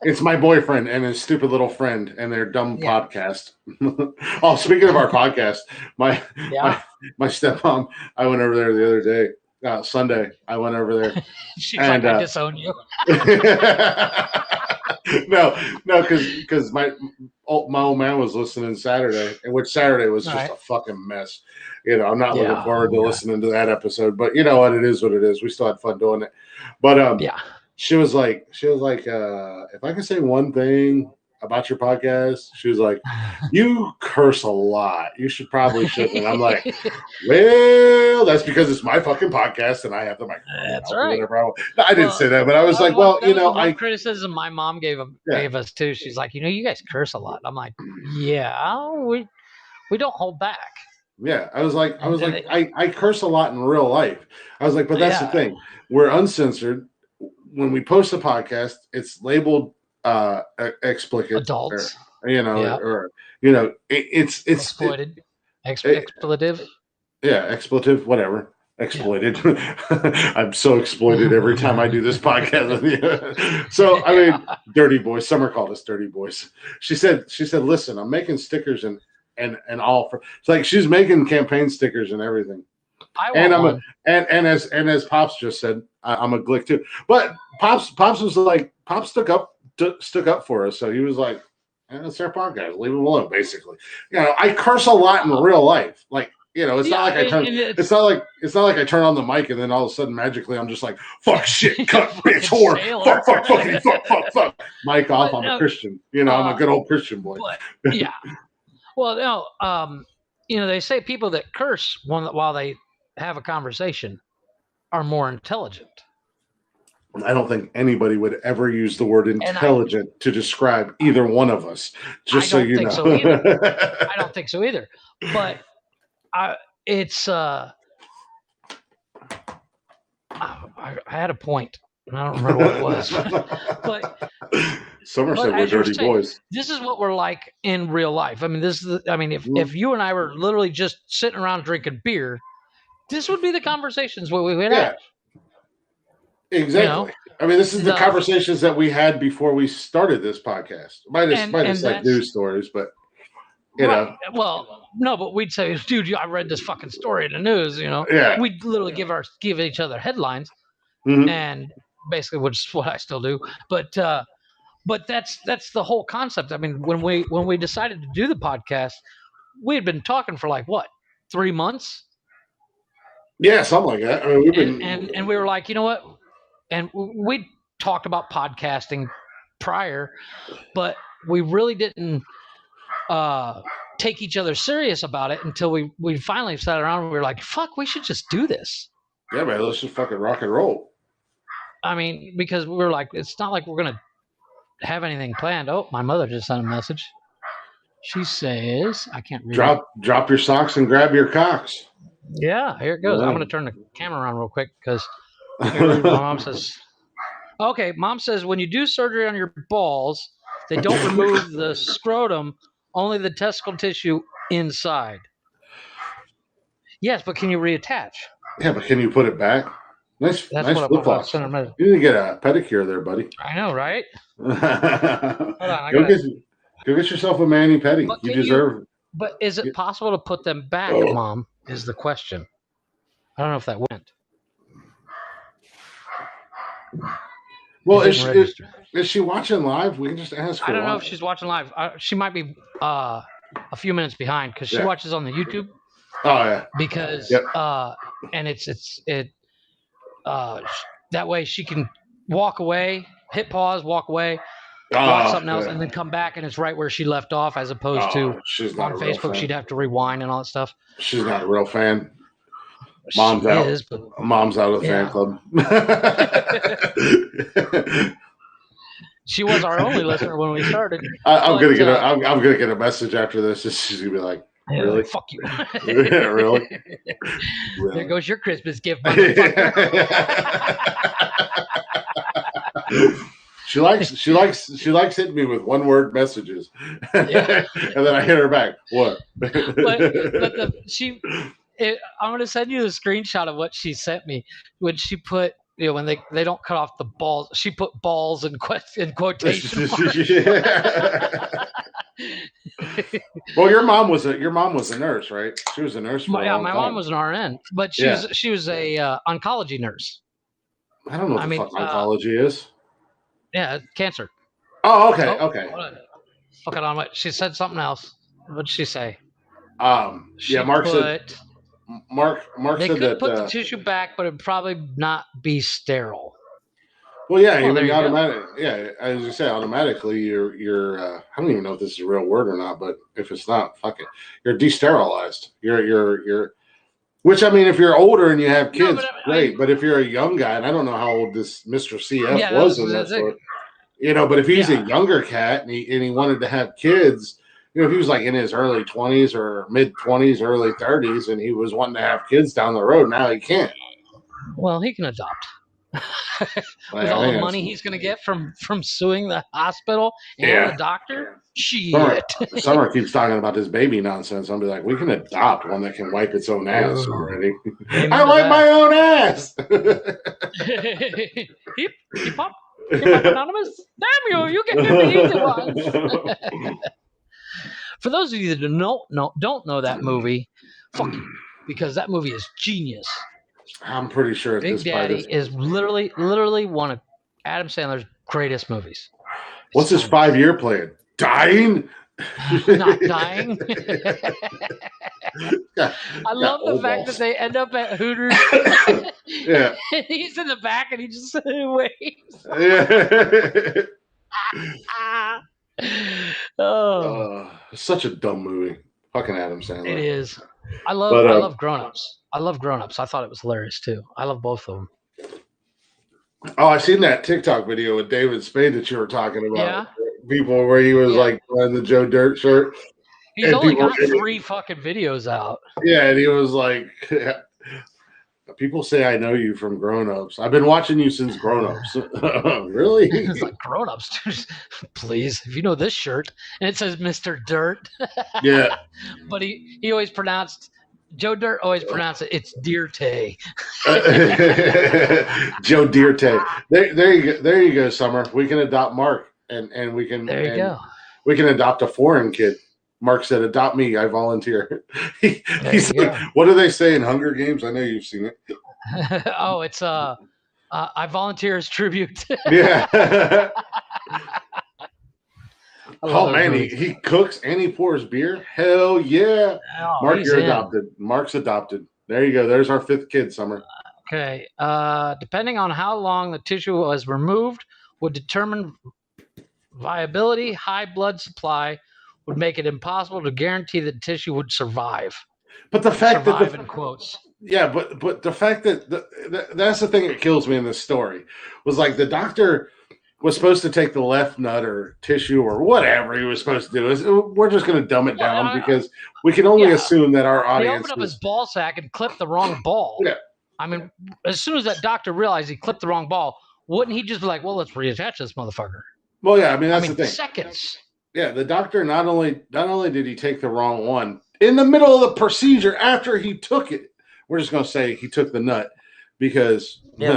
It's my boyfriend and his stupid little friend and their dumb podcast. Oh, speaking of our podcast, my stepmom, I went over there the other day. Sunday, I went over there. She's like, I disown you. no, because my old man was listening Saturday, and which Saturday was just a fucking mess. I'm not looking forward to listening to that episode, but you know what? It is what it is. We still had fun doing it. But she was like, if I can say one thing about your podcast, she was like, you curse a lot. You shouldn't. And I'm like, well, that's because it's my fucking podcast and I have the microphone. That's right. No, I didn't say that, but I was like, well, one criticism my mom gave us too. She's like, you guys curse a lot. I'm like, yeah, we don't hold back. Yeah, I was like, I curse a lot in real life. I was like, but that's the thing. We're uncensored. When we post a podcast, it's labeled explicit, adults, it's exploited, expletive. Yeah, expletive, whatever. exploited. I'm so exploited every time I do this podcast with you. So I mean, dirty boys. Summer called us dirty boys. She said, listen, I'm making stickers and all for. It's like she's making campaign stickers and everything. I want one. And as Pops just said, I'm a glick too. But Pops was like, Pops stuck up for us. So he was like, it's their podcast. Leave them alone. Basically, I curse a lot in real life. Like, it's not like I turn. It's not like I turn on the mic and then all of a sudden magically I'm just like, fuck, shit, cut, bitch, whore, fuck, fuck, fuck. Mic off. I'm a Christian. I'm a good old Christian boy. But, yeah. Well, no. They say people that curse while they have a conversation are more intelligent. I don't think anybody would ever use the word intelligent to describe either one of us. Just so you know. I don't think so either. But it's I had a point, and I don't remember what it was. But Summer said we're dirty boys. This is what we're like in real life. I mean, if you and I were literally just sitting around drinking beer, this would be the conversations we would have. Exactly. I mean, this is the conversations that we had before we started this podcast. Minus like news stories, but you know. Well, no, but we'd say, dude, I read this fucking story in the news. Yeah. We'd literally give each other headlines, and basically, which is what I still do. But that's the whole concept. I mean, when we decided to do the podcast, we had been talking for like what, 3 months. Yeah, something like that. I mean, we've been and we were like, you know what? And we talked about podcasting prior, but we really didn't take each other serious about it until we finally sat around and we were like, fuck, we should just do this. Yeah, man, let's just fucking rock and roll. I mean, because we were like, it's not like we're going to have anything planned. Oh, my mother just sent a message. She says, I can't read Drop your socks and grab your cocks. Yeah, here it goes. Yeah. I'm going to turn the camera around real quick because my mom says, okay, Mom says when you do surgery on your balls, they don't remove the scrotum, only the testicle tissue inside. Yes, but can you reattach? Yeah, but can you put it back? Nice flip flops. You need to get a pedicure there, buddy. I know, right? Hold on, go get yourself a mani pedi. You deserve. But is it possible to put them back, Mom? Is the question. I don't know if that went. Well, is she watching live? We can just ask her. I don't know if she's watching live. She might be a few minutes behind because she watches on the YouTube. Oh yeah. Because and it's that way she can walk away, hit pause, walk away, watch something else, and then come back and it's right where she left off, as opposed to on Facebook she'd have to rewind and all that stuff. She's not a real fan. Mom's out. Mom's out of the fan club. She was our only listener when we started. I'm gonna get a message after this. She's gonna be like, "Really? Fuck you." Yeah, really? There goes your Christmas gift, motherfucker. She likes hitting me with one-word messages, and then I hit her back. What? I'm going to send you the screenshot of what she sent me when she put, when they don't cut off the balls, she put balls in quotation marks. Well, your mom was a nurse, right? She was a nurse. My mom was an RN, but she was a oncology nurse. I don't know what the fuck oncology is. Yeah, cancer. Oh, okay, okay. Fuck it on what she said. Something else. What did she say? Mark said. Mark they said could that put the tissue back, but it'd probably not be sterile. Well, yeah, as you say, automatically you're I don't even know if this is a real word or not, but if it's not, fuck it. You're desterilized. You're which, I mean, if you're older and you have kids, great. But if you're a young guy, and I don't know how old this Mr. CF was in that story, but if he's a younger cat and he wanted to have kids, if he was like in his early 20s or mid 20s, early 30s, and he was wanting to have kids down the road, now he can't. Well, he can adopt. With all the money he's going to get from suing the hospital and the doctor. Shit. Summer keeps talking about this baby nonsense. I'll be like, we can adopt one that can wipe its own ass already. Amen I to wipe that. my own ass. Hip hop. Hip hop anonymous. Damn you get the easy ones. For those of you that don't know that movie, fuck you, because that movie is genius. I'm pretty sure at Big this Daddy point, is literally one of Adam Sandler's greatest movies. What's his 5-year plan? Dying? Not dying. I love the fact that they end up at Hooters. Yeah. And he's in the back and he just waves. Yeah. Oh, such a dumb movie. Fucking Adam Sandler. it is. I love Grown Ups. I love Grown Ups. I thought it was hilarious too. I love both of them. Oh, I seen that TikTok video with David Spade that you were talking about. Yeah. People where he was like wearing the Joe Dirt shirt. He's only got 3 fucking videos out. Yeah, and he was like, people say I know you from Grown Ups. I've been watching you since Grown Ups. Really? It's like Grown Ups. Please, if you know this shirt and it says Mr. Dirt. Yeah. But he always pronounced Joe Dirt always pronounced it's Dirte. Joe Dirte. There you go, Summer. We can adopt Mark and we can go. We can adopt a foreign kid. Mark said, adopt me. I volunteer. He said, what do they say in Hunger Games? I know you've seen it. Oh, it's I volunteer as tribute. Yeah. Oh man, he cooks and he pours beer. Hell yeah. Oh, Mark, you're adopted. Mark's adopted. There you go. There's our 5th kid, Summer. Okay. Depending on how long the tissue was removed would determine viability. High blood supply would make it impossible to guarantee that the tissue would survive. But the fact survive in quotes. Yeah, but the fact that that's the thing that kills me in this story was like the doctor was supposed to take the left nut or tissue or whatever he was supposed to do. We're just going to dumb it down because we can only assume that our audience. He opened up his ball sack and clipped the wrong ball. Yeah. I mean, as soon as that doctor realized he clipped the wrong ball, wouldn't he just be like, well, let's reattach this motherfucker? Well, yeah, I mean, that's the thing. Seconds. Yeah, the doctor not only did he take the wrong one in the middle of the procedure after he took it, we're just going to say he took the nut because he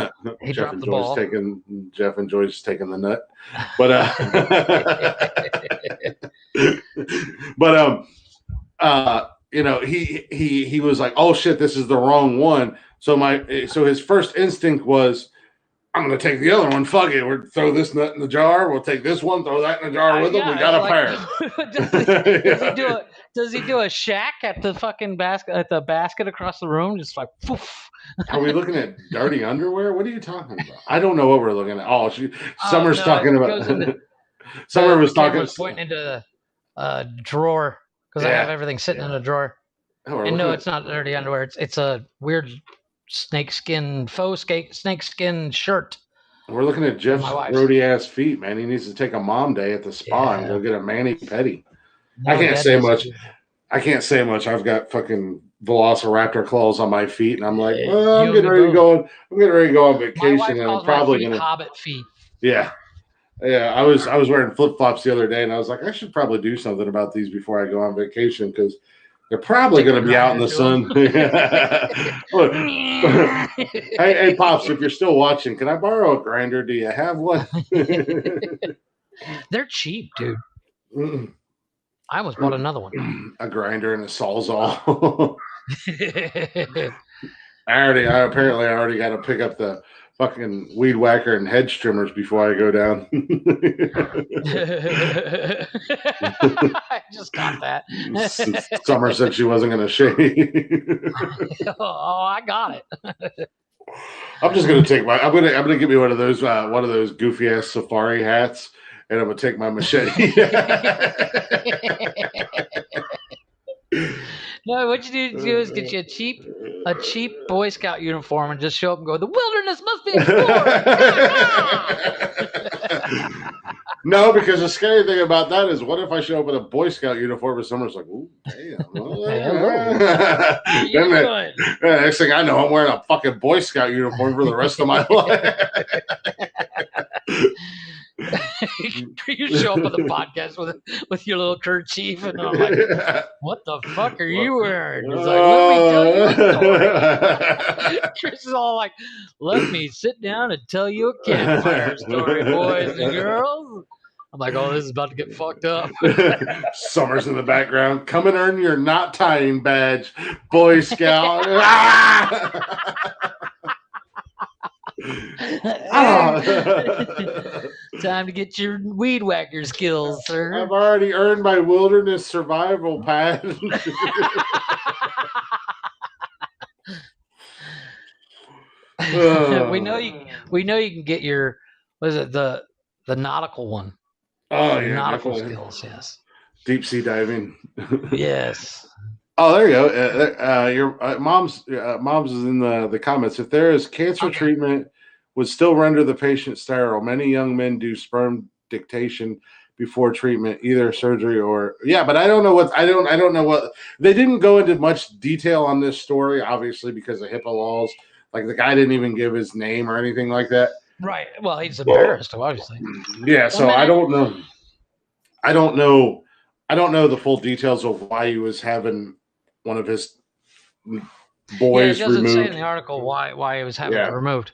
dropped the ball. Jeff enjoys taking the nut, but he was like, oh shit, this is the wrong one. So his first instinct was, I'm going to take the other one. Fuck it. We'll throw this nut in the jar. We'll take this one, throw that in the jar with him. We got a pair. Does he do a shack at the fucking basket across the room? Just like, poof. Are we looking at dirty underwear? What are you talking about? I don't know what we're looking at. Oh, Summer's talking about. Summer was talking. Pointing into a drawer because I have everything sitting in a drawer. Oh, and no, it's not dirty underwear. It's a weird snakeskin shirt. We're looking at Jeff's grody ass feet, man. He needs to take a mom day at the spa and go get a mani pedi. I can't say much. I've got fucking velociraptor claws on my feet, and I'm like, I'm getting ready to go on vacation, and I'm probably gonna hobbit feet. Yeah. I was wearing flip flops the other day, and I was like, I should probably do something about these before I go on vacation because they're probably going to be out in the sun. hey, Pops, if you're still watching, can I borrow a grinder? Do you have one? They're cheap, dude. I almost bought another one. A grinder and a Sawzall. I already got to pick up the fucking weed whacker and hedge trimmers before I go down. I just got that. Summer said she wasn't going to shave. Oh, I got it. I'm just going to take I'm going to give me one of those goofy ass safari hats, and I'm going to take my machete. No, what you need to do is get you a cheap Boy Scout uniform and just show up and go, the wilderness must be explored. No, because the scary thing about that is, what if I show up in a Boy Scout uniform and someone's like, ooh, damn. Next thing I know, I'm wearing a fucking Boy Scout uniform for the rest of my life. You show up on the podcast with your little kerchief, and I'm like, what the fuck are you wearing? He's like, let me tell you a story. Chris is all like, let me sit down and tell you a campfire story, boys and girls. I'm like, oh, this is about to get fucked up. Summer's in the background. Come and earn your not tying badge, Boy Scout. Time to get your weed whacker skills, sir. I've already earned my wilderness survival pad. We know you can get your, what is it, the nautical one. Oh yeah, nautical definitely. skills, yes. Deep sea diving. Yes. Oh, there you go. Your mom's is in the comments. If there is cancer treatment, would still render the patient sterile. Many young men do sperm dictation before treatment, either surgery or but I don't know what I don't know what they didn't go into much detail on this story, obviously because of HIPAA laws. Like the guy didn't even give his name or anything like that. Right. Well, he's embarrassed, obviously. Yeah, so I don't know. I don't know the full details of why he was having one of his boys it doesn't removed. say in the article why he was having it removed.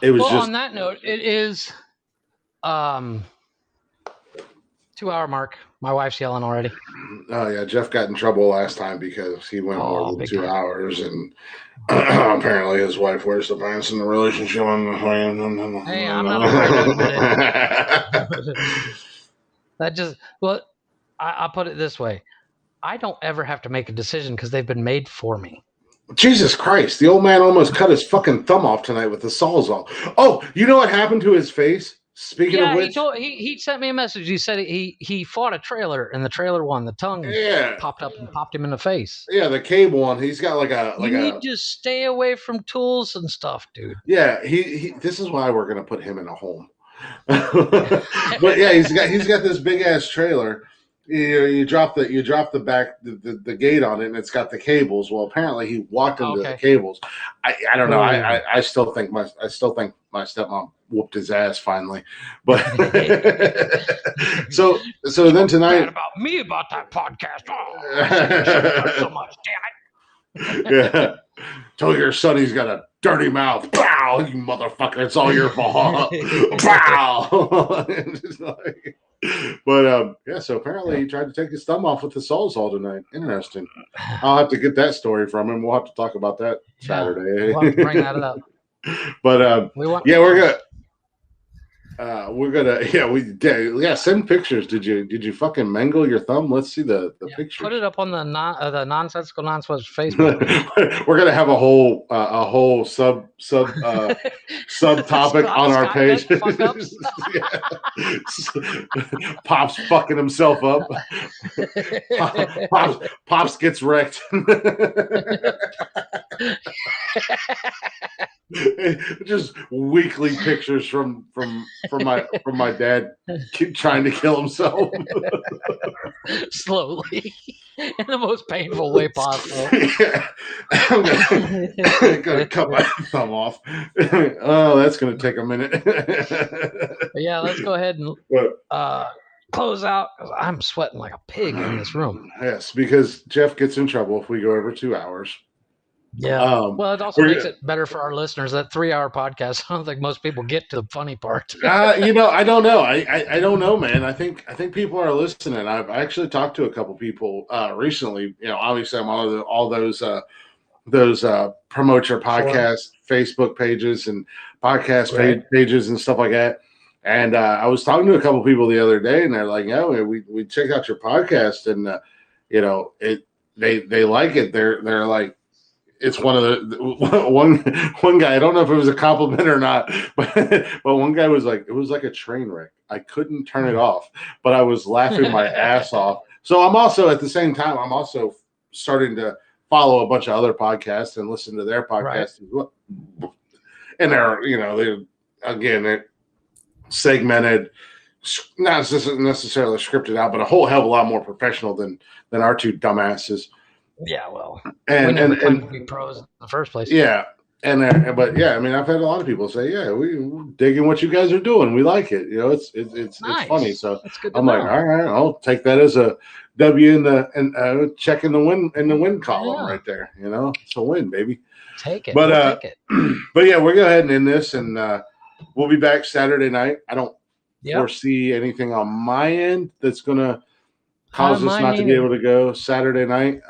It was just on that note, it is 2-hour mark. My wife's yelling already. Oh yeah, Jeff got in trouble last time because he went more than 2 hours, and apparently his wife wears the pants in the relationship. Hey, I'm not afraid to admit it. That just I'll put it this way: I don't ever have to make a decision because they've been made for me. Jesus Christ, the old man almost cut his fucking thumb off tonight with the Sawzall. Oh, you know what happened to his face? Speaking of which, he sent me a message. He said he fought a trailer and the trailer won. The tongue popped up and popped him in the face. Yeah, the cable one. He's got you need to stay away from tools and stuff, dude. Yeah, he this is why we're gonna put him in a home. But yeah, he's got this big ass trailer. You drop the back the gate on it, and it's got the cables. Well, apparently he walked into the cables. I don't know. I still think my stepmom whooped his ass finally. But so then tonight about me about that podcast. Oh, so much, damn it. Yeah. Tell your son he's got a dirty mouth. Pow, you motherfucker! It's all your fault. Pow. But so apparently he tried to take his thumb off with the Sawzall tonight. Interesting. I'll have to get that story from him. We'll have to talk about that Saturday. We'll have to bring that up. But send pictures. Did you fucking mangle your thumb? Let's see the pictures. Put it up on the Nonsensical Nonsense Facebook. We're gonna have a whole subtopic on our page. Pops fucking himself up. Pops gets wrecked. Just weekly pictures from my dad trying to kill himself slowly in the most painful way possible. I'm gonna cut my thumb off. Oh, that's gonna take a minute. Yeah, let's go ahead and close out because I'm sweating like a pig in this room. Yes, because Jeff gets in trouble if we go over 2 hours. Yeah. Well, it also makes it better for our listeners. That 3-hour podcast, I don't think most people get to the funny part. I don't know. I don't know, man. I think people are listening. I've actually talked to a couple people recently. Obviously I'm on all those promote your podcast Facebook pages and podcast pages and stuff like that. And I was talking to a couple people the other day, and they're like, "Yeah, we checked out your podcast, and they like it. They're like." It's one of the one guy. I don't know if it was a compliment or not, but one guy was like, it was like a train wreck. I couldn't turn it off, but I was laughing my ass off. So I'm also at the same time, I'm also starting to follow a bunch of other podcasts and listen to their podcasts as well. And they're segmented, not necessarily scripted out, but a whole hell of a lot more professional than our two dumbasses. Yeah, well, and we never claimed to be pros in the first place. Yeah, But yeah, I mean, I've had a lot of people say, yeah, we're digging what you guys are doing. We like it. It's funny. So That's good to I'm know. like, all right, I'll take that as a W in the check in the win column right there. It's a win, baby. Take it. But We'll take it. but yeah, we'll go ahead and end this, and we'll be back Saturday night. I don't foresee anything on my end that's gonna cause us not to be able to go Saturday night.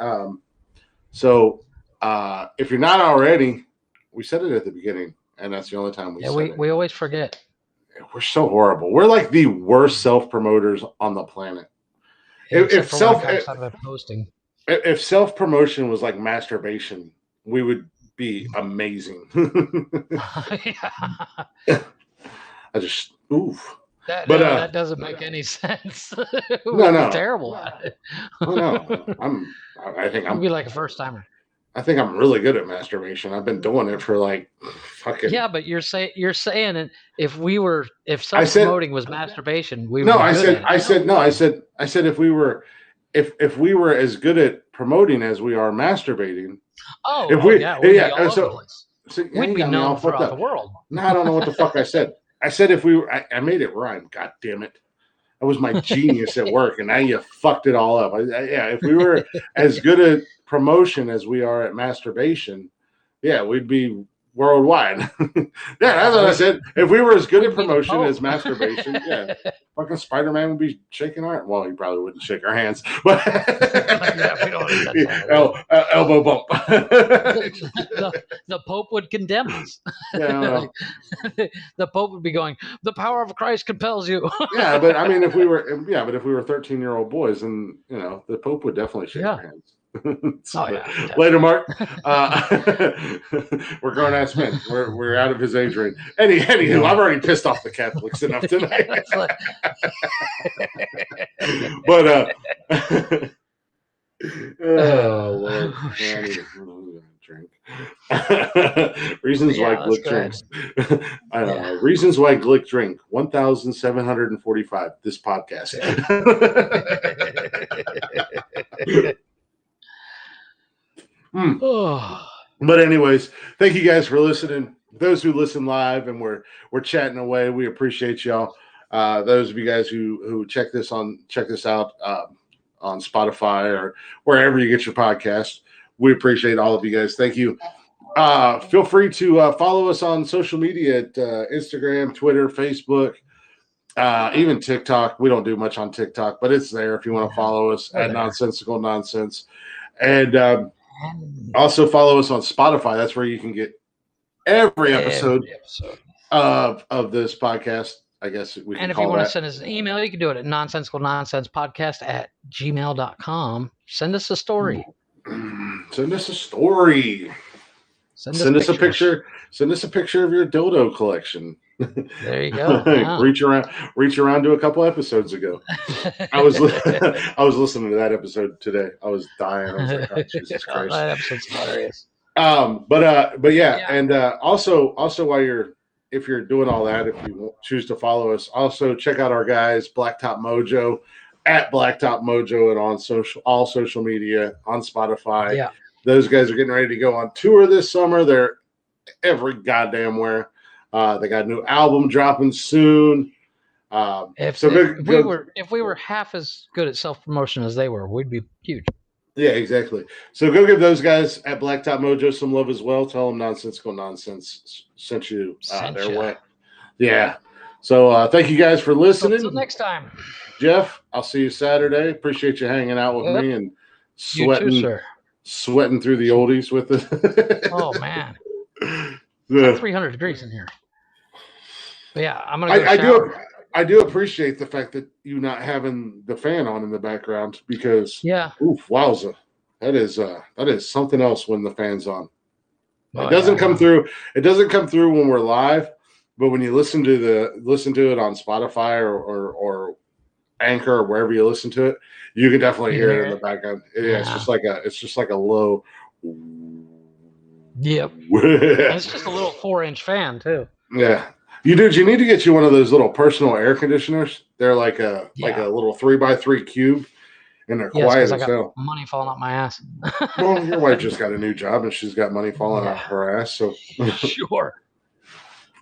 So if you're not already, we said it at the beginning, and that's the only time we said it. We always forget. We're so horrible. We're like the worst self promoters on the planet. If self promotion was like masturbation, we would be amazing. I just oof. That doesn't make any sense. No, terrible at it. I think I'm be like a first timer. I think I'm really good at masturbation. I've been doing it for like fucking. Yeah, but you're saying if self-promoting was masturbation, we would. I said if we were as good at promoting as we are masturbating. We'd be known throughout the world. No, I don't know what the fuck I said. I said if we were, I made it rhyme. God damn it. That was my genius at work, and now you fucked it all up. If we were as good at promotion as we are at masturbation, we'd be worldwide. That's what I said. If we were as good at promotion as masturbation, fucking Spider-Man would be shaking our. Well, he probably wouldn't shake our hands, but we don't elbow bump. The Pope would condemn us. The Pope would be going, "The power of Christ compels you." But I mean, if we were 13-year-old boys, then the Pope would definitely shake our hands. Later, Mark. We're grown ass men. We're out of his age range. Anywho, I've already pissed off the Catholics enough tonight. But oh Lord, I need to drink. Reasons why Glick drinks. I don't know. Reasons why Glick drink. 1,745. This podcast. But anyways, thank you guys for listening. Those who listen live and we're chatting away, we appreciate y'all. Those of you guys who check this out on Spotify or wherever you get your podcast, we appreciate all of you guys. Thank you. Feel free to follow us on social media at Instagram, Twitter, Facebook, even TikTok. We don't do much on TikTok, but it's there if you want to follow us at Nonsensical Nonsense. And also follow us on Spotify. That's where you can get every episode of this podcast. I guess we can. And if you want to send us an email, you can do it at nonsensicalnonsensepodcast@gmail.com. Send us a story. Send us a story. Send us a picture. Send us a picture of your dildo collection. There you go. Reach around to a couple episodes ago. I was listening to that episode today. I was dying. I was like, oh, Jesus Christ. That episode's hilarious. But yeah. And also while if you're doing all that, if you choose to follow us, also check out our guys, Blacktop Mojo, at Blacktop Mojo, and on all social media, on Spotify. Yeah. Those guys are getting ready to go on tour this summer. They're every goddamn where. They got a new album dropping soon. If we were half as good at self-promotion as they were, we'd be huge. Yeah, exactly. So go give those guys at Blacktop Mojo some love as well. Tell them Nonsensical Nonsense sent you their way. Yeah. So thank you guys for listening. Until next time. Jeff, I'll see you Saturday. Appreciate you hanging out with me and sweating through the oldies with us. Oh, man. It's like 300 degrees in here. But yeah, I'm gonna go I do appreciate the fact that you not having the fan on in the background because oof, wowza. That is something else when the fan's on. It doesn't come through. It doesn't come through when we're live, but when you listen to it on Spotify or Anchor or wherever you listen to it, you can definitely hear it in the background. It's just like a low. Yep. It's just a little 4-inch fan too. Yeah. You need to get you one of those little personal air conditioners. They're like a little 3x3 cube. and they're Yes, quiet because I as got hell. money falling out my ass. Well, your wife just got a new job and she's got money falling out Yeah. her ass. So, Sure.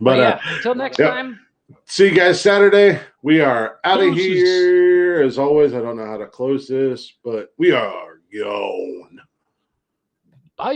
But but yeah, till next yep. time. See you guys Saturday. We are out of Deuces. here. As always, I don't know how to close this, but we are gone. Bye.